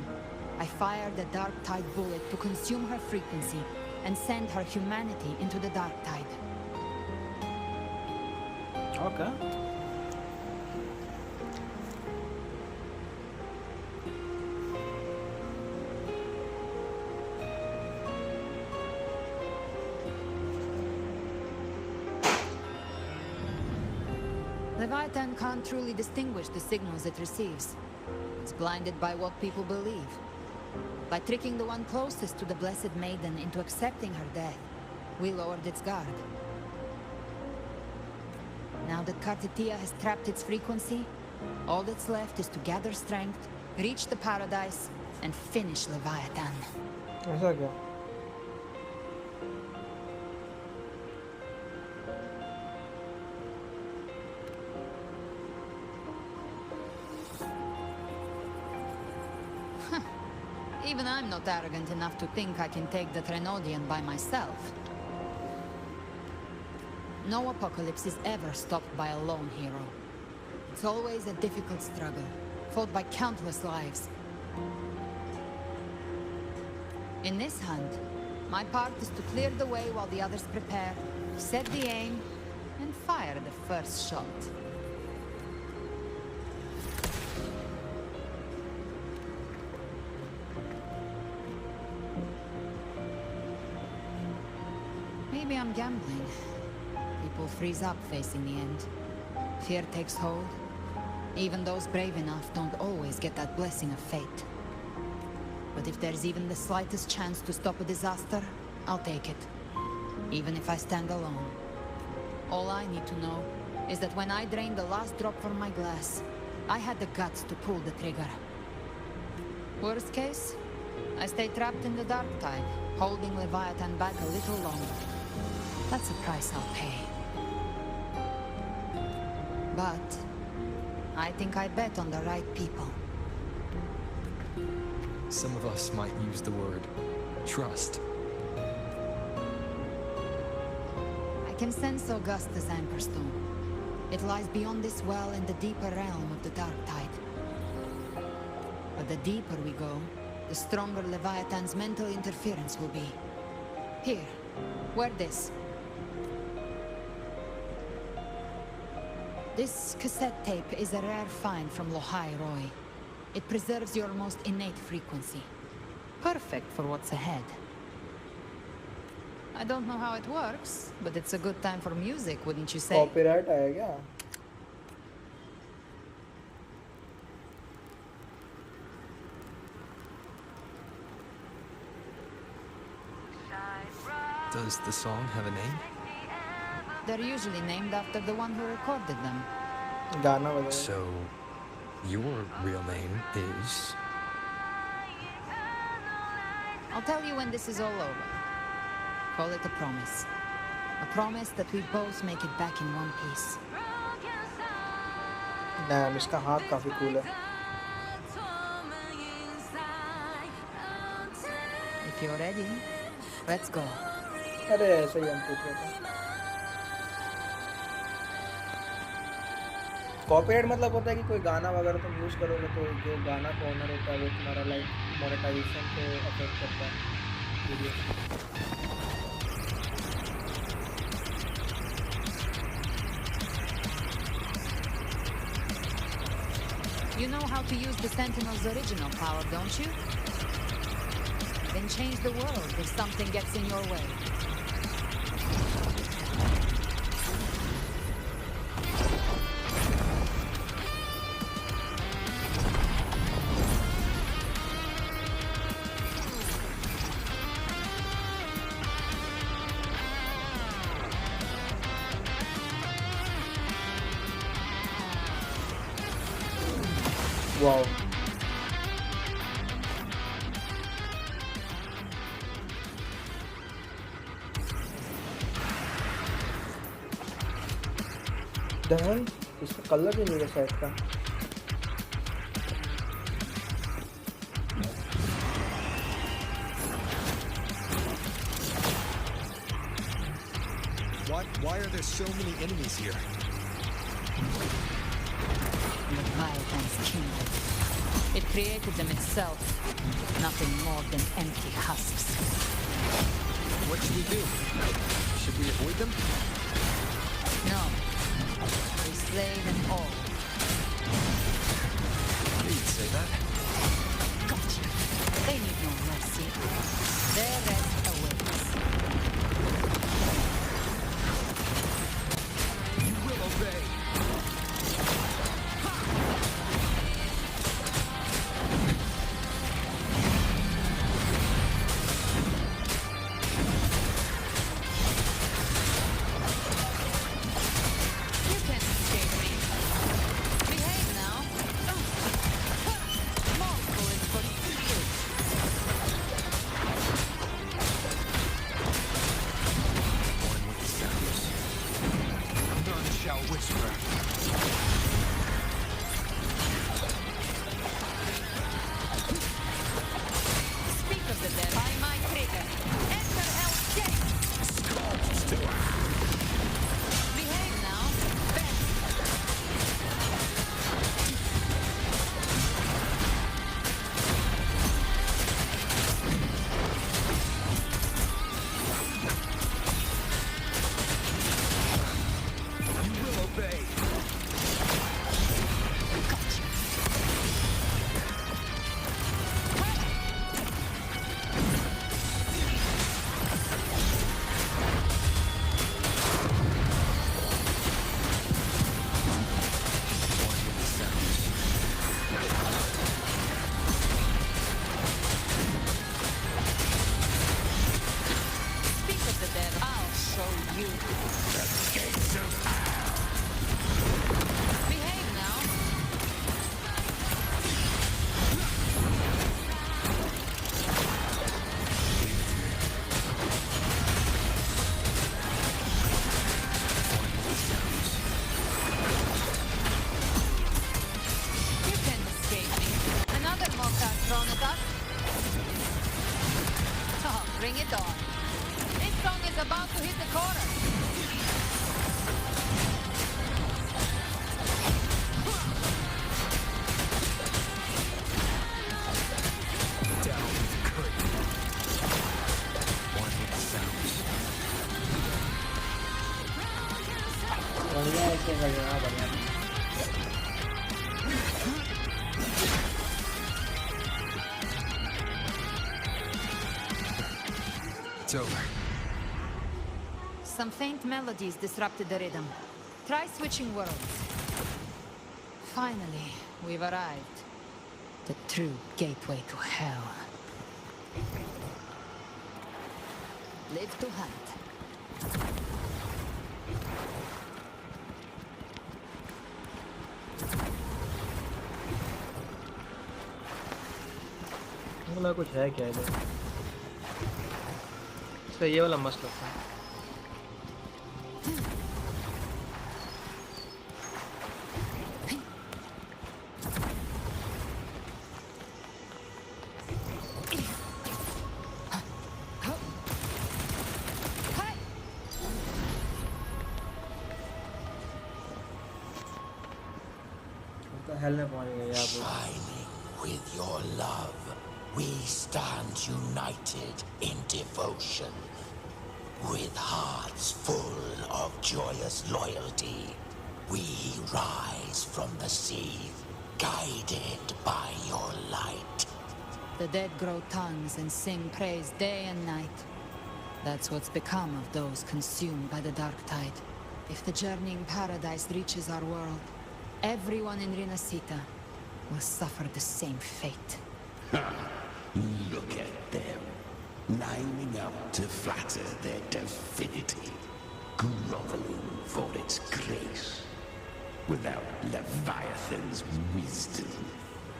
I fired the Dark Tide bullet to consume her frequency and send her humanity into the Dark Tide. Okay. Leviathan can't truly distinguish the signals it receives. It's blinded by what people believe. By tricking the one closest to the Blessed Maiden into accepting her death, we lowered its guard. Now that Cartetia has trapped its frequency, all that's left is to gather strength, reach the Paradise, and finish Leviathan. ऐसा क्या? Even I'm not arrogant enough to think I can take the Trenodian by myself. No apocalypse is ever stopped by a lone hero. It's always a difficult struggle, fought by countless lives. In this hunt, my part is to clear the way while the others prepare, set the aim, and fire the first shot. maybe I'm gambling. People freeze up facing the end. Fear takes hold. Even those brave enough don't always get that blessing of fate. But if there's even the slightest chance to stop a disaster, I'll take it. Even if I stand alone. All I need to know is that when I drained the last drop from my glass, I had the guts to pull the trigger. Worst case, I stay trapped in the dark tide, holding Leviathan back a little longer. That's a price I'll pay. But I think I bet on the right people. Some of us might use the word trust. I can sense Augusta's anchorstone. It lies beyond this well in the deeper realm of the dark tide. But the deeper we go, the stronger Leviathan's mental interference will be. Here, wear this. This cassette tape is a rare find from Lohai Roy. It preserves your most innate frequency. Perfect for what's ahead. I don't know how it works, but it's a good time for music, wouldn't you say? Copyright आएगा. Does the song have a name? They're usually named after the one who recorded them. गाना बजाओ. So, your real name is? I'll tell you when this is all over. Call it a promise. A promise that we both make it back in one piece. Damn, इसका हाथ काफी cool है. If you're ready, let's go. अरे ऐसे ही हम पूछ रहे थे. कॉपीराइट मतलब होता है कि कोई गाना वगैरह तुम यूज करोगे तो जो गाना का ओनर होता है वो तुम्हारा लाइक मोनेटाइजेशन को अफेक्ट करता है video. You know how to use the Sentinel's original power, don't you? Then change the world if something gets in your way. Wow. Damn, इसका कलर भी मेरे सेट का. Why are there so many enemies here? Leviathan's kingdom. It created them itself. Nothing more than empty husks. What should we do? Should we avoid them? No. We slay them all. You'd say that. Gotcha. They need no mercy. Their rest awaits. You will obey. you. The gates of Behave now. You can't escape me. Another mortar thrown at us. Oh, bring it on. This song is about to hit the chorus. Down with the curtain. One with the sounds. बढ़िया है क्या बढ़िया बढ़िया It's over. Some faint melodies disrupted the rhythm. Try switching worlds. Finally, we've arrived. The true gateway to hell. Live to hunt. वाला कुछ है क्या इधर इसका ये वाला मस्त लगता है हल में पहुंच गए यहाँ पे Shining with your love, we stand united in devotion. With hearts full of joyous loyalty, we rise from the sea, guided by your light. The dead grow tongues and sing praise day and night. That's what's become of those consumed by the dark tide. If the journeying paradise reaches our world, everyone in Rinascita will suffer the same fate. Look at them, lining up to flatter their divinity, groveling for its grace. Without Leviathan's wisdom,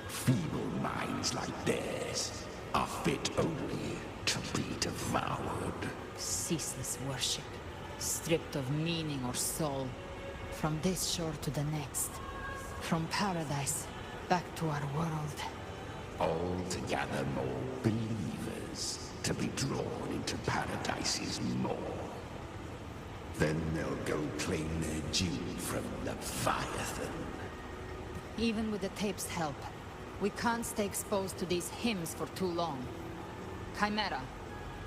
feeble minds like theirs are fit only to be devoured. Ceaseless worship, stripped of meaning or soul, from this shore to the next, from paradise back to our world. All to gather more believers to be drawn into paradise's maw. Then they'll go claim their due from Leviathan. Even with the tape's help, we can't stay exposed to these hymns for too long. Chimera.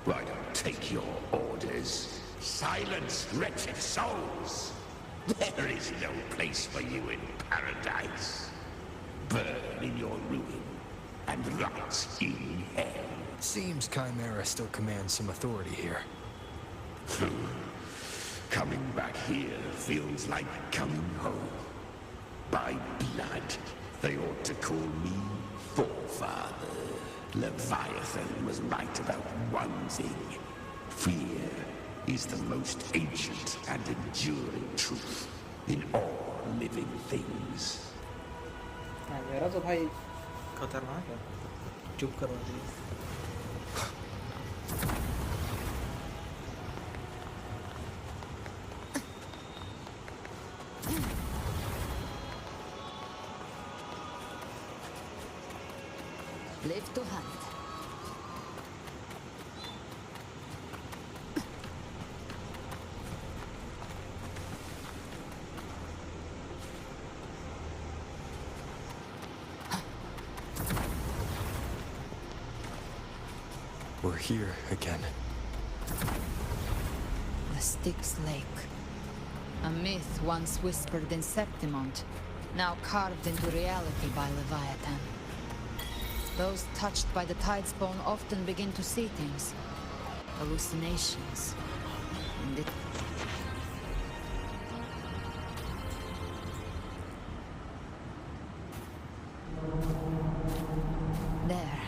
I don't take your orders. Silence, wretched souls! There is no place for you in paradise. Burn in your ruin and rot in hell. Seems Chimera still commands some authority here. Coming back here feels like coming home. By blood, they ought to call me Forefather. Leviathan was right about one thing. Fear is the most ancient and enduring truth in all living things. मेरा तो भाई खतरनाक है चुप करवा दिया Live to hunt. We're here again. The Styx Lake. A myth once whispered in Septimont, now carved into reality by Leviathan. Those touched by the tidespawn often begin to see things. Hallucinations. And There.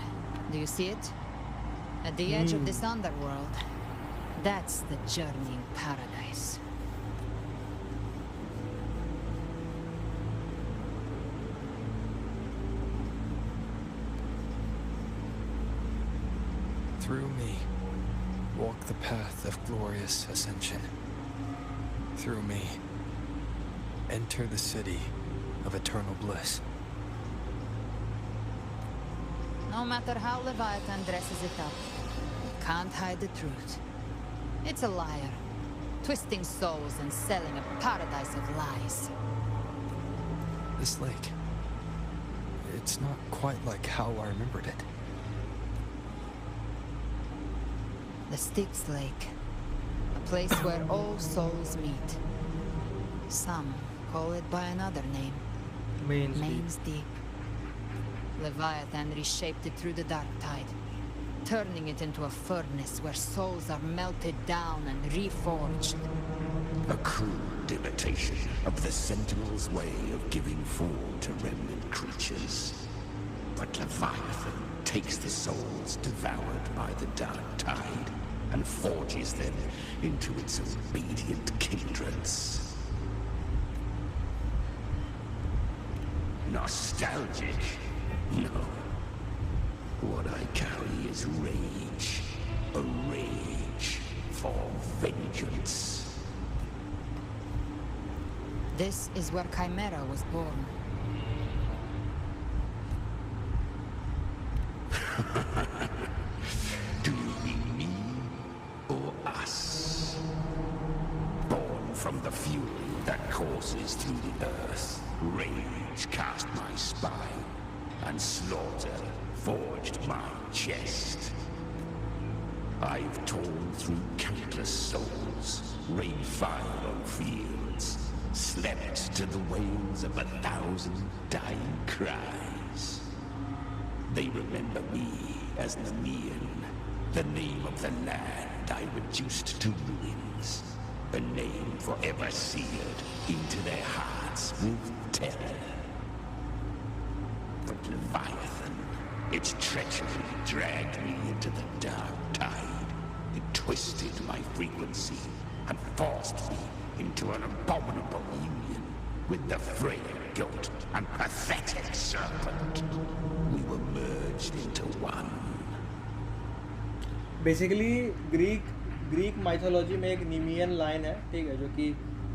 Do you see it? At the edge of this underworld, That's the journeying paradise. Through me, walk the path of glorious ascension. Through me, enter the city of eternal bliss. No matter how Leviathan dresses it up, it can't hide the truth. It's a liar, twisting souls and selling a paradise of lies. This lake, it's not quite like how I remembered it. The Styx Lake, a place where all souls meet. Some call it by another name. Main's Deep. Leviathan reshaped it through the dark tide, turning it into a furnace where souls are melted down and reforged. A crude imitation of the Sentinel's way of giving form to remnant creatures. But Leviathan takes the souls devoured by the dark tide and forges them into its obedient kindreds. Nostalgic? No. What I carry is rage. A rage for vengeance. This is where Chimera was born. Do you mean me or us? Born from the fury that courses through the earth, rage cast my spine, and slaughter forged my chest. I've torn through countless souls, rained fire on fields, slept to the wails of 1,000 dying cries. They remember me as Nemean, the name of the land I reduced to ruins, a name forever seared into their hearts with terror. But Leviathan, its treachery dragged me into the dark tide. It twisted my frequency and forced me into an abominable union with the frail goat and pathetic serpent. We were merged into one. Basically Greek mythology में एक नीमियन line है, ठीक है, जो कि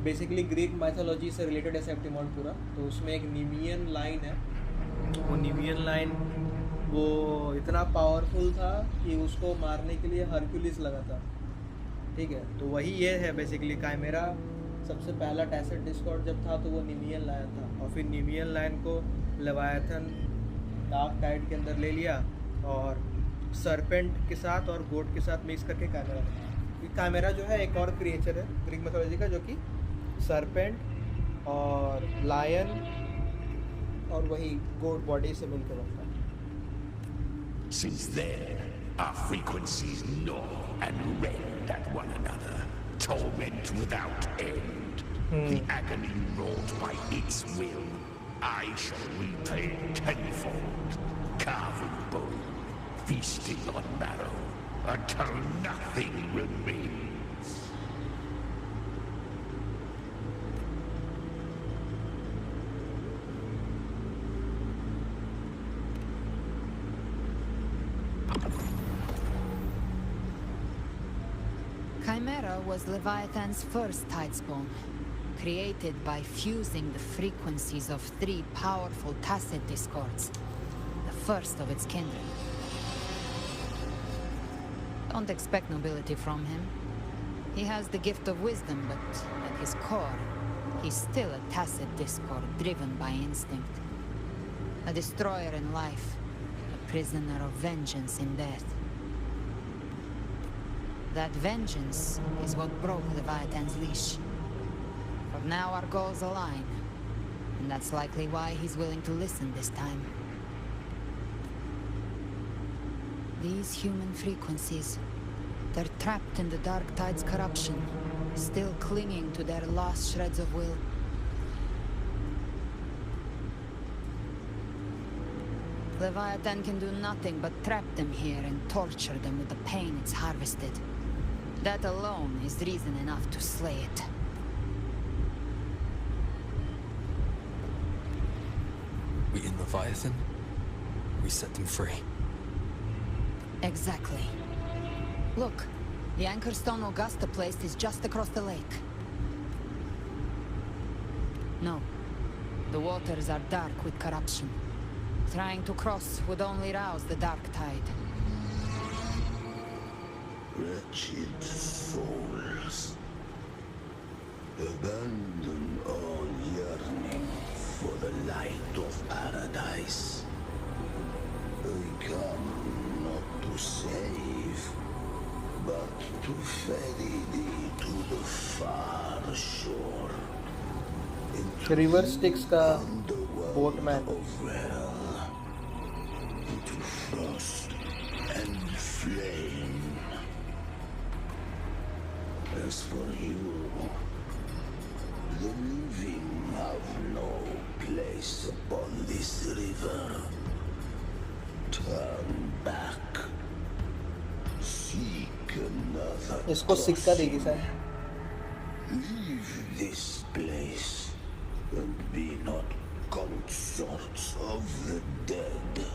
basically Greek mythology से related है सेप्टिमॉन पूरा. तो उसमें एक नीमियन लाइन है. वो नीमियन लाइन वो इतना पावरफुल था कि उसको मारने के लिए हरक्यूलिस लगा था, ठीक है. तो वही ये है बेसिकली. काइमेरा सबसे पहला टैसेट डिस्कॉर्ड जब था तो वो नीमियन लाइन था, और फिर नीमियन लाइन को लेवायथन डार्क टाइड के अंदर ले लिया और सरपेंट के साथ और गोट के साथ मिक्स करके काइमेरा बनाया. काइमेरा जो है एक और क्रिएचर है ग्रीक मिथोलॉजी का, जो कि सरपेंट और लायन और वही गोट बॉडी से मिलकर बनता है. Since then, our frequencies gnaw and rend at one another, torment without end. The agony wrought by its will, I shall repay tenfold, carving bone, feasting on marrow, until nothing remains. Chimera was Leviathan's first tidespawn, created by fusing the frequencies of 3 powerful tacit discords, the first of its kindred. Don't expect nobility from him. He has the gift of wisdom, but at his core, he's still a tacit discord driven by instinct. A destroyer in life, a prisoner of vengeance in death. That vengeance is what broke Leviathan's leash. For now our goals align, and that's likely why he's willing to listen this time. These human frequencies, they're trapped in the Dark Tide's corruption, still clinging to their last shreds of will. Leviathan can do nothing but trap them here and torture them with the pain it's harvested. That alone is reason enough to slay it. We in Leviathan? We set them free. Exactly. Look, the Anchorstone Augusta place is just across the lake. No. The waters are dark with corruption. Trying to cross would only rouse the dark tide. Wretched souls, abandon all yearning for the light of paradise. I come not to save, but to ferry thee to the far shore. River sticks का boatman into frost and flame. As for you, the living have no place upon this river. Turn back. Seek another. इसको सिक्का देगी sir. Leave this place and be not consorts of the dead.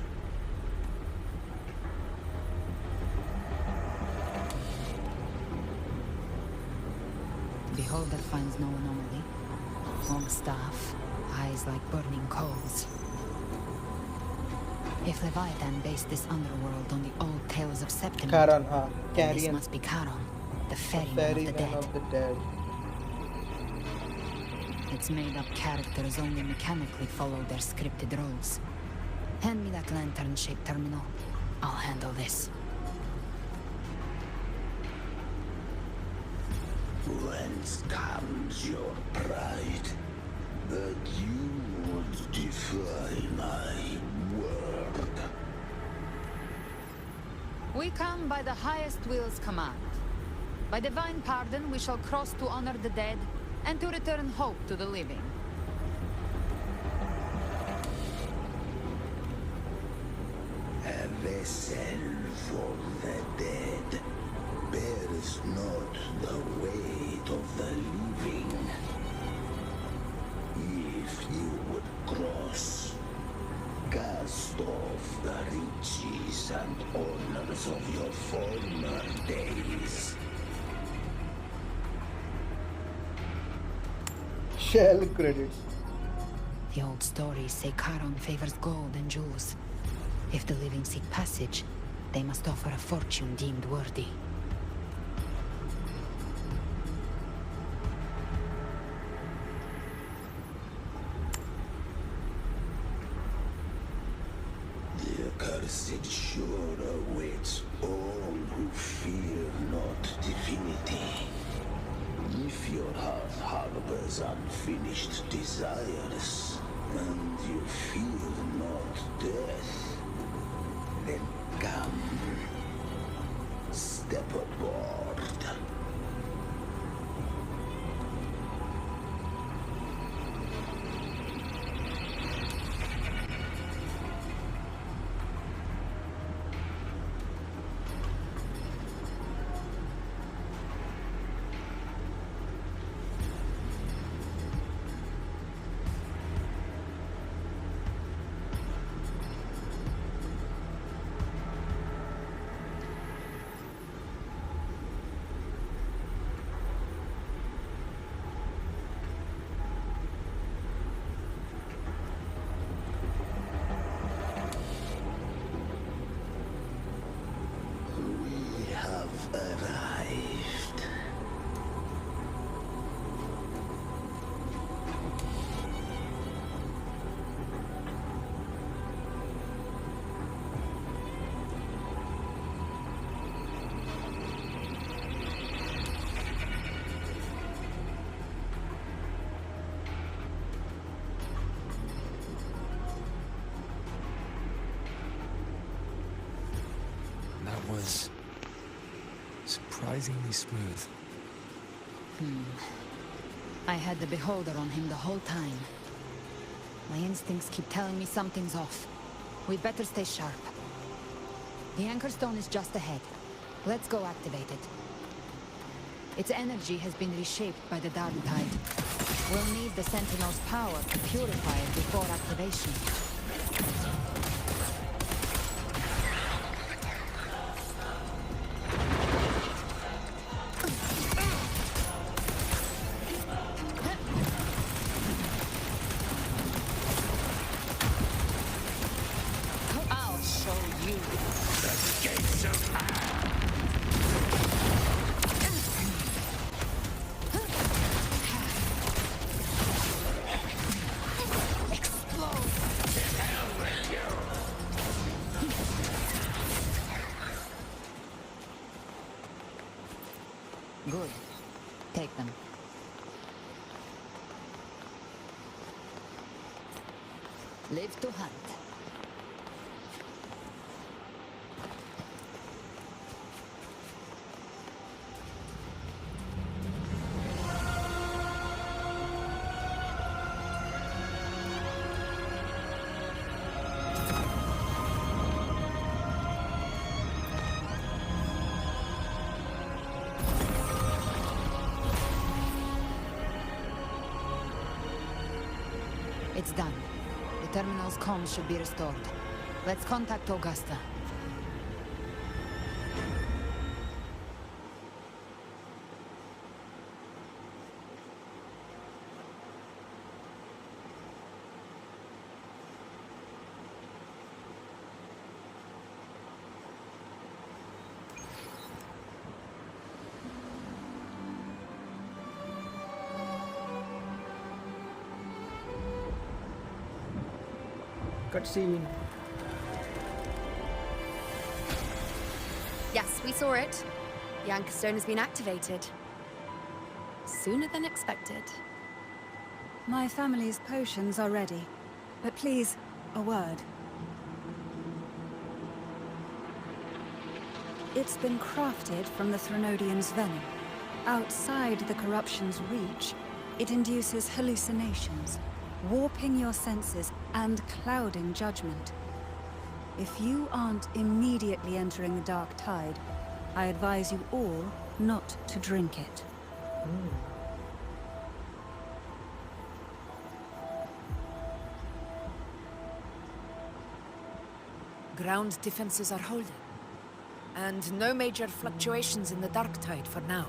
Beholder finds no anomaly. Long staff, eyes like burning coals. If Leviathan based this underworld on the old tales of Septimus, Charon, then this must be Charon, the ferryman of the dead. Its made-up characters only mechanically follow their scripted roles. Hand me that lantern-shaped terminal. I'll handle this. Whence comes your pride that you would defy my word? We come by the highest will's command. By divine pardon, we shall cross to honor the dead and to return hope to the living. A vessel for the dead bears not the weight of the living. If you would cross, cast off the riches and honors of your former days. Shell credits. The old stories say Charon favors gold and jewels. If the living seek passage, they must offer a fortune deemed worthy. The accursed shore awaits all who fear not divinity. If your heart harbors unfinished desires, and you fear not death, then come, step aboard. Arrived. That was surprisingly smooth. I had the Beholder on him the whole time. My instincts keep telling me something's off. We'd better stay sharp. The Anchorstone is just ahead. Let's go activate it. Its energy has been reshaped by the Dark Tide. We'll need the Sentinel's power to purify it before activation. I'll show you. The gates of Good. Take them. Live to hunt. It's done. The terminal's comms should be restored. Let's contact Augusta. Cutscene. Yes, we saw it. The Anchor Stone has been activated. Sooner than expected. My family's potions are ready. But please, a word. It's been crafted from the Threnodian's venom. Outside the corruption's reach, it induces hallucinations, warping your senses and clouding judgment. If you aren't immediately entering the Dark Tide, I advise you all not to drink it. Ground defenses are holding. And no major fluctuations in the Dark Tide for now.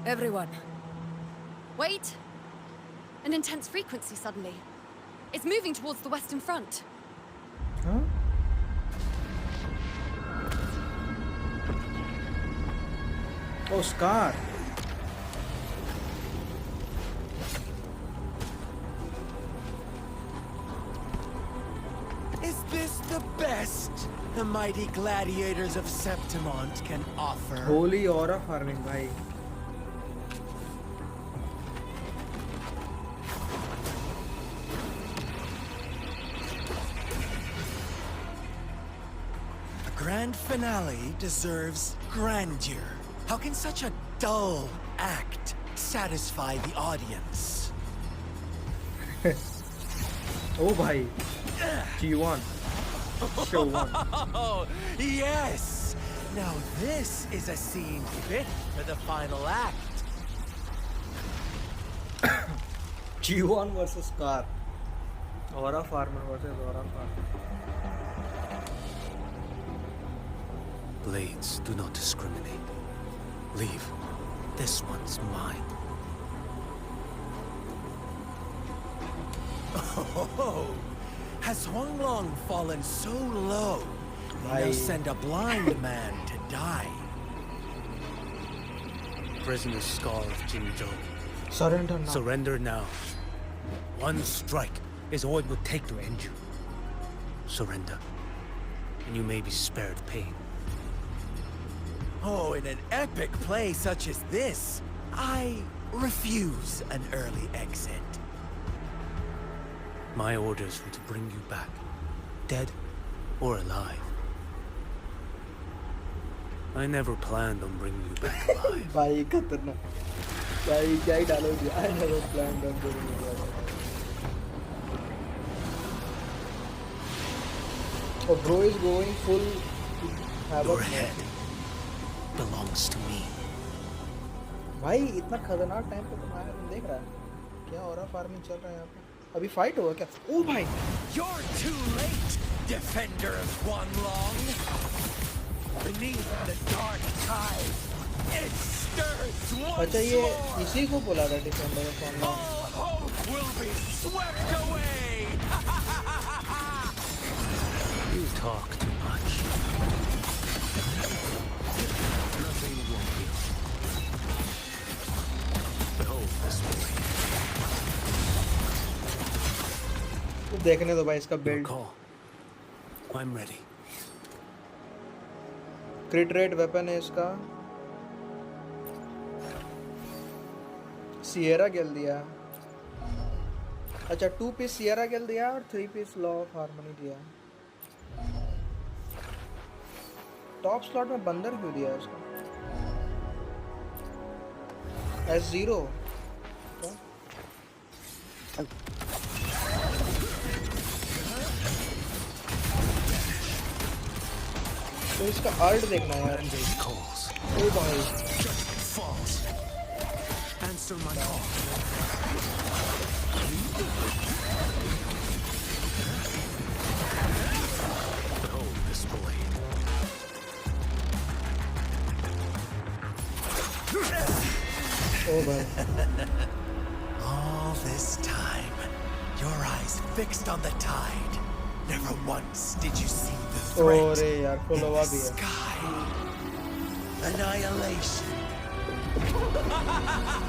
Everyone. Wait! An intense frequency suddenly. It's moving towards the Western Front. Huh? Oh, Scar. Is this the best the mighty gladiators of Septimont can offer? Holy aura farming, bhai. Grand finale deserves grandeur. How can such a dull act satisfy the audience? Oh, bhai. G1. Show one. Oh, yes! Now this is a scene fit for the final act. G1 versus Scar. Aura farmer versus aura farmer. Blades do not discriminate. Leave. This one's mine. Oh, has Huanglong fallen so low? They'll send a blind man to die. Prisoner Scar of Jinzhou. Surrender now. Surrender now. One strike is all it would take to end you. Surrender. and you may be spared pain. Oh, in an epic play such as this, I refuse an early exit. My orders were to bring you back, dead or alive. I never planned on bringing you back alive. भाई खतरनाक भाई क्या ही डालोगे I never planned on doing it. Oh, bro is going full Your head belongs to me. भाई इतना खतरनाक time पे तुम आया तुम देख रहा है क्या हो रहा फार्मिंग चल रहा है यहाँ पे अभी फाइट हुआ क्या ओ भाई You're too late, defender of Guanlong. Beneath the dark tide, it stirs once अच्छा ये more. इसी को बोला था defender of online All hope will be swept away. You talk too much. Nothing will heal. Behold this way. देखने दो भाई इसका build I'm ready. क्रिट rate weapon है इसका सियरा गिल दिया अच्छा 2 पीस सियरा गिल दिया और 3 पीस लॉ ऑफ हार्मनी दिया टॉप स्लॉट में बंदर क्यों दिया इसको S0 तो इसका आर्ट देखना है यार ओ भाई Answer my call. Behold this blade. Oh भाई All this time, your eyes fixed on the tide. Never once did you see the threat अरे यार in फॉलोवा the भी है sky. Annihilation.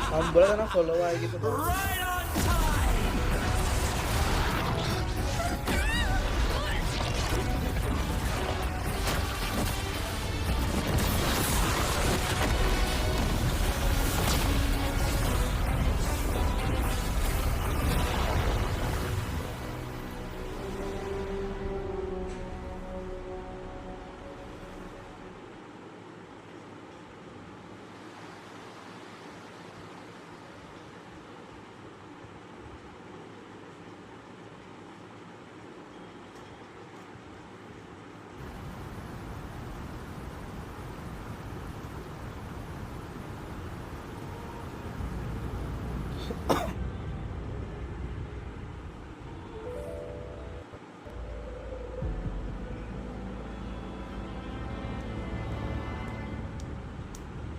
हम बोला था ना फॉलोवा आएगी तो Right on time.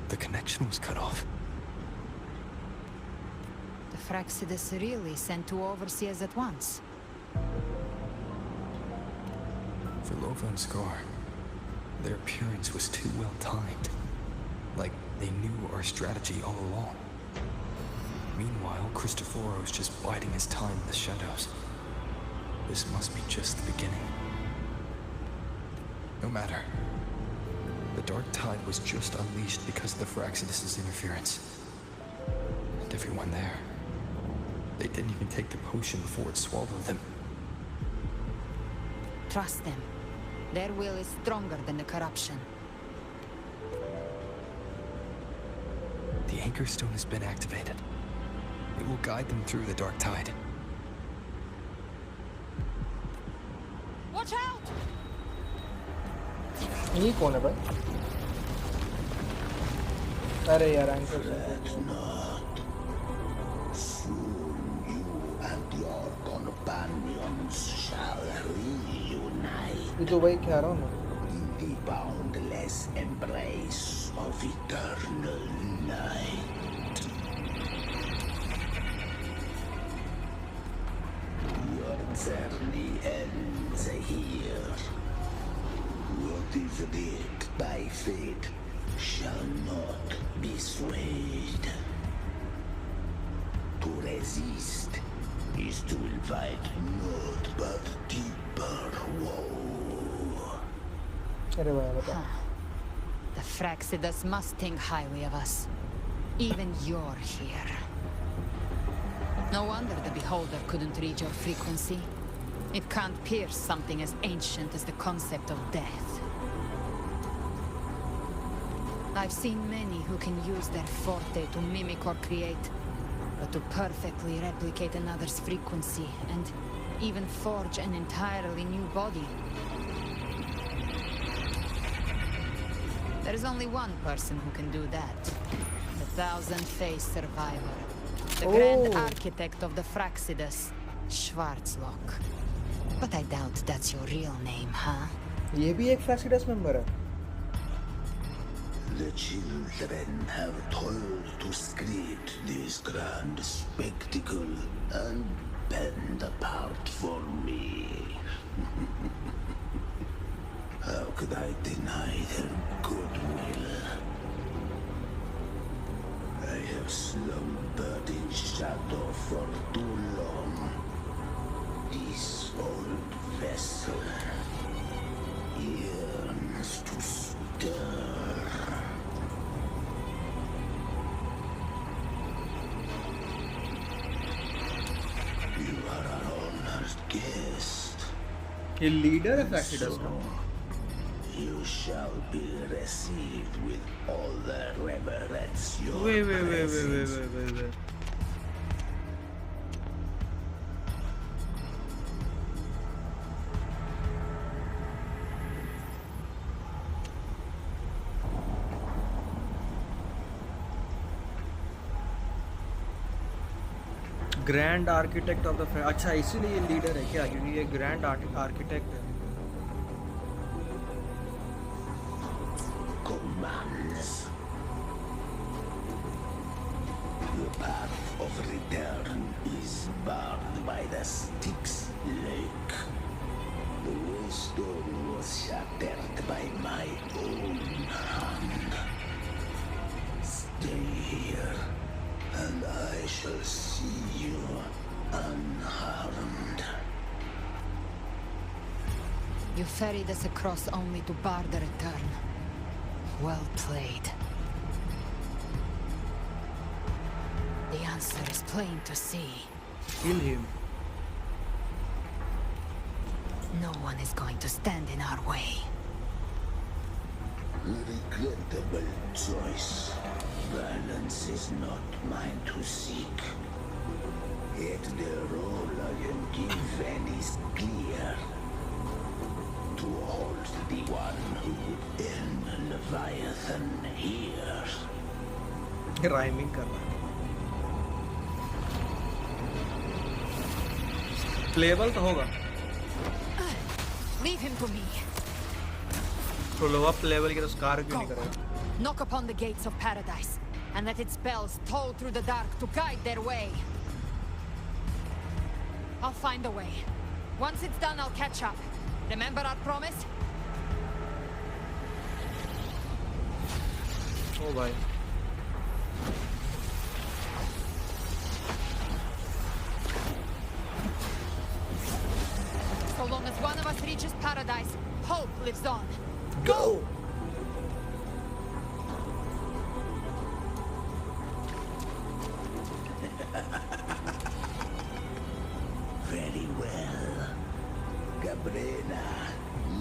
The connection was cut off. The Fraxidus really sent 2 overseers at once. For Lova and Scar, their appearance was too well timed. Like they knew our strategy all along. Meanwhile, Cristoforo's just biding his time in the shadows. This must be just the beginning. No matter. The Dark Tide was just unleashed because of the Fraxidus' interference. And everyone there. They didn't even take the potion before it swallowed them. Trust them. Their will is stronger than the corruption. The Anchor Stone has been activated. It will guide them through the Dark Tide. Watch out! ये कौन है भाई अरे यार anchor Soon you and your companions shall reunite ये तो भाई कह रहा हूँ ना in the boundless embrace of eternal night. Your journey ends here. What is bid by fate shall not be swayed. To resist is to invite naught but deeper woe. अरे भाई बता. The Fraxidas must think highly of us. Even you're here. No wonder the Beholder couldn't read your frequency. It can't pierce something as ancient as the concept of death. I've seen many who can use their forte to mimic or create, but to perfectly replicate another's frequency and even forge an entirely new body. There's only one person who can do that. The Thousand-Faced Survivor. The Grand Architect of the Fraxidas, Schwarzlock. But I doubt that's your real name, huh? ये भी एक Fraxidas member है. The children have toiled to script this grand spectacle and bend apart for me. How could I deny their goodwill? I have slumbered in shadow for too long. This old vessel yearns to stir. You are our honored guest. ये leader है Fraxidas का. You shall be received with all the reverence your Wait. Grand architect of the. अच्छा इसीलिए ये leader है क्या? क्योंकि ये ग्रैंड आर्किटेक्ट है. commands. The path of return is barred by the Styx Lake. The waystone was shattered by my own hand. Stay here, and I shall see you unharmed. You ferried us across only to bar the return. Well played. The answer is plain to see. Kill him. No one is going to stand in our way. Regrettable choice. Balance is not mine to seek. Yet the role I am given is clear. To hold the one who would end Leviathan here. Rhyming कर रहा है. Playable तो होगा. Leave him to me. तो लोग playable के तो scar क्यों नहीं करेगा? Knock upon the gates of paradise, and let its bells toll through the dark to guide their way. I'll find a way. Once it's done, I'll catch up. Remember our promise? Oh bhai. So long as one of us reaches paradise, hope lives on. Go! Very well. Galbrena,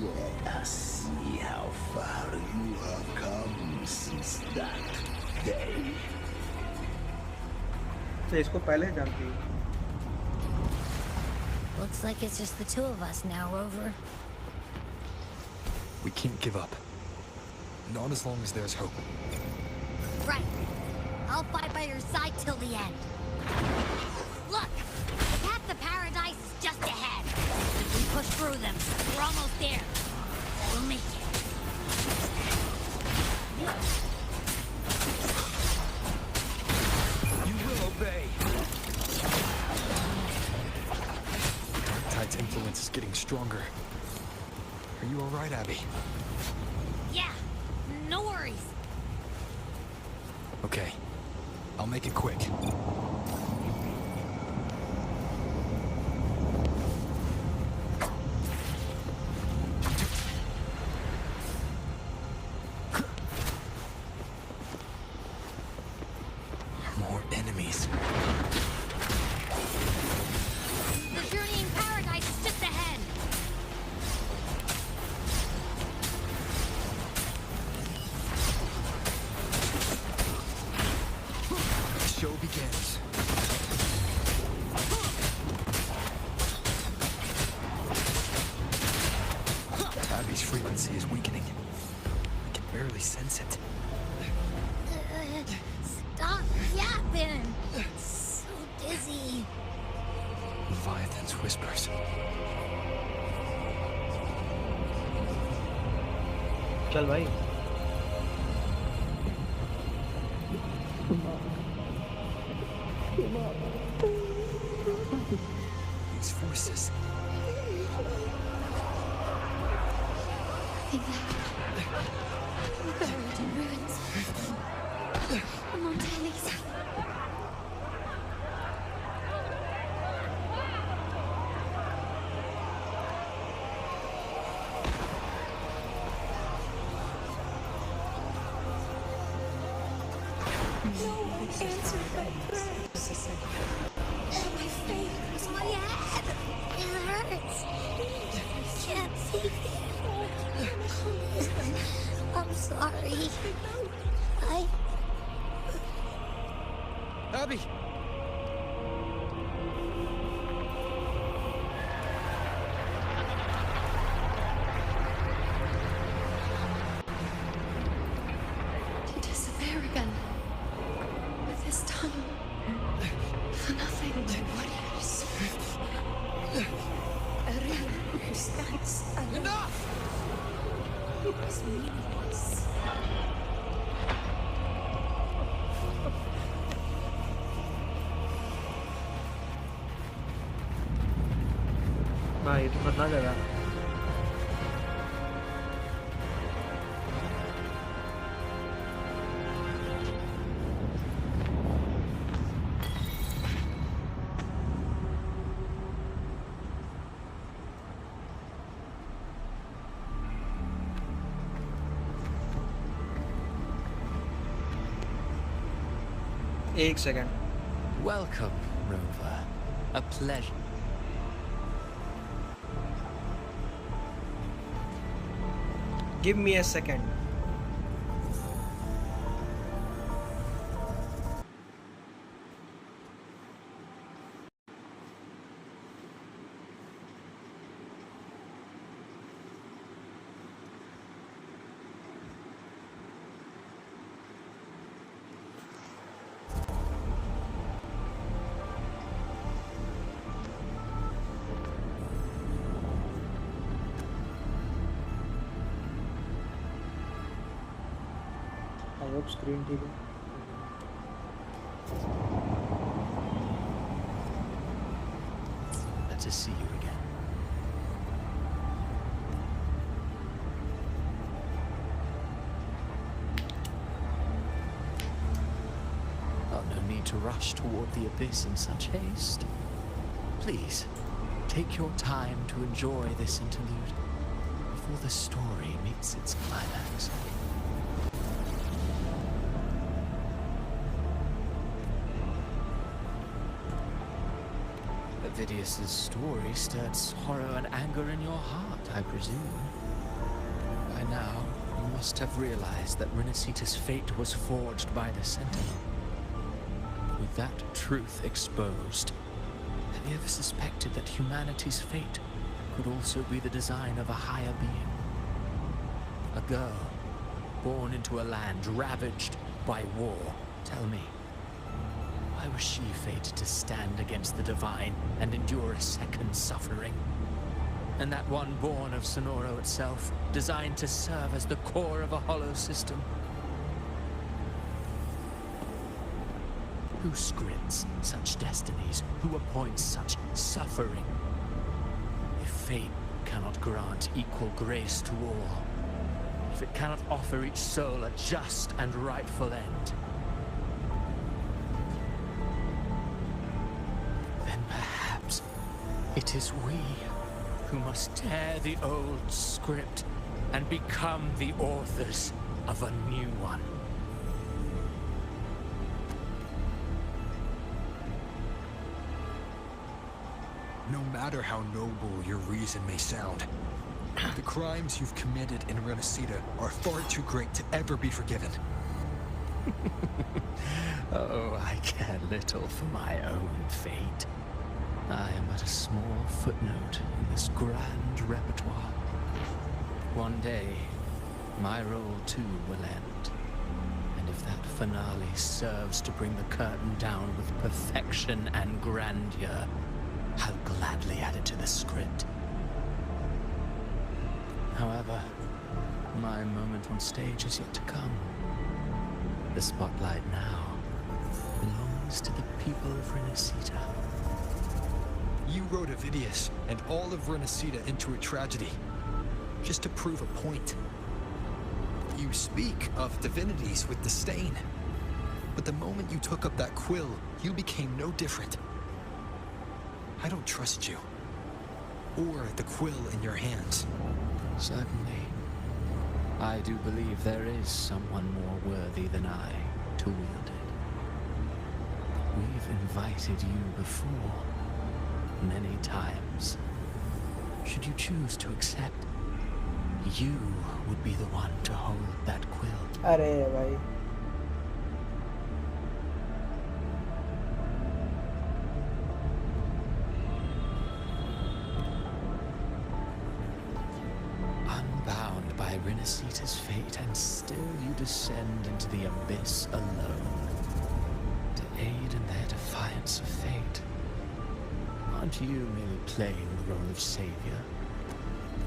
let us see how far you have come since that day. तो इसको पहले जानती हूँ. Looks like it's just the two of us now, Rover. We can't give up. Not as long as there's hope. Right. I'll fight by your side till the end. Look! The path to paradise is just ahead. If we push through them, we're almost there. We'll make it. You will obey. Tide's influence is getting stronger. Are you all right, Abby? Yeah, no worries. Okay. I'll make it quick. barely sense it. Stop yapping! So dizzy. Leviathan's whispers. चल भाई. These voices. I think they're buried in ruins. Among Ellis. No one answered my prayers. And my faith. My head! It hurts! I can't see it. I'm sorry. Abby! To disappear again. But this time, for nothing. Warriors. A ring who stands alone. Enough! Was meaningless. भाई तो पता लगा. एक second. Welcome, Rover. A pleasure. Give me a second. I hope screen ठीक है. Glad to see you again. Oh, no need to rush toward the abyss in such haste. Please, take your time to enjoy this interlude before the story meets its climax. Vidius's story stirred sorrow and anger in your heart, I presume. By now, you must have realized that Rinascita's fate was forged by the Sentinel. With that truth exposed, have you ever suspected that humanity's fate could also be the design of a higher being? A girl, born into a land ravaged by war. Tell me, why was she fated to stand against the divine and endure a second suffering? And that one born of Sonoro itself, designed to serve as the core of a hollow system? Who scripts such destinies? Who appoints such suffering? If fate cannot grant equal grace to all, if it cannot offer each soul a just and rightful end, then perhaps it is we who must tear the old script and become the authors of a new one. No matter how noble your reason may sound, the crimes you've committed in Rinascita are far too great to ever be forgiven. Oh, I care little for my own fate. I am but a small footnote in this grand repertoire. One day, my role too will end. And if that finale serves to bring the curtain down with perfection and grandeur, I'll gladly add it to the script. However, my moment on stage is yet to come. The spotlight now belongs to the people of Rinascita. You wrote Avidius and all of Rinascita into a tragedy, just to prove a point. You speak of divinities with disdain, but the moment you took up that quill, you became no different. I don't trust you, or the quill in your hands. Certainly. I do believe there is someone more worthy than I to wield it. We've invited you before, many times. Should you choose to accept, you would be the one to hold that quill. अरे भाई Unbound by Rinascita's fate, and still you descend into the abyss alone, to aid in their defiance of fate. Aren't you merely playing the role of savior?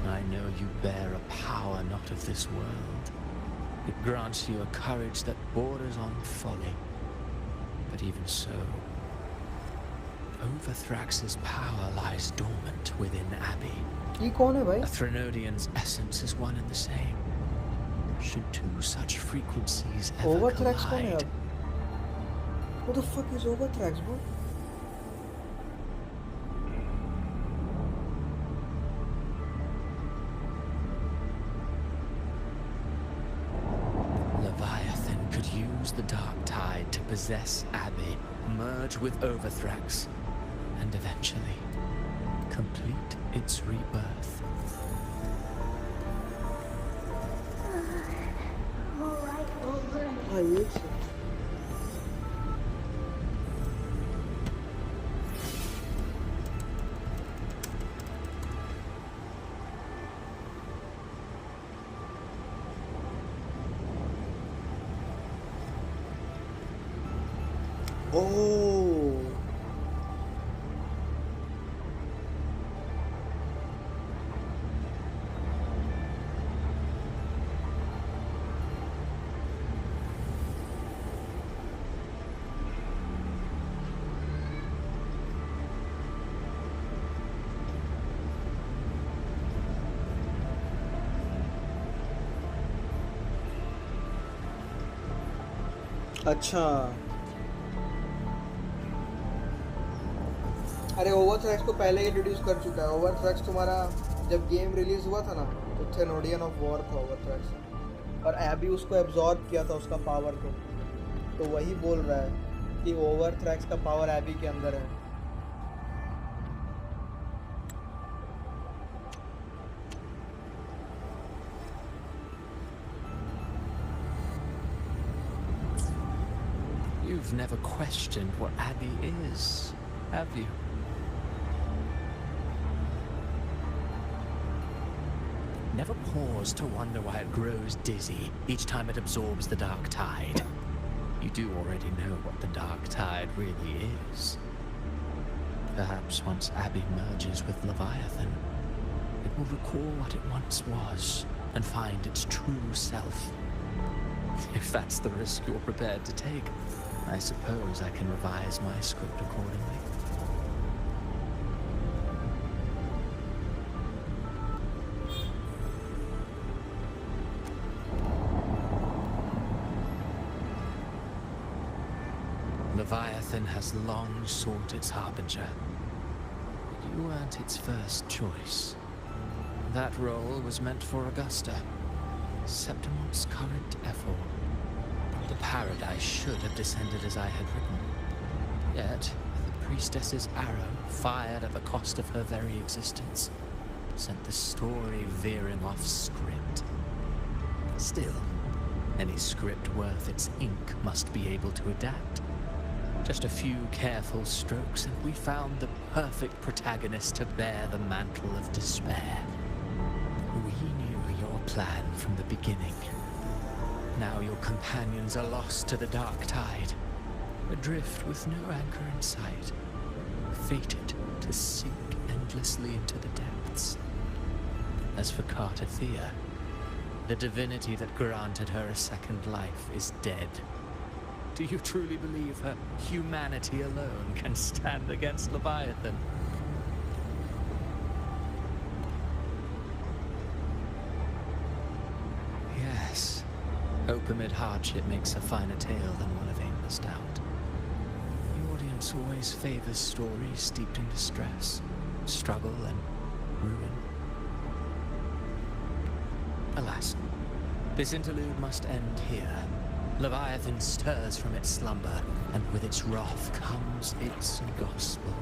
I know you bear a power not of this world. It grants you a courage that borders on folly. But even so, Overthrax's power lies dormant within Abbey. ये कौन है भाई? A Threnodian's essence is one and the same. Should two such frequencies ever Overthrax कौन है collide, अब? Who the fuck is Overthrax, bro? Leviathan could use the dark tide to possess Abbey, merge with Overthrax, and eventually complete its rebirth. हाँ ये से ओह अच्छा अरे ओवरथ्रैक्स को पहले ही इंट्रोड्यूस कर चुका है ओवरथ्रैक्स तुम्हारा जब गेम रिलीज हुआ था ना तो थेनोडियन ऑफ वॉर था ओवरथ्रैक्स और एबी उसको एब्जॉर्ब किया था उसका पावर को तो वही बोल रहा है कि ओवरथ्रैक्स का पावर एबी के अंदर है You've never questioned what Abbey is, have you? Never pause to wonder why it grows dizzy each time it absorbs the dark tide. You do already know what the dark tide really is. Perhaps once Abbey merges with Leviathan, it will recall what it once was and find its true self. If that's the risk you're prepared to take, I suppose I can revise my script accordingly. Leviathan has long sought its harbinger, but you weren't its first choice. That role was meant for Augusta, Septimon's current effort. The paradise should have descended as I had written. Yet, the priestess's arrow, fired at the cost of her very existence, sent the story veering off script. Still, any script worth its ink must be able to adapt. Just a few careful strokes and we found the perfect protagonist to bear the mantle of despair. We knew your plan from the beginning. Now your companions are lost to the dark tide, adrift with no anchor in sight, fated to sink endlessly into the depths. As for Carter Thea, the divinity that granted her a second life is dead. Do you truly believe her humanity alone can stand against Leviathan? Yes. Hope amid hardship makes a finer tale than one of aimless doubt. The audience always favors stories steeped in distress, struggle, and ruin. Alas, this interlude must end here. Leviathan stirs from its slumber, and with its wrath comes its gospel.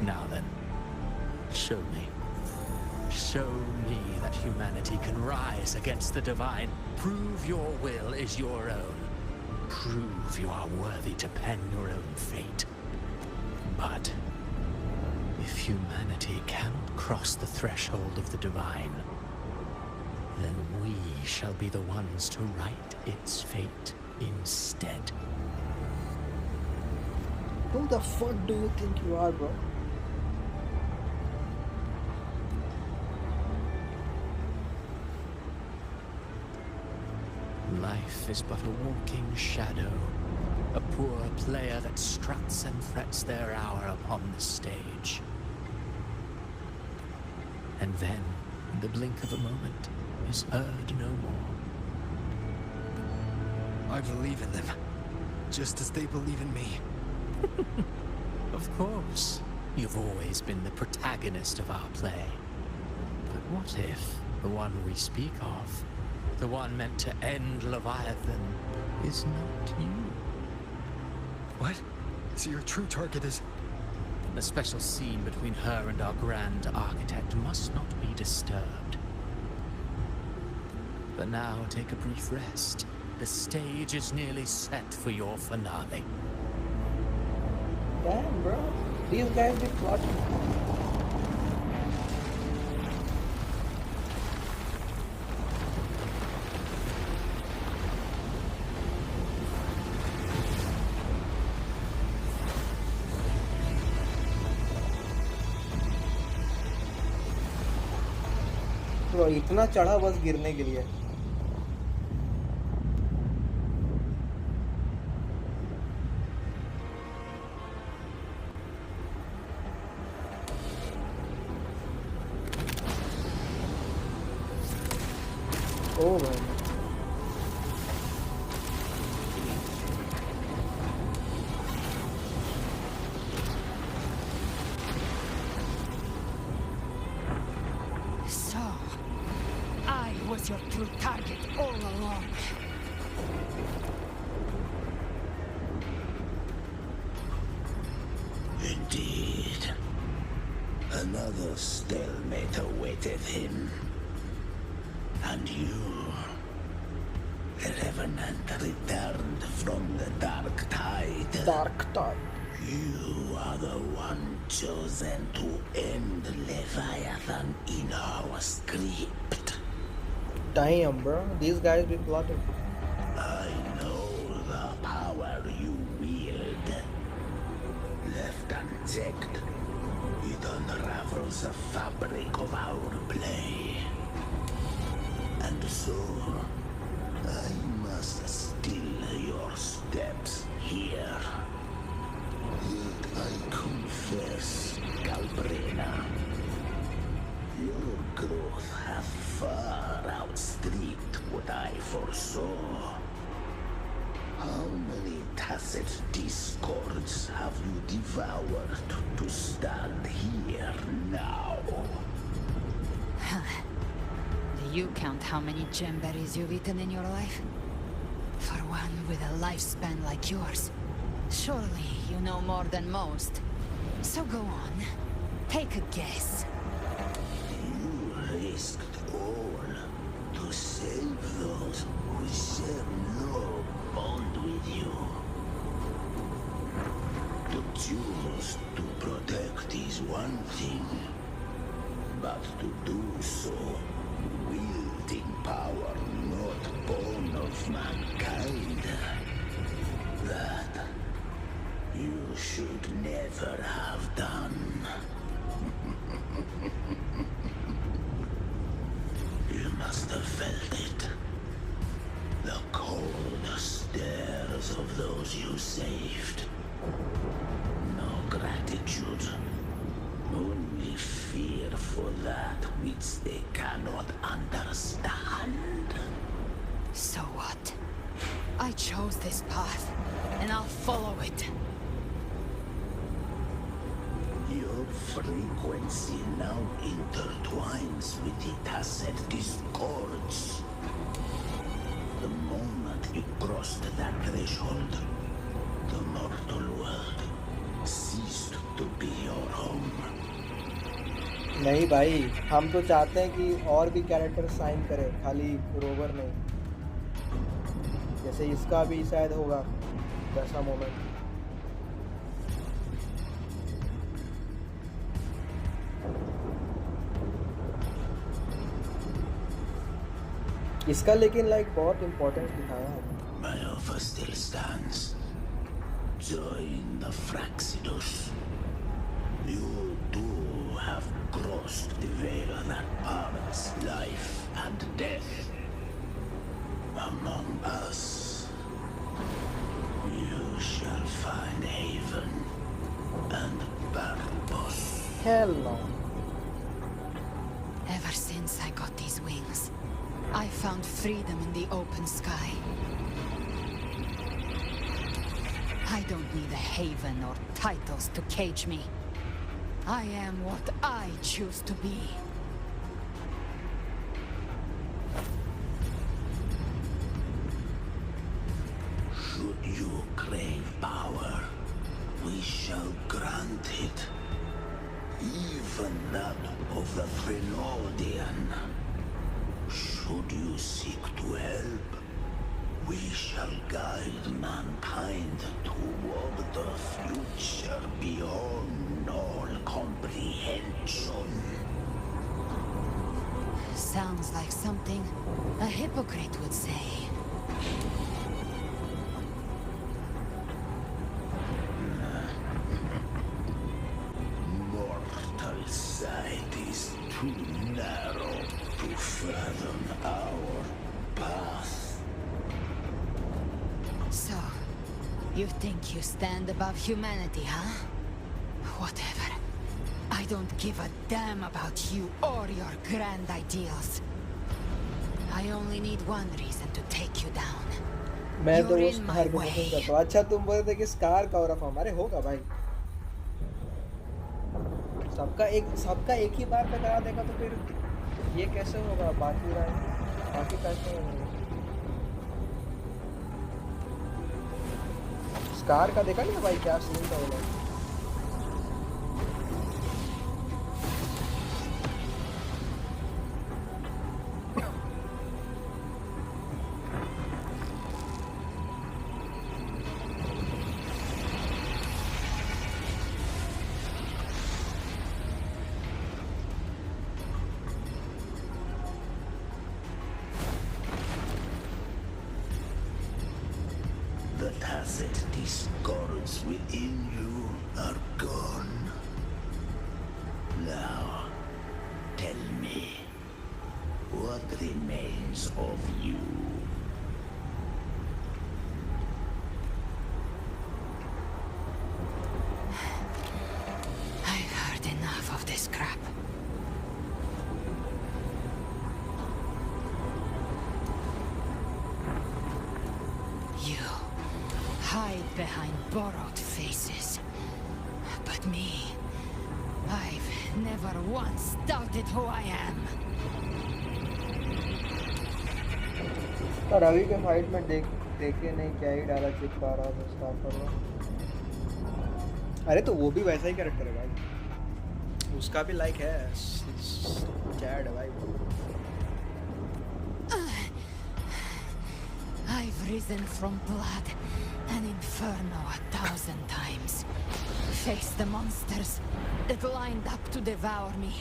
Now then, show me. Show me that humanity can rise against the divine. Prove your will is your own. Prove you are worthy to pen your own fate. But if humanity cannot cross the threshold of the divine, then we shall be the ones to write its fate instead. Who the fuck do you think you are, bro? Life is but a walking shadow, a poor player that struts and frets their hour upon the stage. And then, in the blink of a moment, is heard no more. I believe in them, just as they believe in me. Of course, you've always been the protagonist of our play. But what if the one we speak of, the one meant to end Leviathan, is not you? What? So your true target is... The special scene between her and our grand architect must not be disturbed. But now take a brief rest. The stage is nearly set for your finale. Damn, bro. These guys be plotting. Bro, इतना चढ़ा बस गिरने के लिए. Oh man. So, I was your true target all along. Indeed. Another stalemate awaited him. And you, the Revenant, returned from the Dark Tide. Dark Tide. You are the one chosen to end Leviathan in our script. Damn, bro. These guys be plotting. I know the power you wield. Left unchecked, it unravels the fabric of our play. And so, I must still your steps here. Yet I confess, Galbrena, your growth hath far outstripped what I foresaw. How many tacit discords have you devoured to stand here now? Do you count how many gemberries you've eaten in your life? For one with a lifespan like yours, surely you know more than most. So go on, take a guess. You risked all to save those who share no bond with you. To choose to protect is one thing, but to do so wielding of mankind. That you should never have done. You must have felt it. The cold stares of those you saved. No gratitude. Only fear for that which they cannot understand. So what? I chose this path, and I'll follow it. Your frequency now intertwines with the tacit discords. The moment you crossed that threshold, the mortal world ceased to be your home. नहीं भाई, हम तो चाहते हैं कि और भी character sign करे, खाली रोवर नहीं। जैसे इसका भी शायद होगा वैसा मोमेंट। इसका लेकिन लाइक बहुत इम्पोर्टेंस दिखाया है। My offer still stands. Join the Fraxidos. You too have crossed the veil that parts life and death. Among us, you shall find haven and purpose. Hell no. Ever since I got these wings, I found freedom in the open sky. I don't need a haven or titles to cage me. I am what I choose to be. Should you crave power, we shall grant it. Even that of the Frenodian. Should you seek to help, we shall guide mankind toward the future beyond all comprehension. Sounds like something a hypocrite would say. Mortal sight is too narrow to fathom our path. So, you think you stand above humanity, huh? Whatever. I don't give a damn about you or your grand ideals. I only need one reason to take you down. मैं तो You're वो in my scar को way. पसंद करता हूँ। अच्छा तुम बोल रहे थे कि स्कार कवर अप हमारे होगा भाई। सबका एक ही बार पे करा देगा तो फिर ये कैसे होगा? बाकी कैसे होगा? स्कार का देखा नहीं भाई क्या सीन था वो? The tacit discords within you are gone. Now, tell me, what remains of you? I've heard enough of this crap. You hide behind borrowed faces. But me, I've never once doubted who I am. और रवि के fight में देखे नहीं क्या ही डाला चिपका रहा था स्टार्ट कर रहा। अरे तो वो भी वैसा ही कैरेक्टर है भाई, उसका भी लाइक है चैड है भाई। I've risen from blood and inferno 1,000 times. Faced the monsters that lined up to devour me,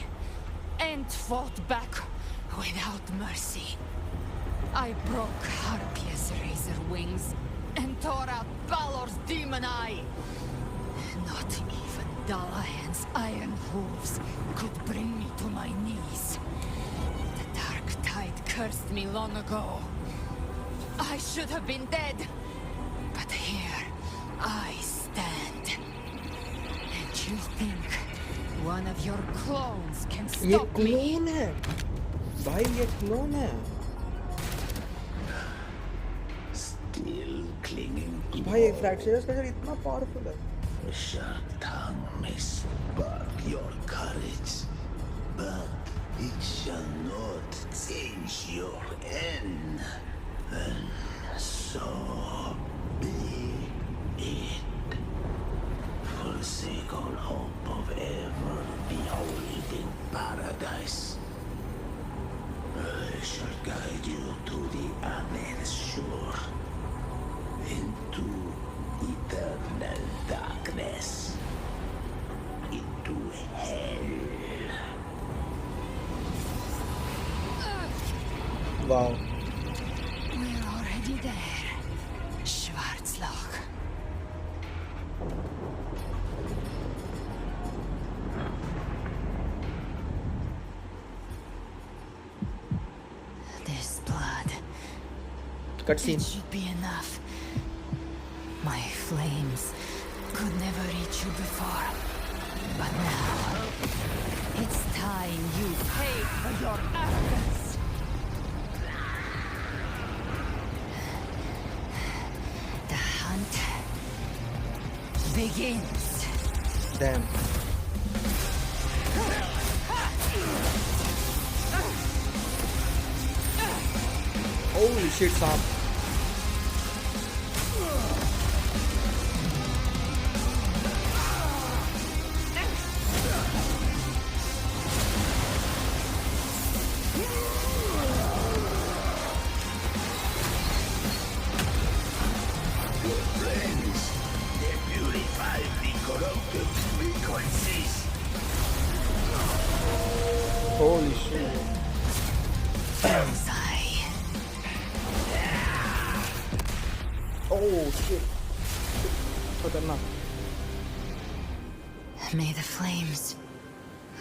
and fought back without mercy. I broke Harpia's razor wings and tore out Balor's demon eye. Not even Dalahan's iron hooves could bring me to my knees. The dark tide cursed me long ago. I should have been dead, but here I stand. And you think one of your clones can ये stop me? Clone है भाई, ये clone है Still clinging to भाई। एक फ्रैक्चरस का इतना powerful है। The sharp tongue may spark your courage, but it shall not change your end. And so be it. Forsake all hope of ever beholding paradise. I shall guide you to the Amen shore, into eternal darkness, into hell. Wow. We're already there, Schwarzloch. This blood. Cutscene. It should be enough. My flames could never reach you before. But now, it's time you paid for your arrogance. The hunt begins. Damn. Holy shit, Sam. Holy shit. Oh shit. Khatarnak. May the flames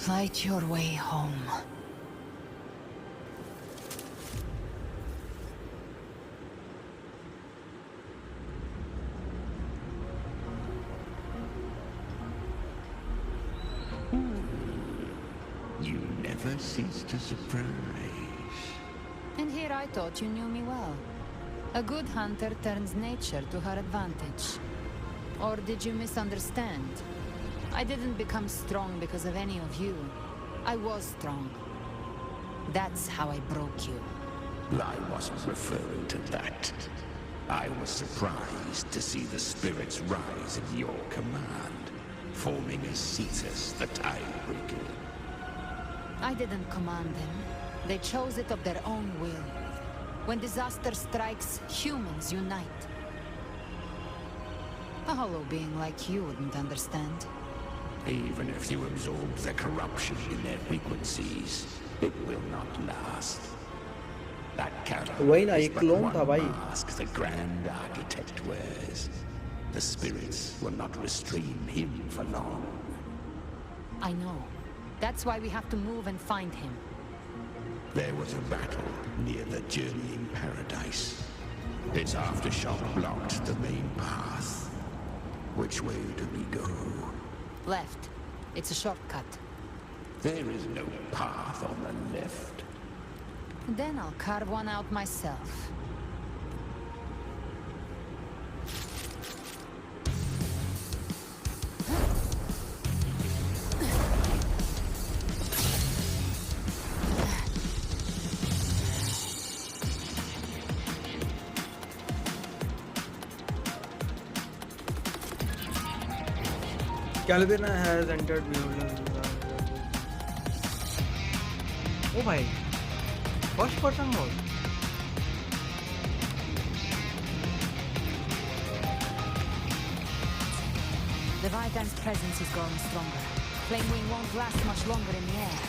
light your way home. You never cease to surprise. And here I thought you knew me well. A good hunter turns nature to her advantage. Or did you misunderstand? I didn't become strong because of any of you. I was strong. That's how I broke you. I wasn't referring to that. I was surprised to see the spirits rise at your command, forming a cetus, the Tidebreaker. I didn't command them. They chose it of their own will. When disaster strikes, humans unite. A hollow being like you wouldn't understand. Even if you absorb the corruption in their frequencies, it will not last. That वही ना, cattle ये is but clone one था भाई। mask the Grand Architect wears. The spirits will not restrain him for long. I know. That's why we have to move and find him. There was a battle near the Journeying Paradise. Its aftershock blocked the main path. Which way do we go? Left. It's a shortcut. There is no path on the left. Then I'll carve one out myself. Galbrena has entered Wuwa. Oh भाई, first person mode. Leviathan's presence is growing stronger. Flamewing won't last much longer in the air.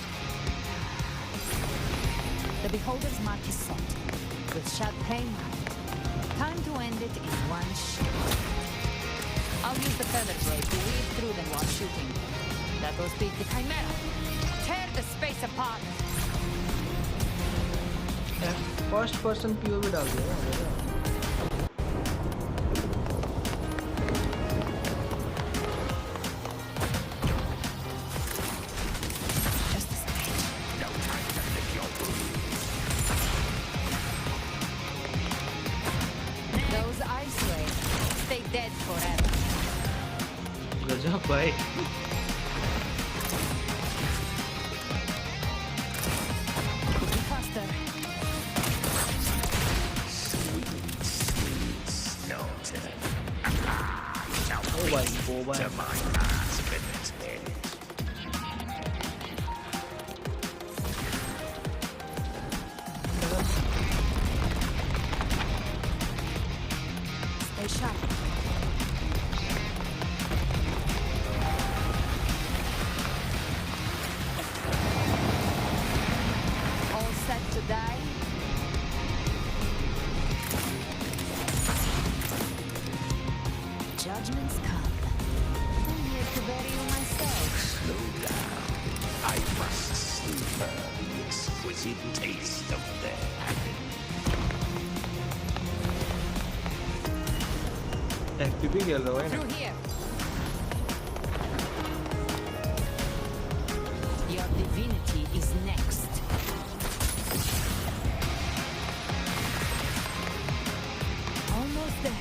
The Beholder's mark is set. with champagne. Time to end it in one shot. I'll use the feather blade to weave through them while shooting. That will speed the Chimera. Tear the space apart. First person POV डाल दिया Those ice waves stay dead forever. गजब भाई Faster. Oh भाई वो भाई Stay sharp. All set to die? Judgments come. I'm here to bury you myself. Slow down. I must savor the exquisite taste of their agony. FPP खेल रहा है ना Through here. Your divinity is next. Almost there.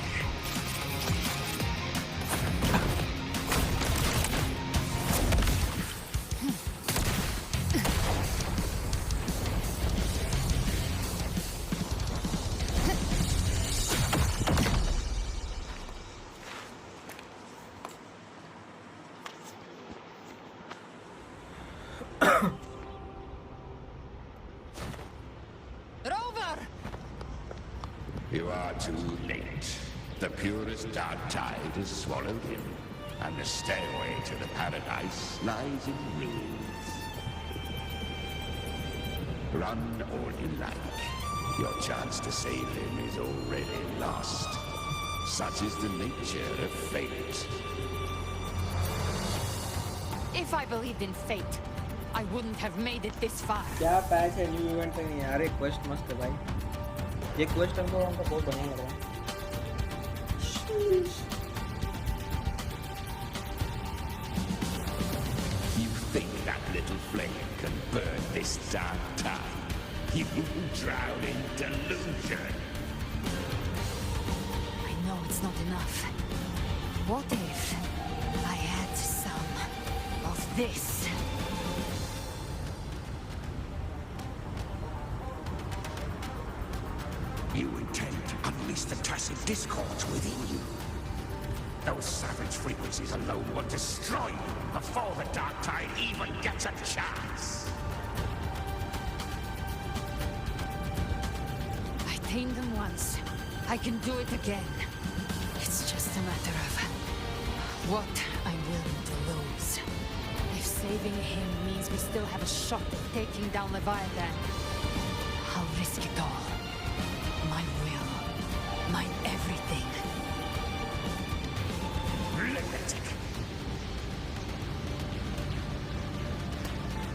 Rover! You are too late. The purest dark tide is swallowed in, and the stairway to the paradise lies in ruins. Run all you like. Your chance to save him is already lost. Such is the nature of fate. If I believed in fate, I wouldn't have made it this far. क्या patch है new event का नहीं यार एक quest मस्त है भाई ये क्वेस्ट हमको बहुत बढ़िया लग रहा है You think that little flame can burn this dark tide? You will drown in delusion. I know it's not enough. What if I had some of this? You intend to unleash the tacit discords within you. Those savage frequencies alone will destroy you before the dark tide even gets a chance. I tamed him once. I can do it again. It's just a matter of what I'm willing to lose. If saving him means we still have a shot at taking down Leviathan, I'll risk it all. My will, my everything. Lunatic.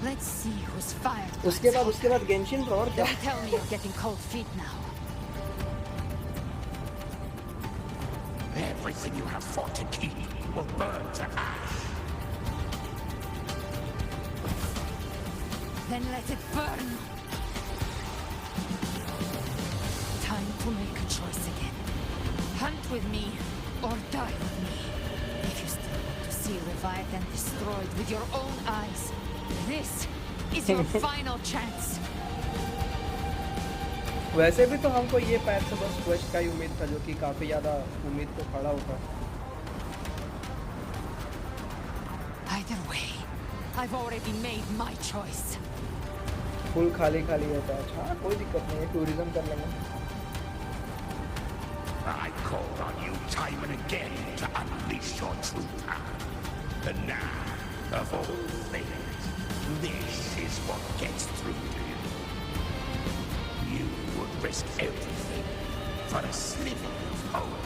Let's see who's fired. उसके बाद Genshin और क्या Don't tell me you're getting cold feet now. Everything you have fought to keep will burn to ash. Then let it burn. Time to make a choice again. Hunt with me or die with me. If you still want to see Leviathan destroyed with your own eyes, this is your final chance. वैसे भी तो हमको ये patch से बस quest का ही उम्मीद था जो कि काफी ज्यादा उम्मीद को खड़ा होता Either way, I've already made my choice. Full खाली खाली है पैच हाँ कोई दिक्कत नहीं है टूरिज्म कर लेंगे I called on you time and again to unleash your true power. And now, of all things, this is what gets through to you. You would risk everything for a sliver of power.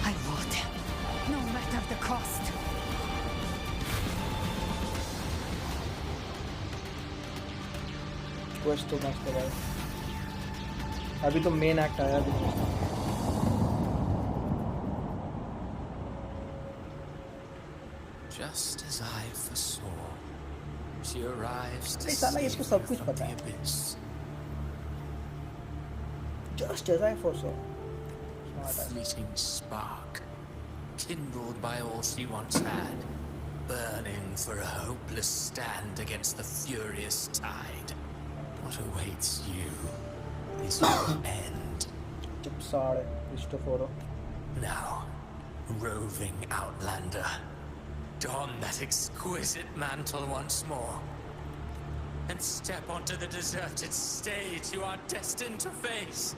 I would, no matter the cost. Quest तो मस्त है भाई. अभी तो main act आया अभी. Just as I foresaw, she arrives to नहीं साला इसको सब कुछ पता है. Just as I foresaw. A fleeting spark, kindled by all she once had, burning for a hopeless stand against the furious tide. What awaits you is your end. Tipsade, Cristoforo. Now, roving outlander, don that exquisite mantle once more, and step onto the deserted stage you are destined to face.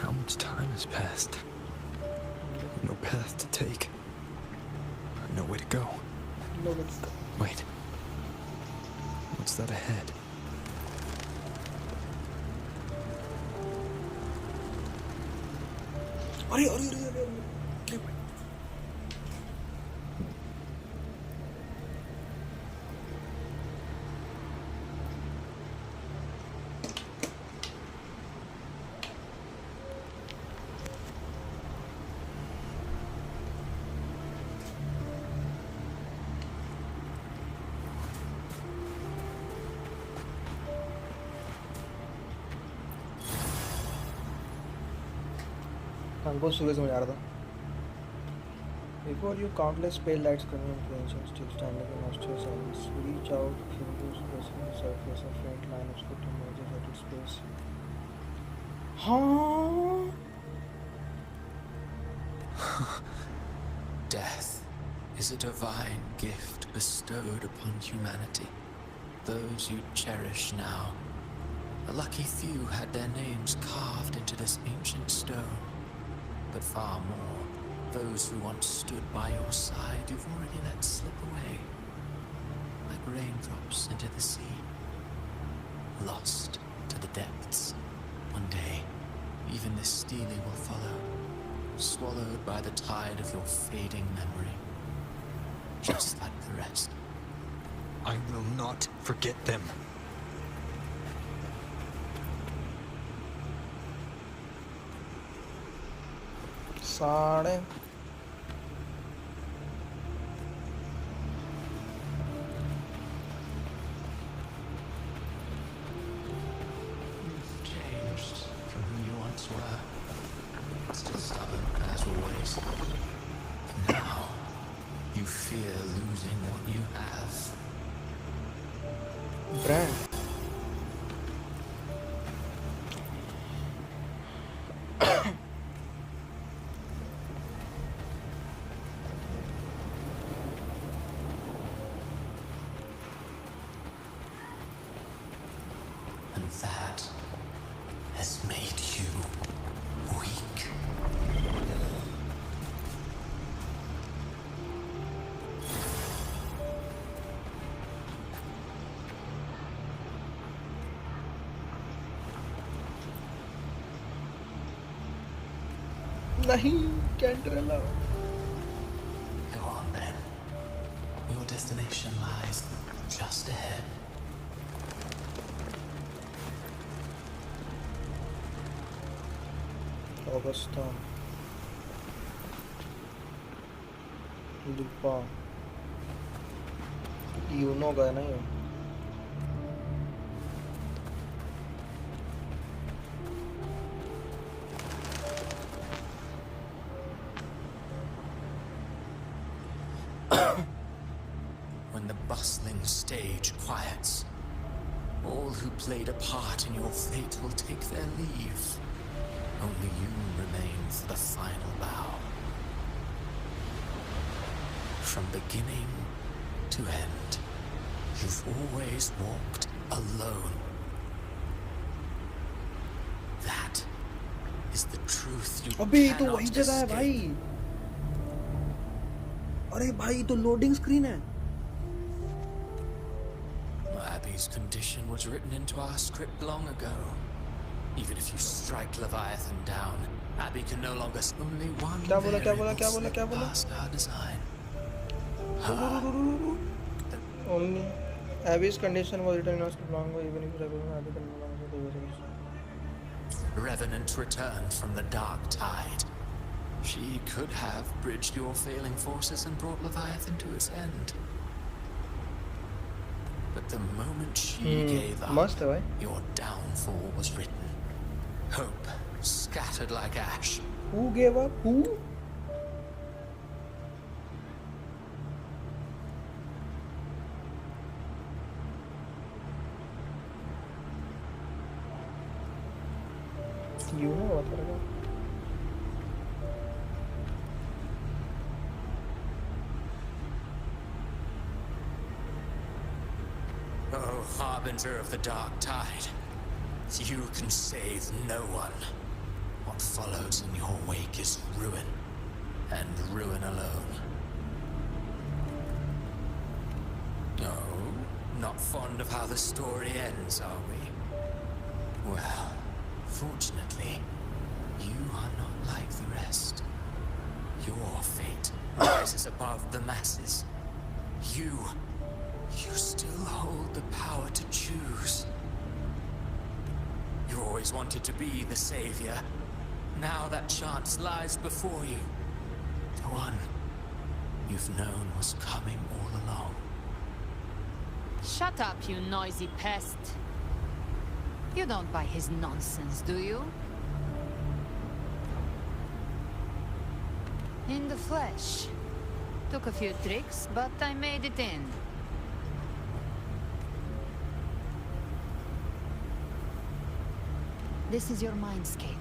How much time has passed? No path to take. Nowhere to go. Wait. What's that ahead? बहुत सूरज में जा रहा था. Before you, countless pale lights coming into ancient, still standing in austere silence. Reach out, fingers pressing the surface, a faint line of script emerges at its base. Huh? Death is a divine gift bestowed upon humanity. Those you cherish now, a lucky few had their names carved into this ancient stone. But far more, those who once stood by your side you've already let slip away, like raindrops into the sea, lost to the depths. One day, even this stele will follow, swallowed by the tide of your fading memory, just like the rest. I will not forget them. साढ़े Changed from who you once were. Still stubborn, as always. Now, you fear losing what you have. Brand. And that has made you weak. नहीं कैंटरेला. Go on then. Your destination lies just ahead. Augusta. Lupa. You know गया नहीं हो. When the bustling stage quiets, all who played a part in your fate will take their leave. Only you remain for the final bow. From beginning to end, you've always walked alone. That is the true truth you अबे ये तो cannot वही जगह है escape. भाई. अरे भाई ये तो लोडिंग स्क्रीन है. Abby's condition was written into our script long ago. Even if you strike Leviathan down, Abby can no longer. Only one क्या बोला past our design. Only Abby's condition was written in our script long ago. Even if Abby can no longer do it. Revenant returned from the dark tide. She could have bridged your failing forces and brought Leviathan to its end. But the moment she gave up, your downfall was written. Hope scattered like ash. Who gave up? Who? You know what? Oh, harbinger of the dark tide. You can save no one. What follows in your wake is ruin, and ruin alone. No, not fond of how the story ends, are we? Well, fortunately, you are not like the rest. Your fate rises above the masses. You still hold the power to choose. You always wanted to be the savior. Now that chance lies before you. The one you've known was coming all along. Shut up, you noisy pest. You don't buy his nonsense, do you? In the flesh. Took a few tricks, but I made it in. This is your mindscape.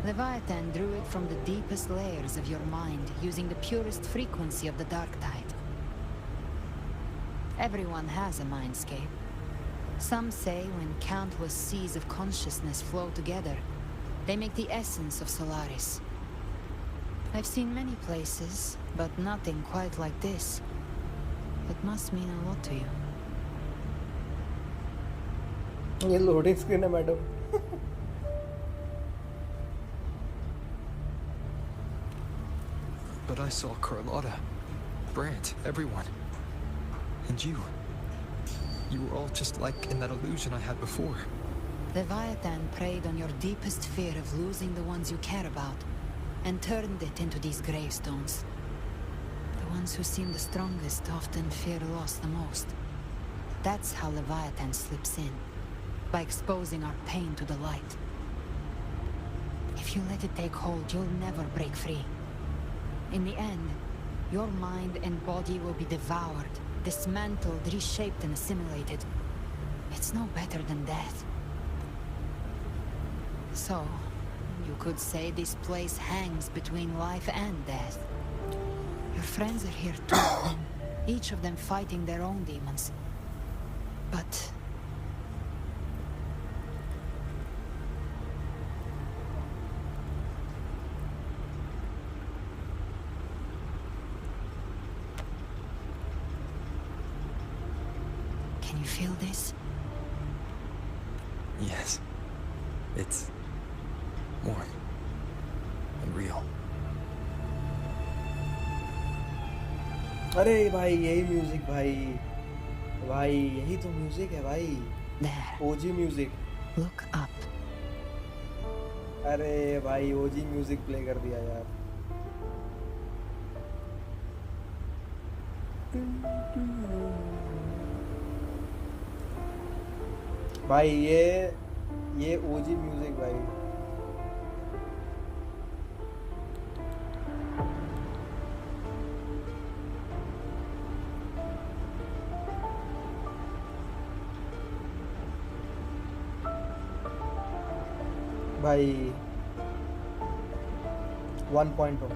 Leviathan drew it from the deepest layers of your mind, using the purest frequency of the dark tide. Everyone has a mindscape. Some say when countless seas of consciousness flow together, they make the essence of Solaris. I've seen many places, but nothing quite like this. It must mean a lot to you. ये loading screen है madam. But I saw Carlotta, Brant, everyone. And you. You were all just like in that illusion I had before. Leviathan preyed on your deepest fear of losing the ones you care about, and turned it into these gravestones. The ones who seem the strongest often fear loss the most. That's how Leviathan slips in, by exposing our pain to the light. If you let it take hold, you'll never break free. In the end, your mind and body will be devoured, dismantled, reshaped, and assimilated. It's no better than death. So, you could say this place hangs between life and death. Your friends are here too, each of them fighting their own demons. But can you feel this? Yes. It's warm and real. अरे भाई यही music भाई भाई यही तो music है भाई. ओजी music. Look up. अरे भाई ओजी म्यूजिक प्ले कर दिया यार. भाई ये ओजी म्यूजिक भाई. भाई 1.0.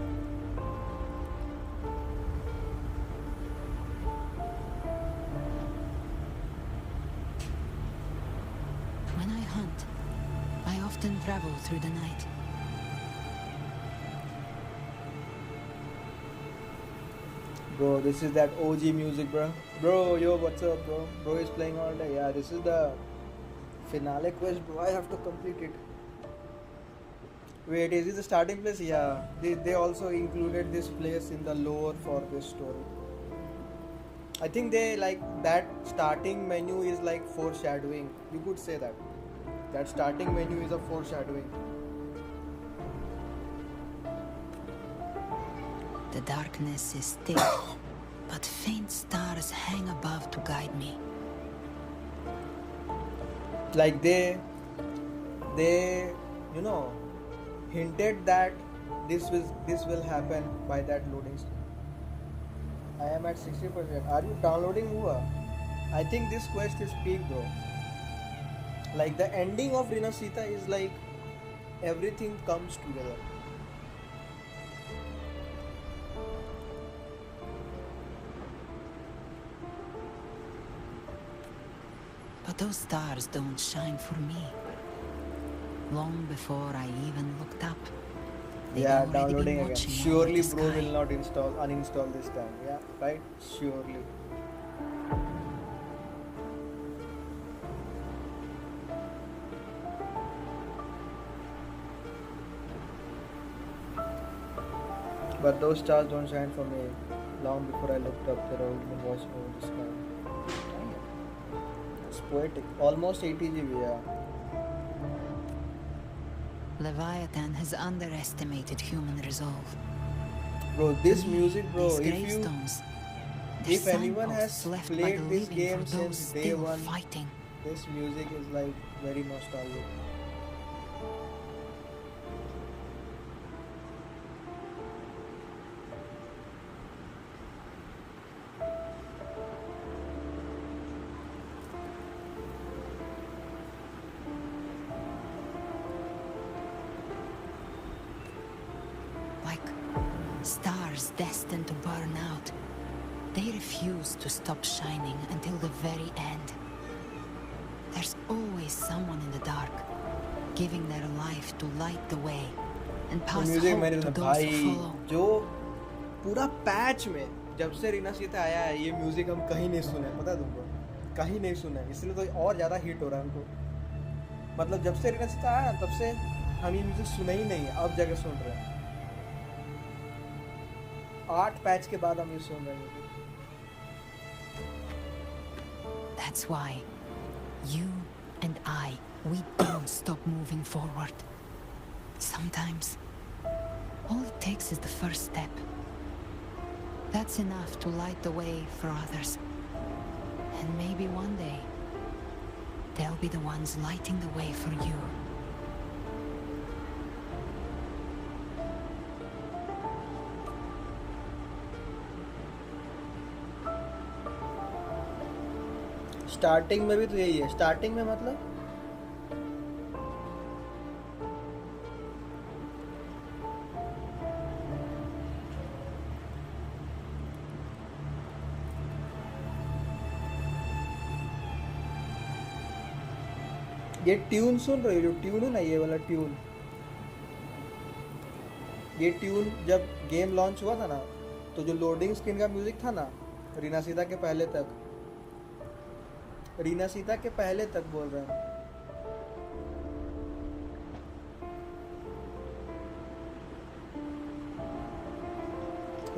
When I hunt, I often travel through the night. Bro, this is that OG music, bro. Bro, yo, what's up, bro? Bro is playing all day. Yeah, this is the finale quest, bro. I have to complete it. Wait, is it the starting place? Yeah. They also included this place in the lore for this story. I think they like that starting menu is like foreshadowing. You could say that. That starting menu is a foreshadowing. The darkness is thick, but faint stars hang above to guide me. Like they hinted that this will happen by that loading screen. I am at 60%. Are you downloading Wuwa? I think this quest is peak, bro. Like the ending of Rinascita is like everything comes together. But those stars don't shine for me. Long before I even looked up, they'd Yeah, already downloading been again. watching Surely over the bro sky. will not uninstall this time. Yeah, right? Surely. But those stars don't shine for me. Long before I looked up, they're already been watching over the sky. It's poetic. Almost 80 GB, yeah. Leviathan has underestimated human resolve. Bro, this music, bro, These if you gravestones, they're if anyone signposts has left by played the this living game for those since day still one, fighting. this music is like very nostalgic. Like stars destined to burn out. They refuse to stop shining until the very end. There's always someone in the dark, giving their life to light the way and pass music hope मैंने to सुना those भाई who follow. जो पूरा patch में जब से रिनासीता आया है ये म्यूजिक हम कहीं नहीं सुने पता है तुमको कहीं नहीं सुना है इसलिए तो और ज़्यादा हिट हो रहा है हमको मतलब जब से रिनासीता आया तब से हम ये म्यूजिक सुने ही नहीं है अब जगह सुन रहे हैं 8 पैच के बाद हम ये सुन रहे हैं That's why you and I, we don't stop moving forward. Sometimes, all it takes is the first step. That's enough to light the way for others. And maybe one day, they'll be the ones lighting the way for you. Starting में भी तो यही है starting में मतलब ये tune सुन रहे हो जो ट्यून है ना ये वाला ट्यून ये ट्यून जब गेम लॉन्च हुआ था ना तो जो लोडिंग स्क्रीन का म्यूजिक था ना रीनासीता के पहले तक रीनासीता के पहले तक बोल रहे हैं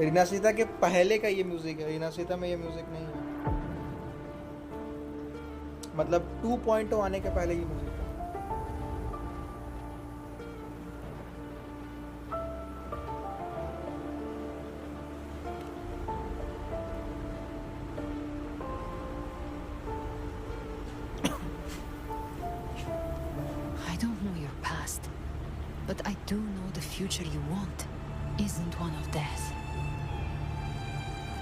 रीनासीता के पहले का ये म्यूजिक है रीनासीता में ये म्यूजिक नहीं है मतलब 2.0 आने के पहले ये म्यूजिक है I don't know your past, but I do know the future you want isn't one of death.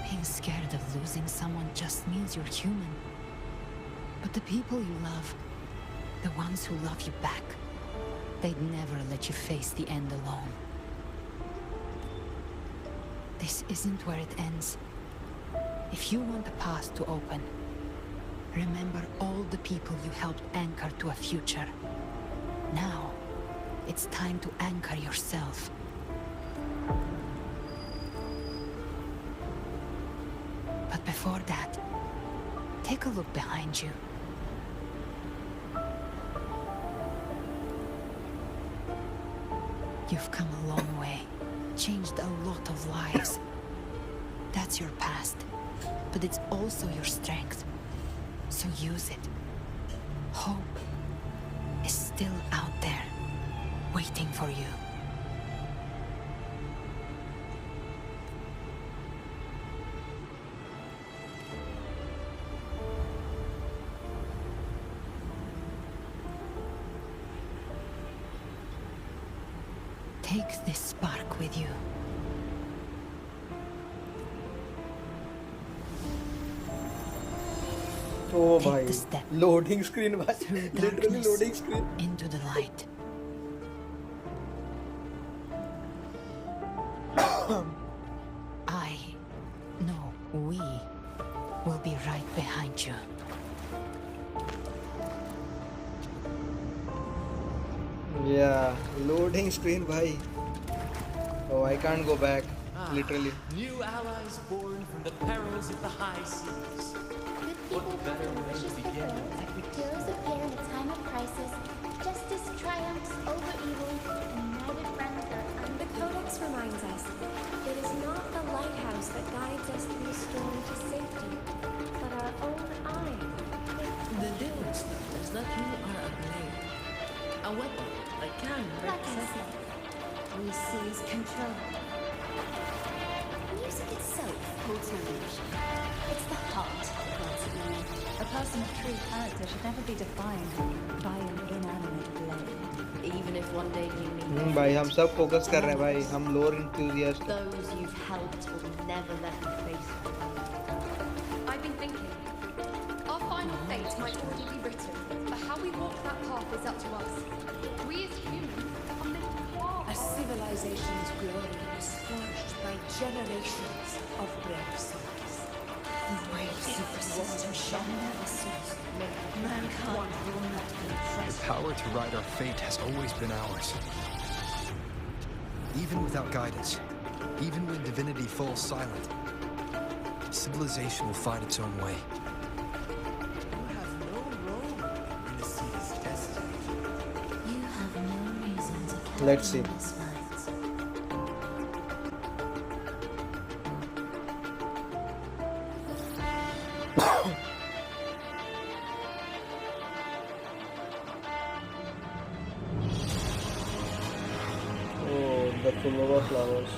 Being scared of losing someone just means you're human. But the people you love, the ones who love you back, they'd never let you face the end alone. This isn't where it ends. If you want the past to open, remember all the people you helped anchor to a future. Now, it's time to anchor yourself. But before that, take a look behind you. You've come a long way, changed a lot of lives. That's your past, but it's also your strength. So use it. Hope is still out there, waiting for you. Take this spark with you. Oh Take bhai, the step loading screen bhai. through Literally darkness loading screen. into the light. I know we will be right behind you. Yeah, loading screen bhai. Oh, I can't go back. Literally. New allies born from the perils of the high seas. Good What people better have way to ambitious begin? fulfilled. Heroes appear in a time of crisis. Justice triumphs over evil, and united friends are The Codex reminds us, it is not the lighthouse that guides us through storm to safety, but our own eye. The difference, though, is that you are a blade. A weapon that can break safety. We seize control. Music itself holds no emotion. It's the heart that grants it meaning. A person of true character should never be defined by an inanimate blade. Even if one day you meet भाई हम सब focus कर रहे हैं भाई हम lower enthusiast those you've helped will never let you face it. I've been thinking. Our final fate might already be written, but how we walk that path is up to us. We as humans are meant to walk. A civilization's glory is forged by generations of brave souls. The waves of resistance shall never cease. Mankind will not be The oppressed. power to ride our fate has always been ours. Even without guidance, even when divinity falls silent, civilization will find its own way. You have no role in the sea's destiny. You have no reason to carry Let's see. on this fight. Oh, the Fullova flowers.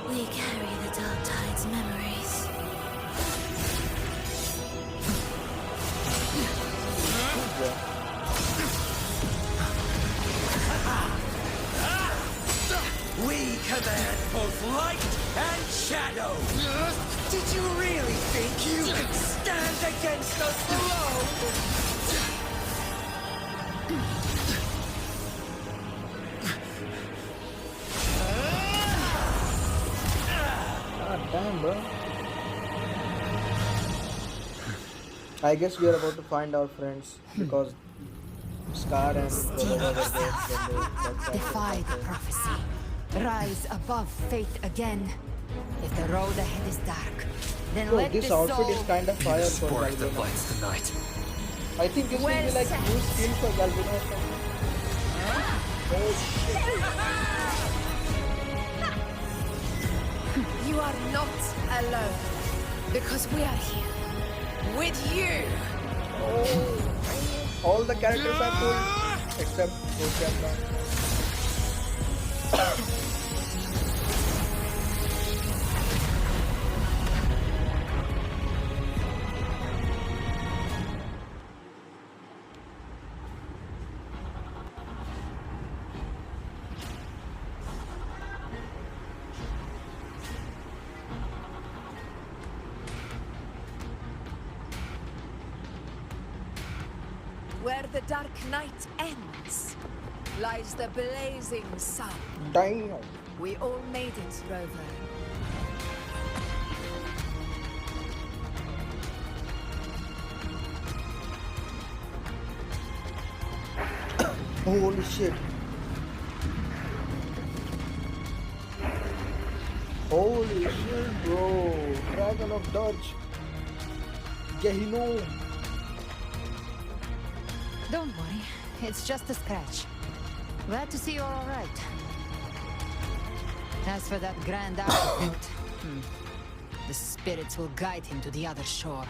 We carry the dark tide's memories. We command both light and shadow. Did you really think you could stand against us alone? God damn, bro. I guess we are about to find our friends because Scar and Fullova were there when they Defy the prophecy. Rise above fate again. If the road ahead is dark, then Oh, let this this outfit soul... is kind of Be fire the for spark that Galbrena. lights the night. I think this will be like new skill for Galbrena or something. Oh shit. You are not alone, because we are here with you. Oh, all the characters are cool except Galbrena. Where the dark night ends, lies the blazing sun. Damn. We all made it, Rover. Holy shit. Holy shit, bro! Dragon of Dutch. Gehinom. Don't worry, it's just a scratch. Glad to see you're all right. As for that grand architect, the spirits will guide him to the other shore.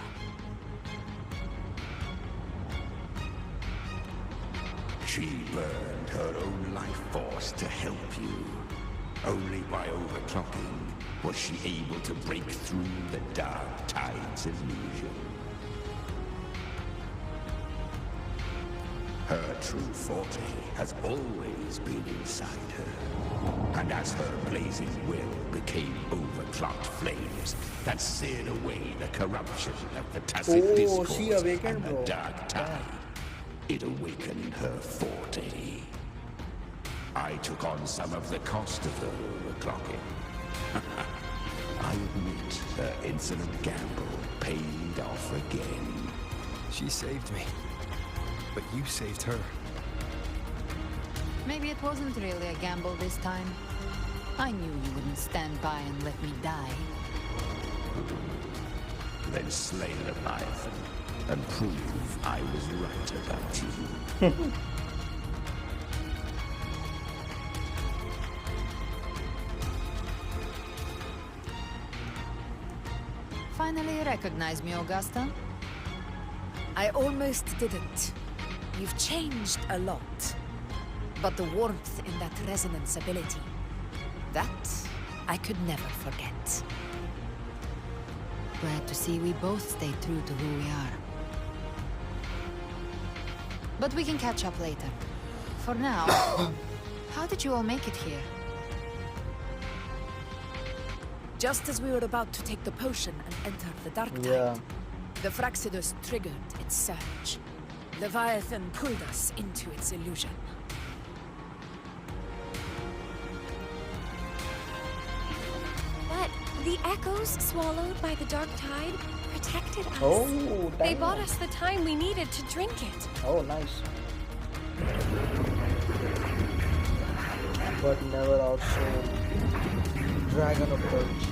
She burned her own life force to help you. Only by overclocking was she able to break through the dark tide's illusion. Her true forte has always been inside her. And as her blazing will became overclocked flames that seared away the corruption of the tacit discourse and the dark tide, it awakened her forte. I took on some of the cost of her overclocking. I admit her insolent gamble paid off again. She saved me. But you saved her. Maybe it wasn't really a gamble this time. I knew you wouldn't stand by and let me die. Then slay Leviathan and prove I was right about you. Finally recognize me, Augusta? I almost didn't. You've changed a lot. But the warmth in that resonance ability, that I could never forget. Glad to see we both stayed true to who we are. But we can catch up later. For now, how did you all make it here? Just as we were about to take the potion and enter the Dark Tide, the Fraxidus triggered its surge. Leviathan pulled us into its illusion. But the echoes swallowed by the Dark Tide protected us. Oh, they damn. bought us the time we needed to drink it. Oh, nice. But never outsold Dragon of Dutch.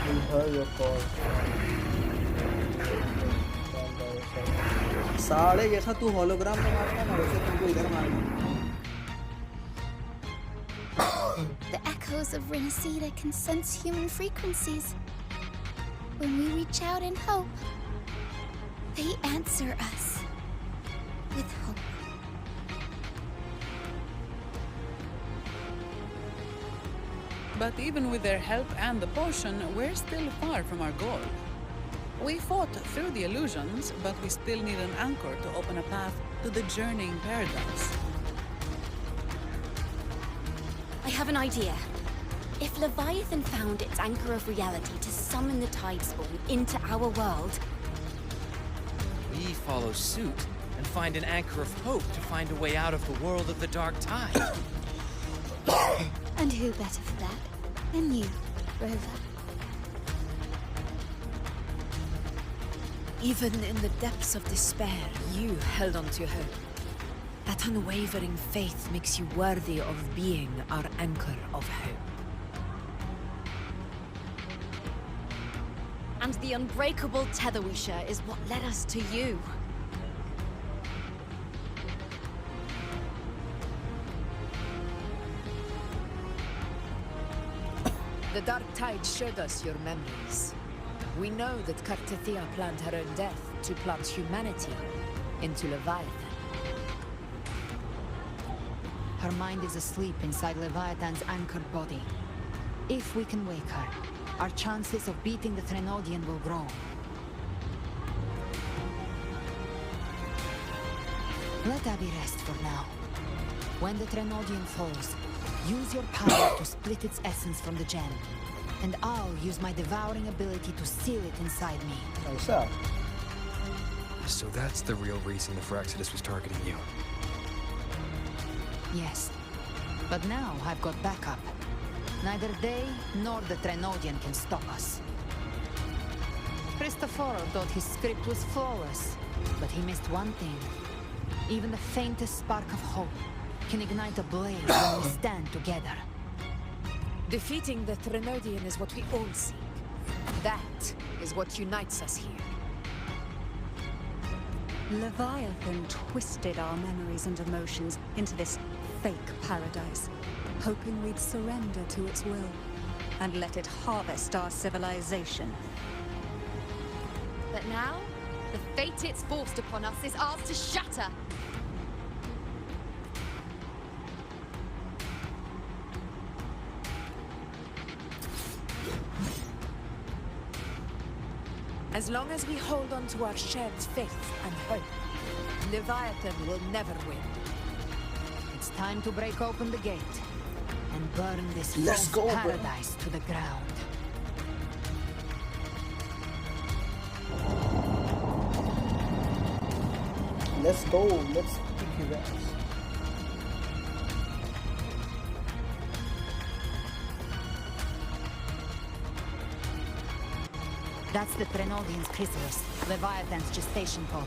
We heard your call. साले जैसा तू hologram में मारता ना वैसे तुमको इधर मारना. The echoes of Rinascita can sense human frequencies. When we reach out in hope, they answer us with hope. But even with their help and the potion, we're still far from our goal. We fought through the illusions, but we still need an anchor to open a path to the journeying paradise. I have an idea. If Leviathan found its anchor of reality to summon the Tide Spawn into our world, We follow suit and find an anchor of hope to find a way out of the world of the Dark Tide. And who better for that than you, Rover? Even in the depths of despair, you held on to hope. That unwavering faith makes you worthy of being our anchor of hope. and the unbreakable tether we share is what led us to you. The Dark Tide showed us your memories. We know that Kartathea planned her own death to plunge humanity into Leviathan. Her mind is asleep inside Leviathan's anchored body. If we can wake her, our chances of beating the Threnodian will grow. Let Abby rest for now. When the Threnodian falls, use your power to split its essence from the gem. And I'll use my devouring ability to seal it inside me. So that's the real reason the Fraxidus was targeting you. Yes. But now I've got backup. Neither they nor the Threnodian can stop us. Cristoforo thought his script was flawless, but he missed one thing. Even the faintest spark of hope. can ignite a blaze when we stand together. Defeating the Threnodian is what we all seek. That is what unites us here. Leviathan twisted our memories and emotions into this fake paradise, hoping we'd surrender to its will and let it harvest our civilization. But now, the fate it's forced upon us is ours to shatter. As long as we hold on to our shared faith and hope, Leviathan will never win. It's time to break open the gate and burn this Let's false go, bro. paradise to the ground. Let's go. Let's kick his ass. That's the Threnodian's chrysalis, Leviathan's gestation pod.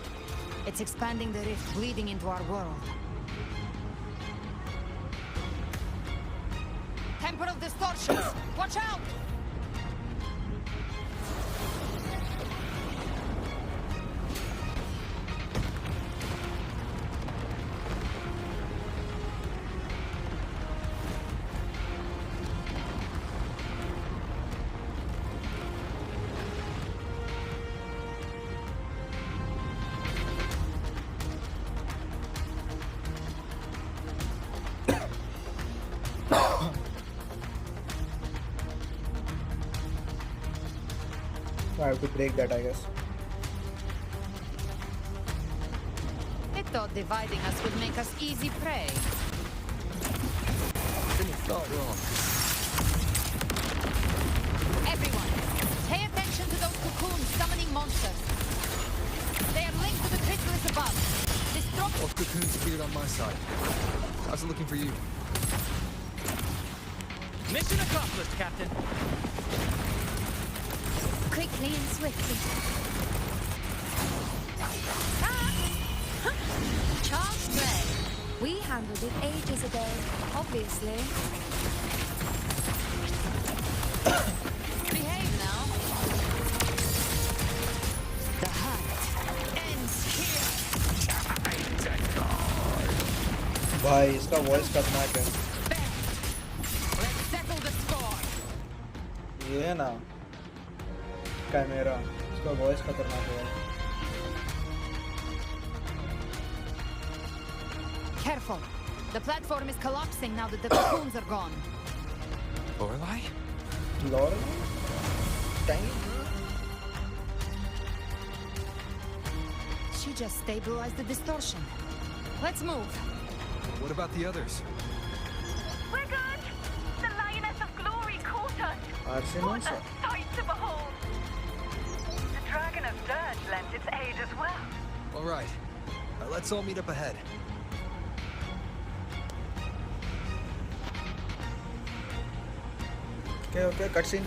It's expanding the rift, bleeding into our world. Temporal distortions! Watch out! I have to break that, I guess. I thought dividing us would make us easy prey. Not wrong. Everyone, pay attention to those cocoons summoning monsters. They are linked to the chrysalis above. Both cocoons appeared on my side. How's it looking for you? Mission accomplished, Captain. Quickly and swiftly. Chance Ray. We handled it ages ago, obviously. Behave now. The hunt ends here. भाई इसका voice खतरनाक है. Let's settle the score. ये है ना camera, इसका voice खतरनाक है. Careful. The platform is collapsing now that the cocoons are gone. Lorelei? Lorelei? Dang. She just stabilized the distortion. Let's move. What about the others? We're good! The Lioness of Glory caught us! Arsenal? What a sight to behold! The Dragon of Dirt lent its aid as well. All right. Let's all meet up ahead. Okay, cutscene.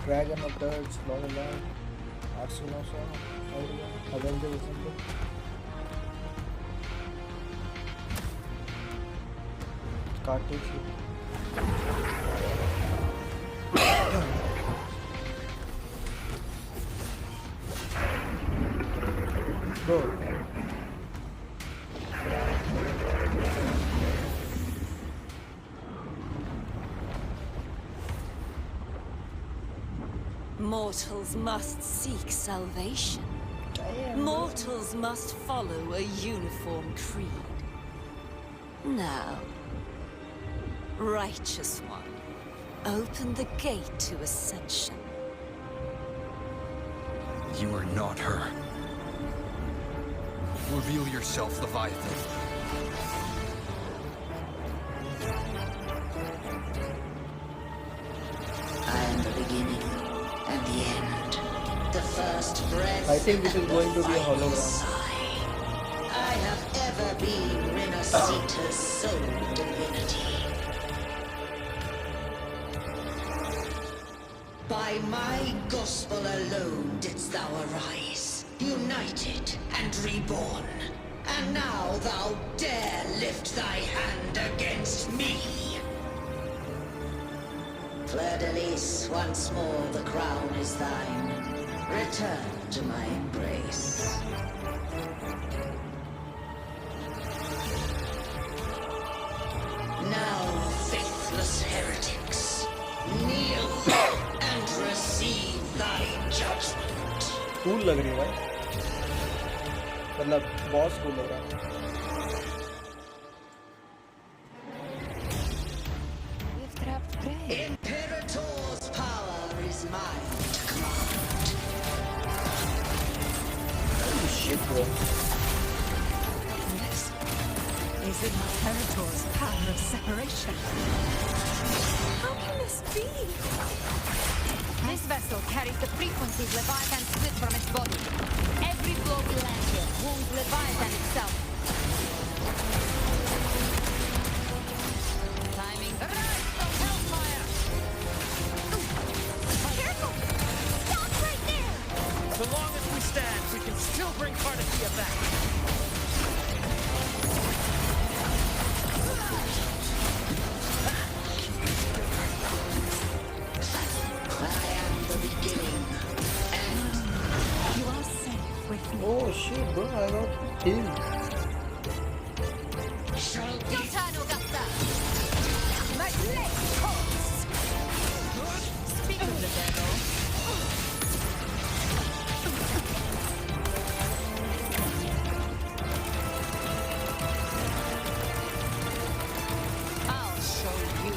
Dragon of Dirt, Lorelei, Arsenal, Avengers or something. Cartouche. Bro. Mortals must seek salvation. Mortals must follow a uniform creed. Now, Righteous One, open the gate to ascension. You are not her. Reveal yourself, Leviathan. I am the beginning and the end. The first breath. I think this is going to be a hologram. I have ever been Rinascita's sole divinity. By my gospel alone didst thou arise, united and reborn. And now thou dare lift thy hand against me! Fleur-de-Lis, once more the crown is thine. Return to my embrace. Now, faithless heretics, kneel and receive thy judgment. Cool लग रही है भाई, मतलब boss cool लग रहा है. Imperator's power is mine to command. Holy shit, bro. This is Imperator's power of separation. How can this be? This vessel carries the frequencies Leviathan split from its body. Every blow we land here wounds Leviathan itself. Timing. Hellfire! Careful! Stop right there! So long as we stand, we can still bring Carnathia back. You are safe with me. Oh shit, bro, I got killed. Your turn, Augusta! My leg hurts! Speak of the devil. I'll show you.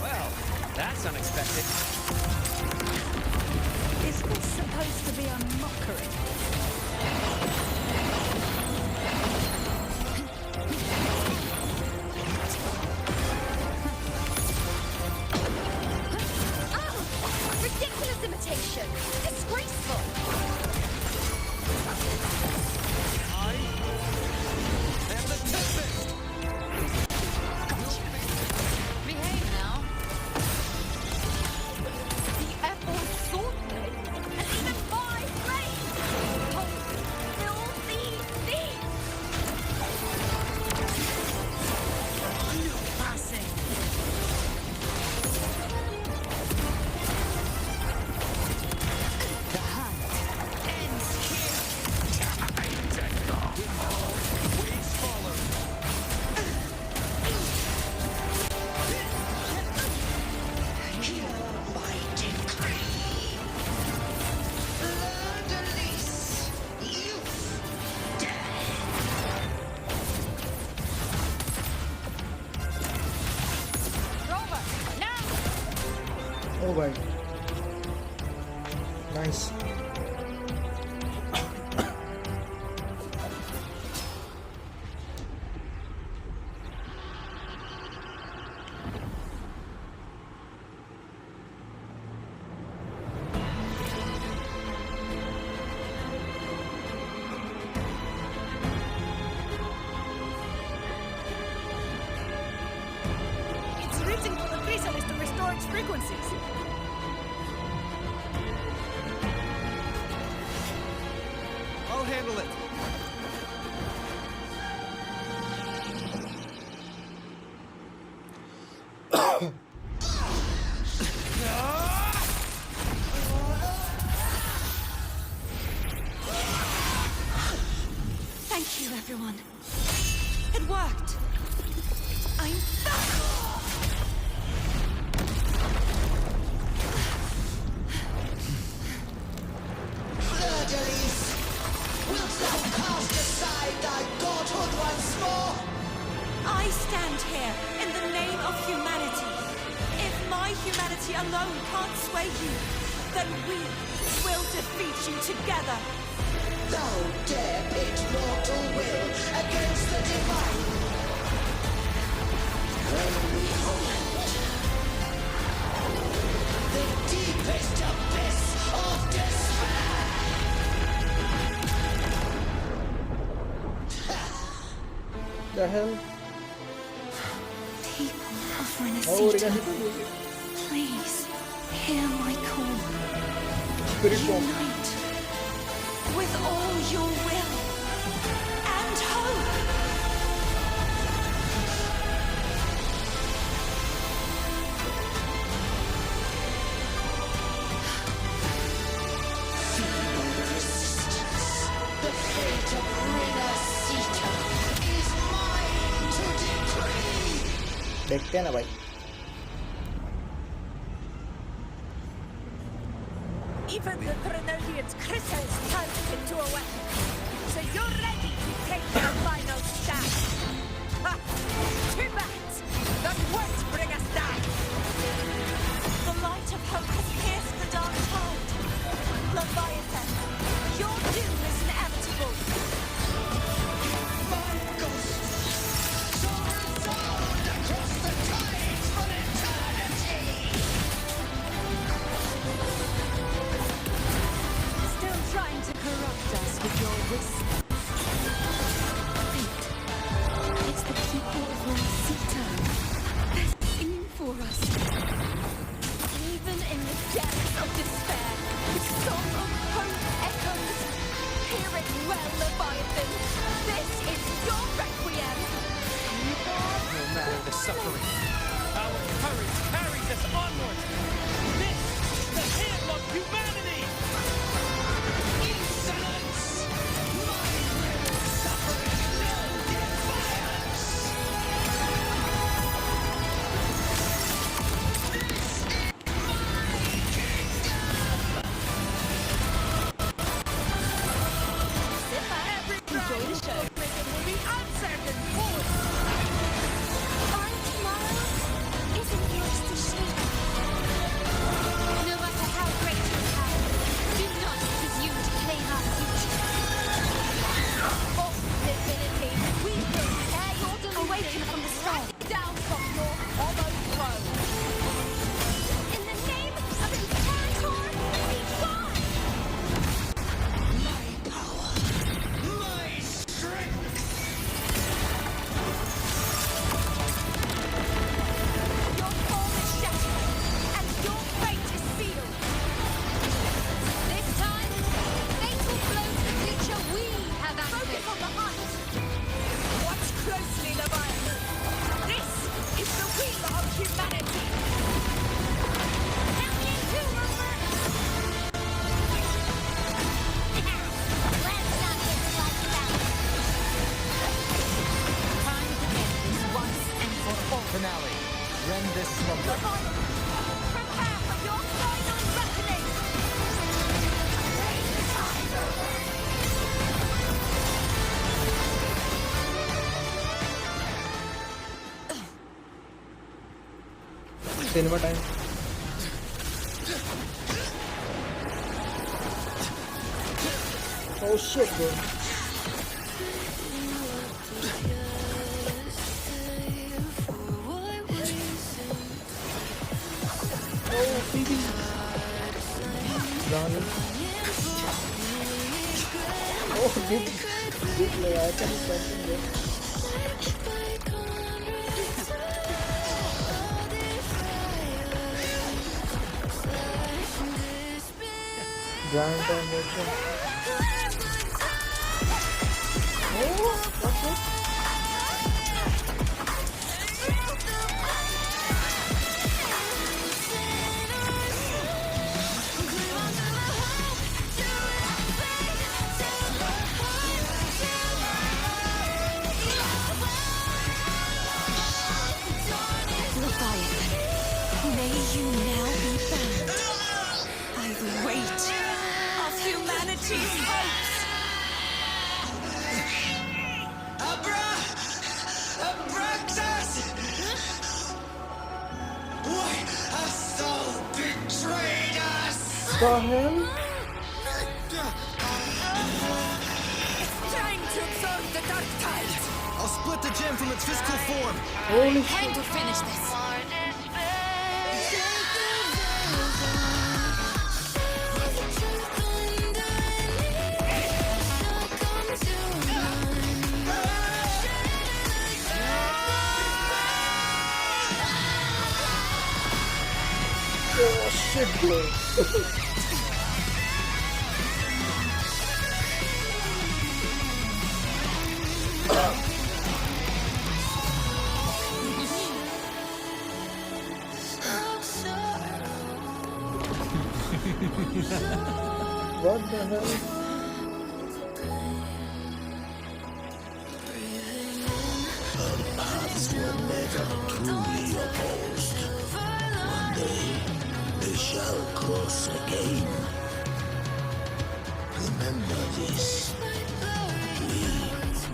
Well, that's unexpected. Is this supposed to be a mockery? Oh! Ridiculous imitation! Disgraceful! I am the Tempest! Behave now. The Apple Sword Blade, and even my blade! Oh, filthy thief! No passing. The hunt Ends here. Waves follow. Hear my decree. Fleur-de-Lis, youth, Rover, now! Oh भाई, nice. It's written for the chrysalis to restore its frequencies. I'll handle it. Thank you, everyone. It worked. I'm back! Fleur-de-Lis, wilt thou I stand here in the name of humanity. If my humanity alone can't sway you, then we will defeat you together. Thou dare pit mortal will against the divine. When we hold the deepest abyss of despair. The hell? People of Oh, Rinascita, Rinascita. please hear my call. Spirit bomb. Unite with all your will and hope. Feeble resistance. The fate of Rinascita is mine to decree. देखते हैं ना भाई. Even the Grenadians' crystals turned it into a weapon. So you're ready to take the final stand. Ha! Too bad! That won't bring us down. The light of hope has pierced the dark tide. Leviathan, your doom is inevitable. My ghost shall resound across the tides for eternity. Still trying to corrupt us with your wisdom. Wait. It's the people of Rinascita. They're singing for us. Even in the depths of despair, the song of hope echoes. Hear it well, Leviathan. This is your requiem. No matter the suffering, our courage carries us onward. This is the hymn of humanity. Insolence! My will suffering no defiance! Every round will be answered in full. Our tomorrow isn't yours to shape. No matter how great your power, do not presume to claim our future. Of divinity, we will tear your Awaken from the storm. down from your hollow throne. In the name of Imperator, be gone! My power, my strength. Your form is shattered, and your fate is sealed. This time, fate will flow to the future we have Focus anchored. on the hunt. Watch closely, Leviathan. This is the wheel of humanity. Help me too, Rover! Let's not get like that. Time to end this once and for all. Finale. Rend this slumber. Prepare for your final reckoning. Cinema time. Oh shit, bro. Oh, Phoebe. Ronnie. Oh, did Leviathan something there? Giant time motion. Oh, what's this? Leviathan, may you now be bound by the weight of humanity's hopes. Abracta! The hell? Trying to absorb the dark tide. I'll split the gem from its physical form. Holy Time to finish this. Oh shit, bro. What the hell? Our paths were never truly opposed. One day, they shall cross again. Remember this. We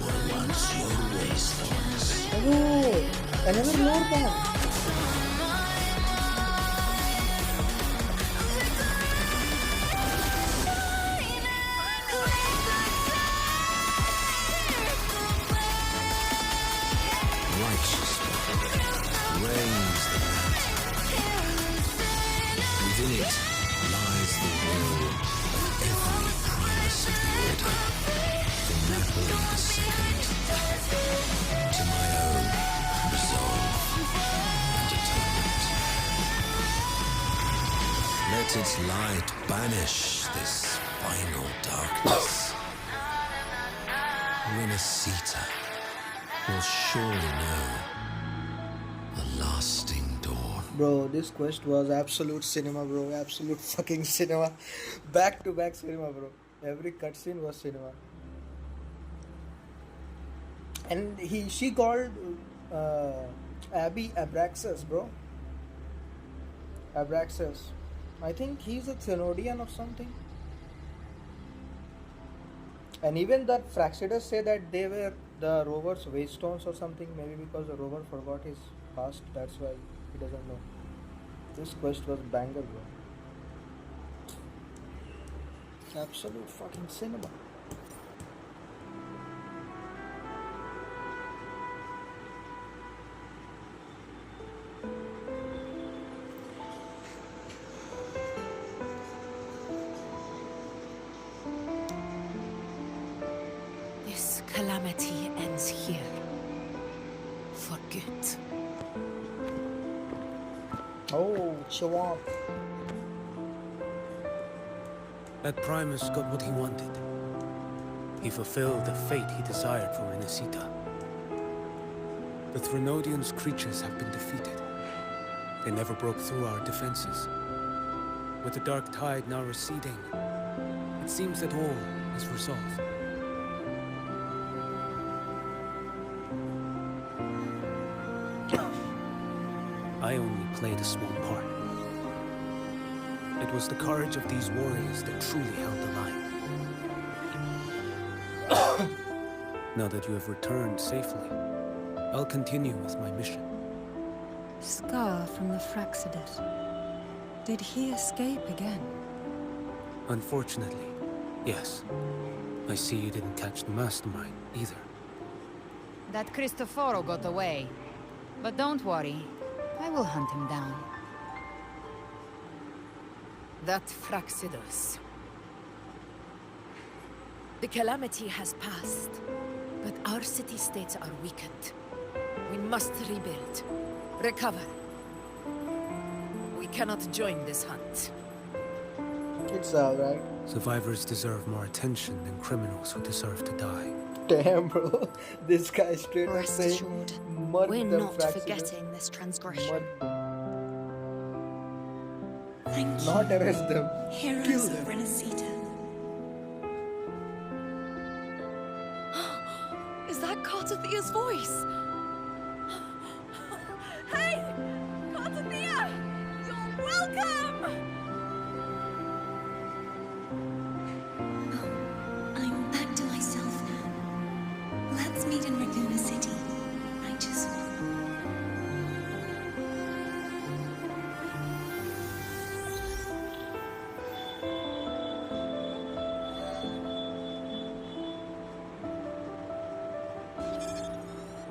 were once your wastelands. Oh, I never know that. Reigns the within it lies the will of every primus of the order, from Napoli II to my own resolve and atonement. Let its light banish this final darkness. Rinascita will surely know the lasting dawn. Bro, this quest was absolute cinema, bro. Absolute fucking cinema. Back to back cinema, bro. Every cutscene was cinema. And she called Abby Abraxas, bro. Abraxas. I think he's a Thenodian or something. And even that Fraxidas say that they were the rover's waystones or something. Maybe because the rover forgot his past. That's why he doesn't know. This quest was banger, bro. Absolute fucking cinema. This calamity ends here. For good. Oh, Chawam. That Primus got what he wanted. He fulfilled the fate he desired for Rinascita. The Threnodian's creatures have been defeated. They never broke through our defenses. With the dark tide now receding, it seems that all is resolved. I only played a small part. It was the courage of these warriors that truly held the line. Now that you have returned safely, I'll continue with my mission. Scar from the Fraxidas. Did he escape again? Unfortunately, yes. I see you didn't catch the mastermind either. That Cristoforo got away. But don't worry, I will hunt him down. That Fraxidos. The calamity has passed, but our city-states are weakened. We must rebuild, recover. We cannot join this hunt. It's alright. Survivors deserve more attention than criminals who deserve to die. Damn, bro. This guy straight up Rest saying, assured, mud we're them not Fraxidas. forgetting this transgression. Thank you, Not arrest them. Kill heroes of them. Rinascita. Is that Cartathia's voice? Hey! Cartathia! You're welcome! I'm back to myself now. Let's meet in Raguna City. Righteous one.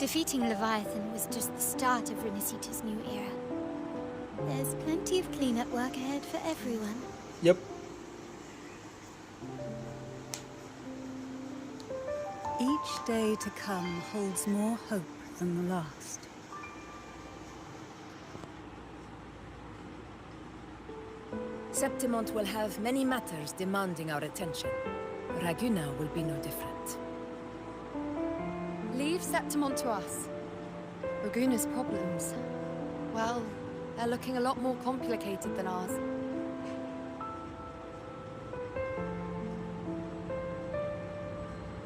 Defeating Leviathan was just the start of Rinascita's new era. There's plenty of cleanup work ahead for everyone. Yep. Each day to come holds more hope than the last. Septimont will have many matters demanding our attention. Raguna will be no different. Leave Septimont to us. Raguna's problems, well, they're looking a lot more complicated than ours.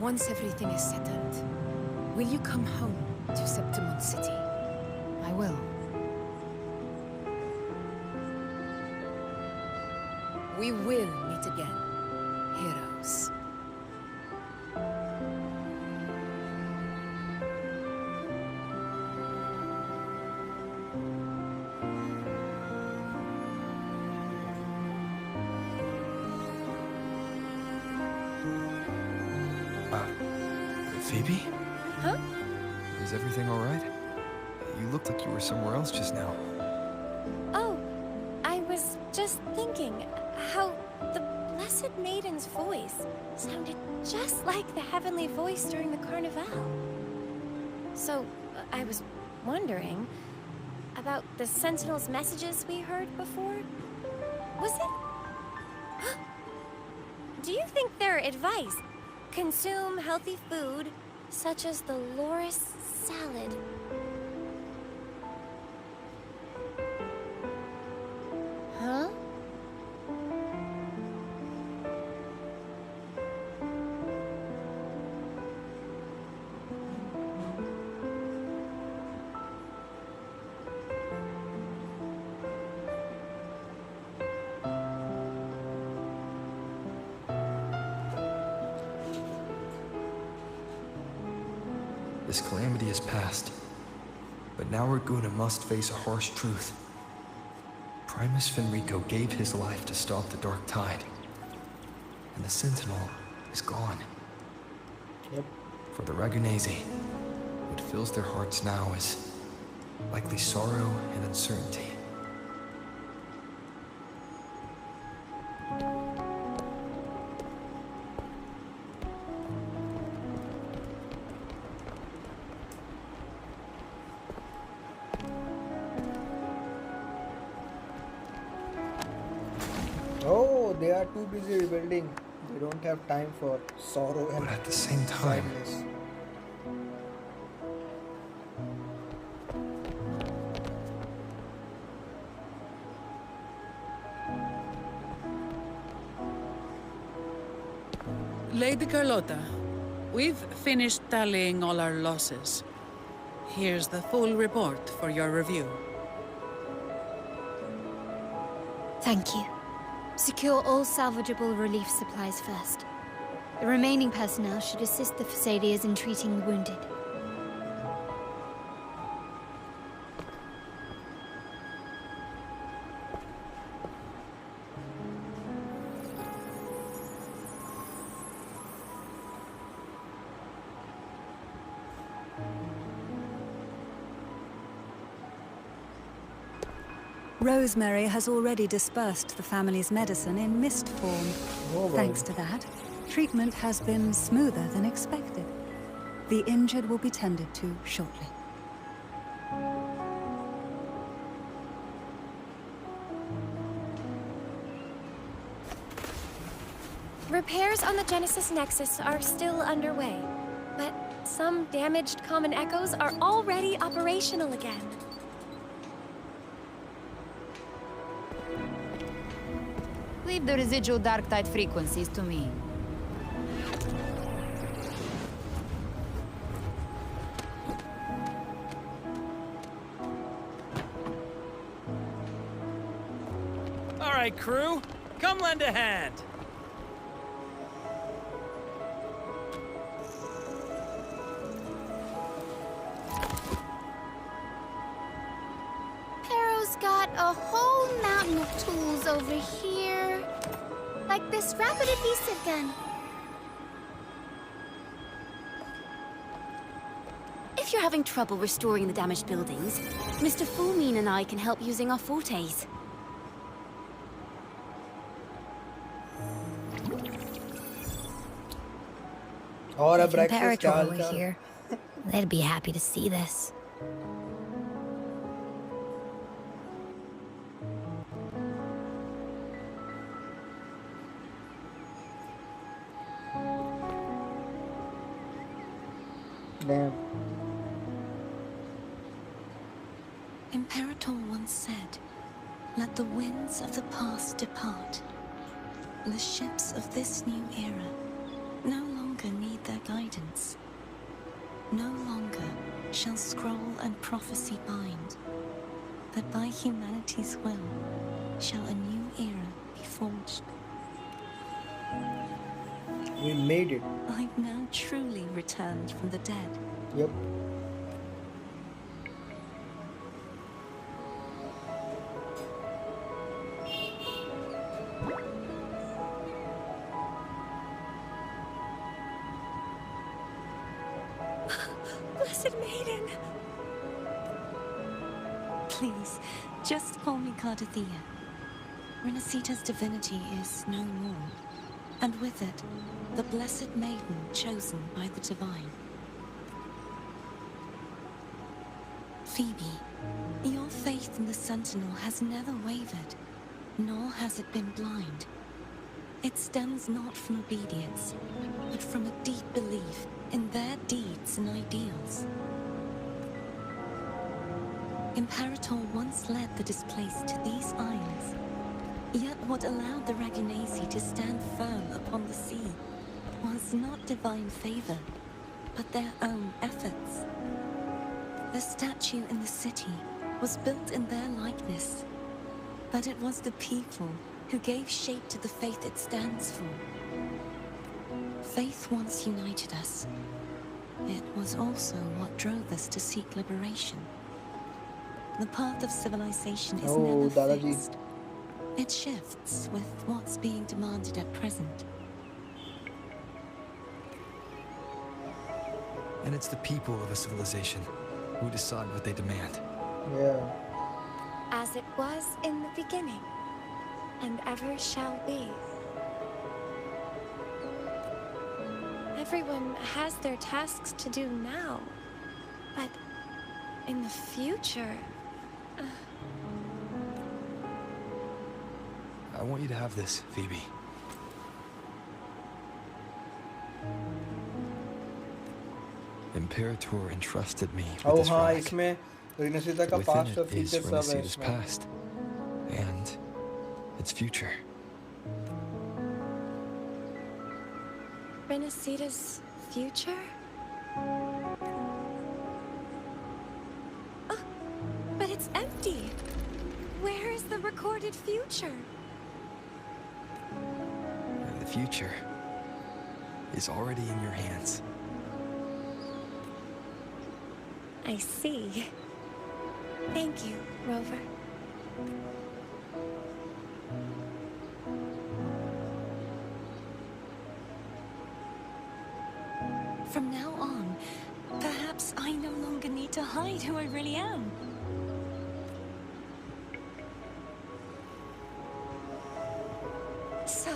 Once everything is settled, will you come home to Septimont City? I will. We will meet again, heroes. Phoebe? Huh? Is everything all right? You looked like you were somewhere else just now. Oh, I was just thinking how the Blessed Maiden's voice sounded just like the heavenly voice during the Carnival. So, I was wondering about the Sentinel's messages we heard before. Was it... Do you think their advice? Consume healthy food, such as the Loris salad. Huh? This calamity is past, but now Raguna must face a harsh truth. Primus Fenrico gave his life to stop the Dark Tide, and the Sentinel is gone. Yep. For the Ragunesi, what fills their hearts now is likely sorrow and uncertainty. Oh, they are too busy rebuilding. They don't have time for sorrow and But at the same time, sadness. Lady Carlotta, we've finished tallying all our losses. Here's the full report for your review. Thank you. Secure all salvageable relief supplies first. The remaining personnel should assist the Phasaeliers in treating the wounded. Rosemary has already dispersed the family's medicine in mist form. Oh, Thanks to that, treatment has been smoother than expected. The injured will be tended to shortly. Repairs on the Genesis Nexus are still underway, but some damaged common echoes are already operational again. Leave the residual dark tide frequencies to me. All right, crew, come lend a hand. Pero's got a whole mountain of tools over here. Like this rapid adhesive gun. If you're having trouble restoring the damaged buildings, Mr. Fulmine and I can help using our fortes. और If breakfast Imperator क्या were हालचाल? here, they'd be happy to see this. Damn. Imperator once said, "Let the winds of the past depart. The ships of this new era no longer need their guidance. No longer shall scroll and prophecy bind, that by humanity's will shall a new era be forged." We made it. I've now truly returned from the dead. Yep. Blessed Maiden! Please, just call me Cardathea. Rinascita's divinity is no more, and with it, the Blessed Maiden chosen by the Divine. Phoebe, your faith in the Sentinel has never wavered, nor has it been blind. It stems not from obedience, but from a deep belief in their deeds and ideals. Imperator once led the displaced to these isles, yet what allowed the Ragunasi to stand firm upon the sea was not divine favor, but their own efforts. The statue in the city was built in their likeness, but it was the people who gave shape to the faith it stands for. Faith once united us. It was also what drove us to seek liberation. The path of civilization is never Dadaji. fixed. It shifts with what's being demanded at present. And it's the people of a civilization who decide what they demand. Yeah. As it was in the beginning, and ever shall be. Everyone has their tasks to do now, but in the future... I want you to have this, Phoebe. Imperator entrusted me with Oh this हाँ rock. इसमें Rinascita का Within past और it is future सब है Rinascita's इसमें. past and its future. Rinascita's future? Oh, but it's empty. Where is the recorded future? And the future is already in your hands. I see. Thank you, Rover. From now on, perhaps I no longer need to hide who I really am. So,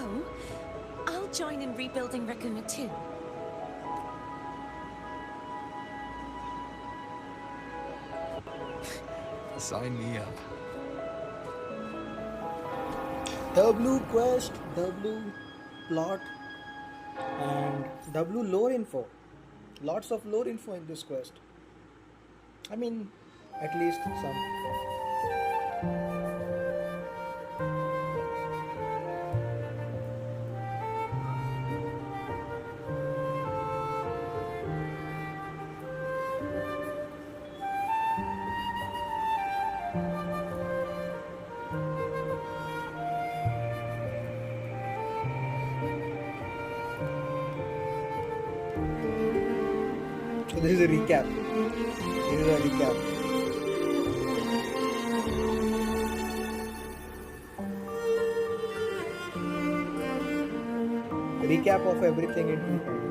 I'll join in rebuilding Raccoona too. Sign me up. The blue quest, the blue plot, and the blue lore info. Lots of lore info in this quest. I mean, at least some. So this is a recap. This is a recap. Recap of everything in 2.0.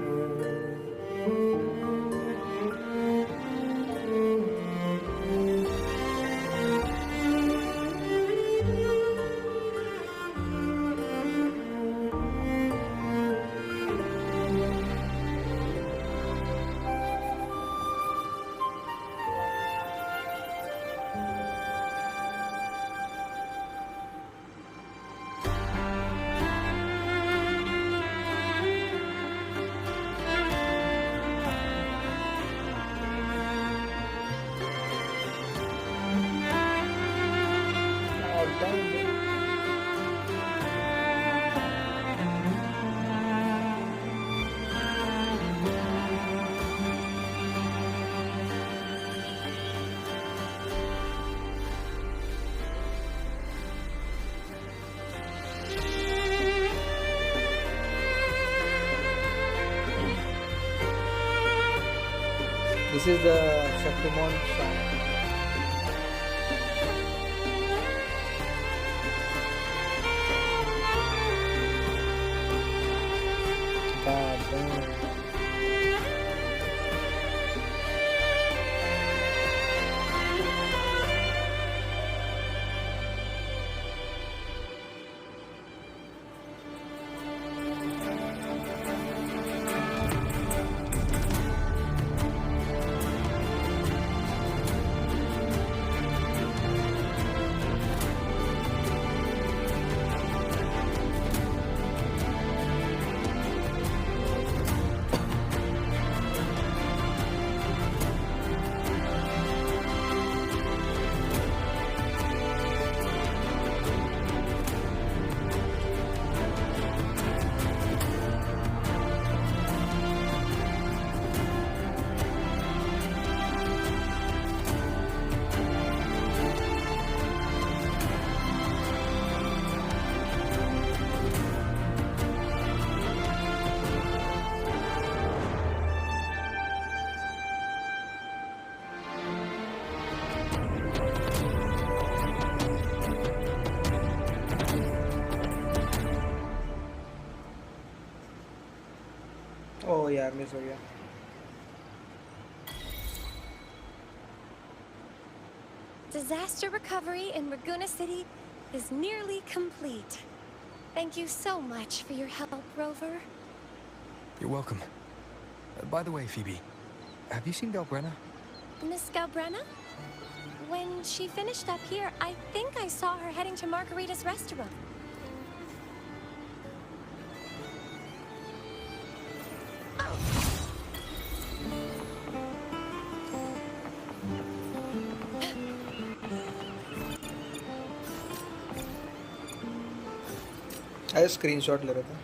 This is the Septimon song. God damn. Oh यार miss हो गया. Disaster recovery in Raguna City is nearly complete. Thank you so much for your help, Rover. You're welcome. By the way, Phoebe, have you seen Galbrena? Miss Galbrena? When she finished up here, I think I saw her heading to Margarita's restaurant. अरे screenshot ले रहा था.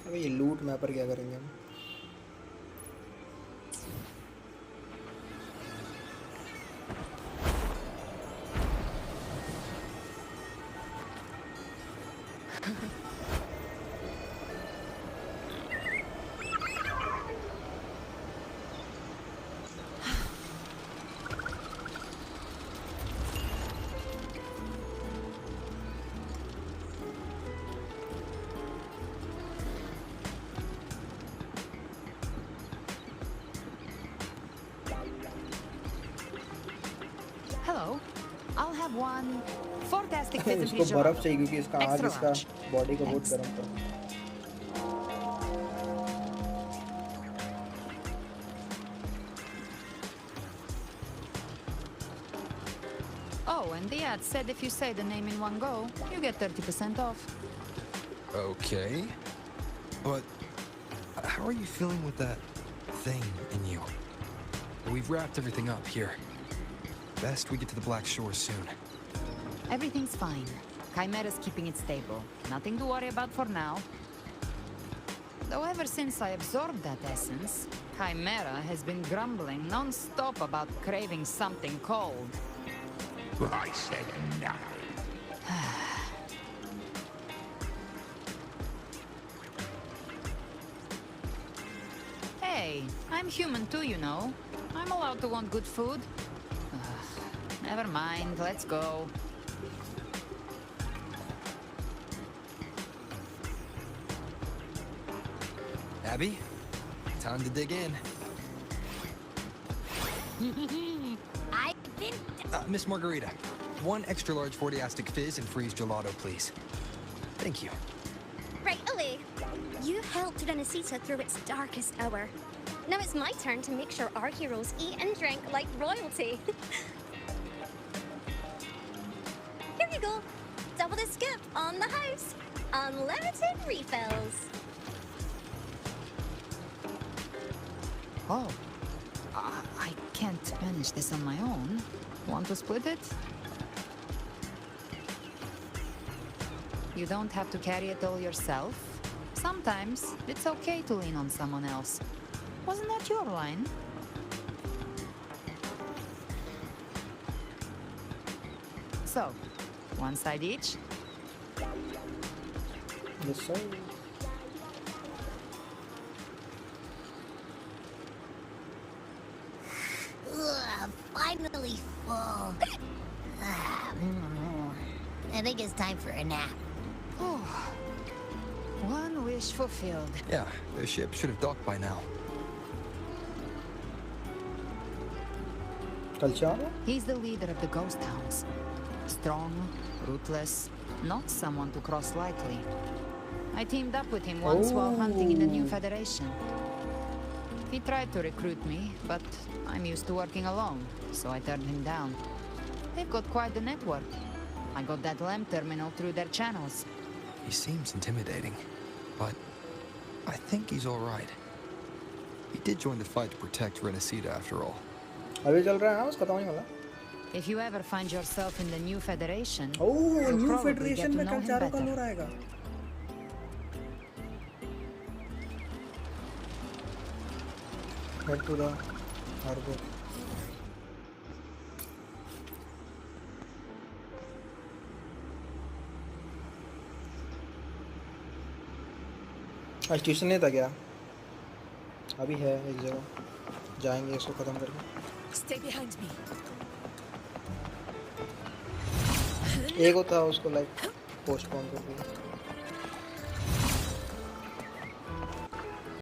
अबे ये लूट mapper क्या करेंगे हम? Hello. I'll have one fantastic fish and इसको fish बर्फ gelato. चाहिए क्योंकि इसका आग Extra इसका large. बॉडी को बहुत Thanks. गर्म करता है. Oh, and the ad said if you say the name in one go, you get 30% off. Okay. But how are you feeling with that thing in you? We've wrapped everything up here. Best we get to the Black Shore soon. Everything's fine. Chimera's keeping it stable. Nothing to worry about for now. Though ever since I absorbed that essence, Chimera has been grumbling non-stop about craving something cold. I said nothing. Hey, I'm human too, you know. I'm allowed to want good food. Ugh, never mind, let's go. Abby, time to dig in. I've been... Miss Margarita, one extra large 40-astic fizz and freeze gelato, please. Thank you. Right away. You helped Rinascita through its darkest hour. Now it's my turn to make sure our heroes eat and drink like royalty. Here you go. Double the skip on the house. Unlimited refills. Oh, I can't manage this on my own. Want to split it? You don't have to carry it all yourself. Sometimes it's okay to lean on someone else. Wasn't that your line? So, one side each? Yes, sir. full. I think it's time for a nap. One wish fulfilled. Yeah, the ship should have docked by now. He's the leader of the ghost hounds. Strong, ruthless, not someone to cross lightly. I teamed up with him once while hunting in the New Federation. He tried to recruit me, but I'm used to working alone, so I turned him down. They've got quite the network. I got that LEM terminal through their channels. He seems intimidating, but I think he's all right. He did join the fight to protect Rinascita after all. If you ever find yourself in the New Federation, New Federation में कल चारों का लोर आएगा. Head to the harbor. आज tuition नहीं था क्या? अभी है एक जगह. जाएंगे इसको खत्म करके. Stay behind me. एक होता है उसको लाइक पोस्टपोन कर दिया.